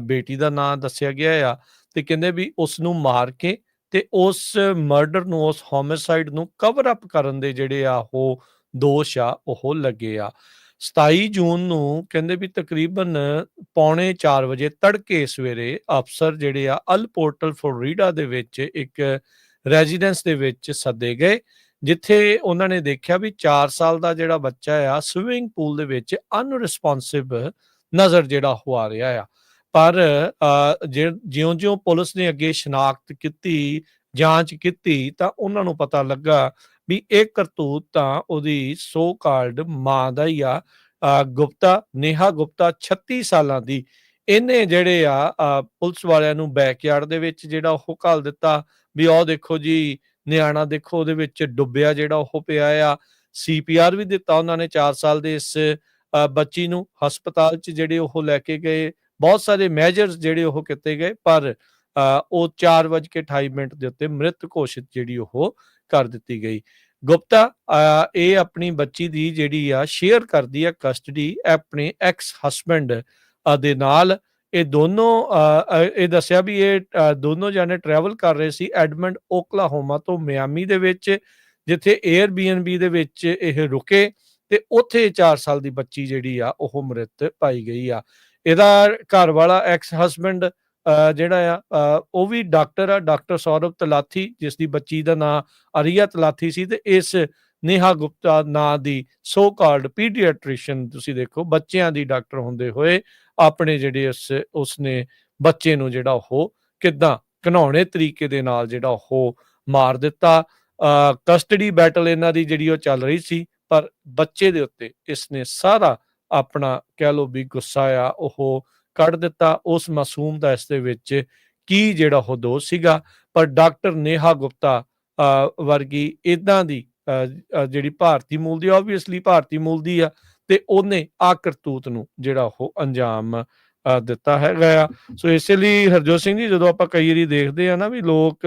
ਬੇਟੀ ਦਾ ਨਾਂ ਦੱਸਿਆ ਗਿਆ ਆ, ਤੇ ਕਹਿੰਦੇ ਵੀ ਉਸ ਨੂੰ ਮਾਰ ਕੇ ਤੇ ਉਸ ਮਰਡਰ ਨੂੰ, ਉਸ ਹੋਮਿਸਾਈਡ ਨੂੰ ਕਵਰ ਅਪ ਕਰਨ ਦੇ ਜਿਹੜੇ ਆ ਉਹ ਦੋਸ਼ ਆ ਉਹ ਲੱਗੇ ਆ। 27 ਜੂਨ ਨੂੰ ਕਹਿੰਦੇ ਵੀ ਤਕਰੀਬਨ 3:45 ਵਜੇ ਤੜਕੇ ਸਵੇਰੇ ਅਫਸਰ ਜਿਹੜੇ ਆ ਅਲ ਪੋਰਟਲ ਫਲੋਰੀਡਾ ਦੇ ਵਿੱਚ ਇੱਕ ਰੈਜ਼ੀਡੈਂਸ ਦੇ ਵਿੱਚ ਸੱਦੇ ਗਏ, ਜਿੱਥੇ ਉਹਨਾਂ ਨੇ ਦੇਖਿਆ ਵੀ 4 ਸਾਲ ਦਾ ਜਿਹੜਾ ਬੱਚਾ ਆ ਸਵਿਮਿੰਗ ਪੂਲ ਦੇ ਵਿੱਚ ਅਨਰਿਸਪੌਂਸਿਵ ਨਜ਼ਰ ਜਿਹੜਾ ਉਹ ਆ ਰਿਹਾ ਆ। ਪਰ ਜਿਉਂ-ਜਿਉਂ ਪੁਲਿਸ ਨੇ ਅੱਗੇ ਸ਼ਨਾਖਤ ਕੀਤੀ, ਜਾਂਚ ਕੀਤੀ, ਤਾਂ ਉਹਨਾਂ ਨੂੰ ਪਤਾ ਲੱਗਾ ਵੀ ਇਹ ਕਰਤੂਤ ਤਾਂ ਉਹਦੀ ਸੋ ਕਾਲਡ ਮਾਂ ਦਾ ਹੀ ਆ। ਗੁਪਤਾ, ਨੇਹਾ ਗੁਪਤਾ 36 ਸਾਲਾਂ ਦੀ, ਇਹਨੇ ਜਿਹੜੇ ਆ ਪੁਲਿਸ ਵਾਲਿਆਂ ਨੂੰ ਬੈਕਯਾਰਡ ਦੇ ਵਿੱਚ ਜਿਹੜਾ ਉਹ ਘੱਲ ਦਿੱਤਾ ਵੀ ਆਹ ਦੇਖੋ ਜੀ ਨਿਆਣਾ, ਦੇਖੋ ਉਹਦੇ ਵਿੱਚ ਡੁੱਬਿਆ ਜਿਹੜਾ ਉਹ ਪਿਆ ਆ। CPR ਵੀ ਦਿੱਤਾ ਉਹਨਾਂ ਨੇ 4 ਸਾਲ ਦੇ ਇਸ ਬੱਚੀ ਨੂੰ। ਹਸਪਤਾਲ 'ਚ ਜਿਹੜੇ ਉਹ ਲੈ ਕੇ ਗਏ, ਬਹੁਤ ਸਾਰੇ ਮੈਜਰਸ ਜਿਹੜੇ ਉਹ ਕੀਤੇ ਗਏ, ਪਰ ਉਹ 4:28 ਦੇ ਉੱਤੇ ਮ੍ਰਿਤ ਘੋਸ਼ਿਤ ਜਿਹੜੀ ਉਹ ਕਰ ਦਿੱਤੀ ਗਈ। ਗੁਪਤਾ ਇਹ ਆਪਣੀ ਬੱਚੀ ਦੀ ਜਿਹੜੀ ਆ ਸ਼ੇਅਰ ਕਰਦੀ ਆ ਕਸਟਡੀ ਆਪਣੇ ਐਕਸ ਹਸਬੈਂਡ ਦੇ ਨਾਲ। ਇਹ ਦੋਨੋਂ ਇਹ ਦੱਸਿਆ ਵੀ ਇਹ ਦੋਨੋਂ ਜਾਣੇ ਟਰੈਵਲ ਕਰ ਰਹੇ ਸੀ ਐਡਮੰਡ ਓਕਲਾਹੋਮਾ ਤੋਂ ਮਿਆਮੀ ਦੇ ਵਿੱਚ, ਜਿੱਥੇ Airbnb ਦੇ ਵਿੱਚ ਇਹ ਰੁਕੇ ਤੇ ਉੱਥੇ 4 ਸਾਲ ਦੀ ਬੱਚੀ ਜਿਹੜੀ ਆ ਉਹ ਮ੍ਰਿਤ ਪਾਈ ਗਈ ਆ। ਇਹਦਾ ਘਰ ਵਾਲਾ ਐਕਸ ਹਸਬੈਂਡ ਜਿਹੜਾ ਆ ਉਹ ਵੀ ਡਾਕਟਰ ਆ, ਡਾਕਟਰ ਸੌਰਵ ਤਲਾਥੀ, ਜਿਸ ਦੀ ਬੱਚੀ ਦਾ ਨਾਂ ਆਰੀਆ ਤਲਾਥੀ ਸੀ। ਤੇ ਇਸ ਨੇਹਾ ਗੁਪਤਾ ਨਾਂ ਦੀ ਸੋ ਕਾਲਡ ਪੀਡੀਆਟ੍ਰੀਸ਼ਨ, ਤੁਸੀਂ ਦੇਖੋ ਬੱਚਿਆਂ ਦੀ ਡਾਕਟਰ ਹੁੰਦੇ ਹੋਏ ਆਪਣੇ ਜਿਹੜੇ ਉਸਨੇ ਬੱਚੇ ਨੂੰ ਜਿਹੜਾ ਉਹ ਕਿੱਦਾਂ ਘਿਨਾਉਣੇ ਤਰੀਕੇ ਦੇ ਨਾਲ ਜਿਹੜਾ ਉਹ ਮਾਰ ਦਿੱਤਾ। ਕਸਟਡੀ ਬੈਟਲ ਇਹਨਾਂ ਦੀ ਜਿਹੜੀ ਉਹ ਚੱਲ ਰਹੀ ਸੀ, ਪਰ ਬੱਚੇ ਦੇ ਉੱਤੇ ਇਸਨੇ ਸਾਰਾ ਆਪਣਾ ਕਹਿ ਲਓ ਵੀ ਗੁੱਸਾ ਆ ਉਹ ਕੱਢ ਦਿੱਤਾ। ਉਸ ਮਾਸੂਮ ਦਾ ਇਸ ਦੇ ਵਿੱਚ ਕੀ ਜਿਹੜਾ ਉਹ ਦੋਸ਼ ਸੀਗਾ, ਪਰ ਡਾਕਟਰ ਨੇਹਾ ਗੁਪਤਾ ਵਰਗੀ ਇੱਦਾਂ ਦੀ ਜਿਹੜੀ ਭਾਰਤੀ ਮੂਲ ਦੀ, ਓਬਵੀਅਸਲੀ ਭਾਰਤੀ ਮੂਲ ਦੀ ਆ, ਤੇ ਉਹਨੇ ਆ ਕਰਤੂਤ ਨੂੰ ਜਿਹੜਾ ਉਹ ਅੰਜਾਮ ਦਿੱਤਾ ਹੈਗਾ ਆ। ਸੋ ਇਸੇ ਲਈ ਹਰਜੋਤ ਸਿੰਘ ਜੀ, ਜਦੋਂ ਆਪਾਂ ਕਈ ਵਾਰੀ ਦੇਖਦੇ ਆ ਨਾ ਵੀ ਲੋਕ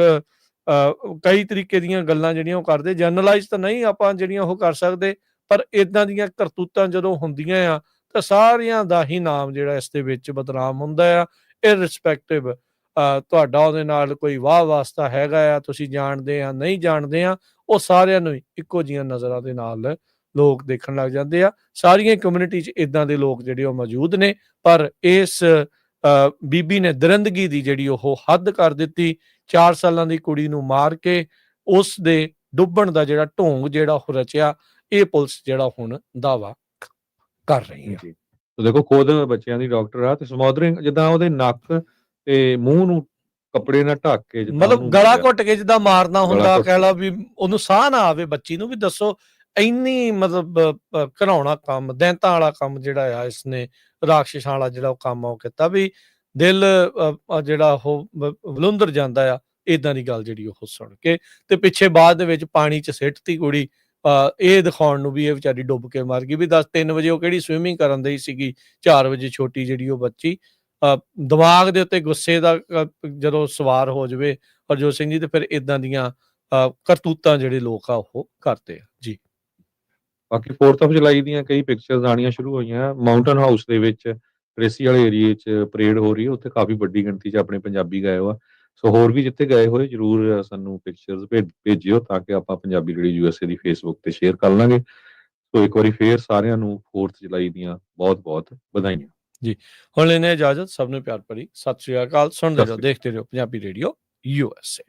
ਕਈ ਤਰੀਕੇ ਦੀਆਂ ਗੱਲਾਂ ਜਿਹੜੀਆਂ ਉਹ ਕਰਦੇ, ਜਨਰਲਾਈਜ਼ ਤਾਂ ਨਹੀਂ ਆਪਾਂ ਜਿਹੜੀਆਂ ਉਹ ਕਰ ਸਕਦੇ, ਪਰ ਇਦਾਂ ਦੀਆਂ ਕਰਤੂਤਾਂ ਜਦੋਂ ਹੁੰਦੀਆਂ ਆ ਤਾਂ ਸਾਰਿਆਂ ਦਾ ਹੀ ਨਾਮ ਜਿਹੜਾ ਇਸ ਦੇ ਵਿੱਚ ਬਦਨਾਮ ਹੁੰਦਾ ਆ, ਇਰਰਿਸਪੈਕਟਿਵ ਤੁਹਾਡਾ ਉਹਦੇ ਨਾਲ ਕੋਈ ਵਾਹ ਵਾਸਤਾ ਹੈਗਾ ਆ, ਤੁਸੀਂ ਜਾਣਦੇ ਆ ਨਹੀਂ ਜਾਣਦੇ ਆ, ਉਹ ਸਾਰਿਆਂ ਨੂੰ ਹੀ ਇੱਕੋ ਜਿਹੀਆਂ ਨਜ਼ਰਾਂ ਦੇ ਨਾਲ ਲੋਕ ਦੇਖਣ ਲੱਗ ਜਾਂਦੇ ਆ। ਸਾਰੀਆਂ ਕਮਿਊਨਿਟੀ 'ਚ ਇਦਾਂ ਦੇ ਲੋਕ ਜਿਹੜੇ ਉਹ ਮੌਜੂਦ ਨੇ, ਪਰ ਇਸ ਬੀਬੀ ਨੇ ਦਰਿੰਦਗੀ ਦੀ ਜਿਹੜੀ ਉਹ ਹੱਦ ਕਰ ਦਿੱਤੀ। 4 ਸਾਲਾਂ ਦੀ ਕੁੜੀ ਨੂੰ ਮਾਰ ਕੇ ਉਸ ਦੇ ਡੁੱਬਣ ਦਾ ਜਿਹੜਾ ਢੋਂਗ ਜਿਹੜਾ ਉਹ ਰਚਿਆ, ਇਹ ਪੁਲਿਸ ਜਿਹੜਾ ਹੁਣ ਦਾਵਾ ਕਰ ਰਹੀ ਹੈ। ਦੇਖੋ ਖੁਦ ਬੱਚਿਆਂ ਦੀ ਡਾਕਟਰ ਆ, ਤੇ ਸਮੋਦਰਿੰਗ ਜਿੱਦਾਂ ਉਹਦੇ ਨੱਕ ਤੇ ਮੂੰਹ ਨੂੰ ਕੱਪੜੇ ਨਾਲ ਢੱਕ ਕੇ, ਮਤਲਬ ਗਲਾ ਘੁੱਟ ਕੇ ਜਿੱਦਾਂ ਮਾਰਨਾ ਹੁੰਦਾ, ਕਹਿ ਲਾ ਵੀ ਉਹਨੂੰ ਸਾਹ ਨਾ ਆਵੇ ਬੱਚੀ ਨੂੰ, ਵੀ ਦੱਸੋ ਇੰਨੀ ਮਤਲਬ ਘਿਨਾਉਣਾ ਕੰਮ, ਦੈਂਤਾਂ ਵਾਲਾ ਕੰਮ ਜਿਹੜਾ ਆ ਇਸਨੇ, ਰਾਖਸ਼ਾਂ ਵਾਲਾ ਜਿਹੜਾ ਉਹ ਕੰਮ ਉਹ ਕੀਤਾ, ਵੀ ਦਿਲ ਜਿਹੜਾ ਉਹ ਵਲੁੰਦਰ ਜਾਂਦਾ ਆ ਇਦਾਂ ਦੀ ਗੱਲ ਜਿਹੜੀ ਉਹ ਸੁਣ ਕੇ। ਤੇ ਪਿੱਛੇ ਬਾਅਦ ਦੇ ਵਿੱਚ ਪਾਣੀ 'ਚ ਸਿੱਟਤੀ ਕੁੜੀ, ਇਹ ਦਿਖਾਉਣ ਨੂੰ ਵੀ ਇਹ ਵਿਚਾਰੀ ਡੁੱਬ ਕੇ ਮਰ ਗਈ। ਵੀ 3 ਵਜੇ ਉਹ ਕਿਹੜੀ ਸਵਿਮਿੰਗ ਕਰਨ ਦੀ ਸੀਗੀ, 4 ਵਜੇ ਛੋਟੀ ਜਿਹੜੀ ਉਹ ਬੱਚੀ। ਦਿਮਾਗ ਦੇ ਉੱਤੇ ਗੁੱਸੇ ਦਾ ਜਦੋਂ ਸਵਾਰ ਹੋ ਜਾਵੇ ਹਰਜੋਤ ਸਿੰਘ ਜੀ, ਤੇ ਫਿਰ ਇਦਾਂ ਦੀਆਂ ਕਰਤੂਤਾਂ ਜਿਹੜੇ ਲੋਕ ਆ ਉਹ ਕਰਦੇ ਆ ਜੀ। ਬਾਕੀ 4th ਆਫ ਜੁਲਾਈ ਦੀਆਂ ਕਈ ਪਿਕਚਰਸ ਆਉਣੀਆਂ ਸ਼ੁਰੂ ਹੋਈਆਂ। ਮਾਊਂਟਨ ਹਾਊਸ ਦੇ ਵਿੱਚ ਟ੍ਰੇਸੀ ਵਾਲੇ ਏਰੀਏ 'ਚ ਪਰੇਡ ਹੋ ਰਹੀ ਹੈ, ਉੱਥੇ ਕਾਫੀ ਵੱਡੀ ਗਿਣਤੀ 'ਚ ਆਪਣੇ ਪੰਜਾਬੀ ਗਏ ਹੋ ਆ। ਸੋ ਹੋਰ ਵੀ ਜਿੱਥੇ ਗਏ ਹੋਏ ਜ਼ਰੂਰ ਸਾਨੂੰ ਪਿਕਚਰਸ ਭੇਜਿਓ, ਤਾਂ ਕਿ ਆਪਾਂ ਪੰਜਾਬੀ ਰੇਡੀਓ USA ਦੀ ਫੇਸਬੁੱਕ ਤੇ ਸ਼ੇਅਰ ਕਰ ਲਾਂਗੇ। ਸੋ ਇੱਕ ਵਾਰੀ ਫੇਰ ਸਾਰਿਆਂ ਨੂੰ 4th ਜੁਲਾਈ ਦੀਆਂ ਬਹੁਤ-ਬਹੁਤ ਵਧਾਈਆਂ ਜੀ। ਹੁਣ ਲੈਣੇ ਇਜਾਜ਼ਤ, ਸਭ ਨੂੰ ਪਿਆਰ ਭਰੀ ਸਤਿ ਸ੍ਰੀ ਅਕਾਲ। ਸੁਣਦੇ ਰਹੋ, ਦੇਖਦੇ ਰਹੋ ਪੰਜਾਬੀ ਰੇਡੀਓ USA।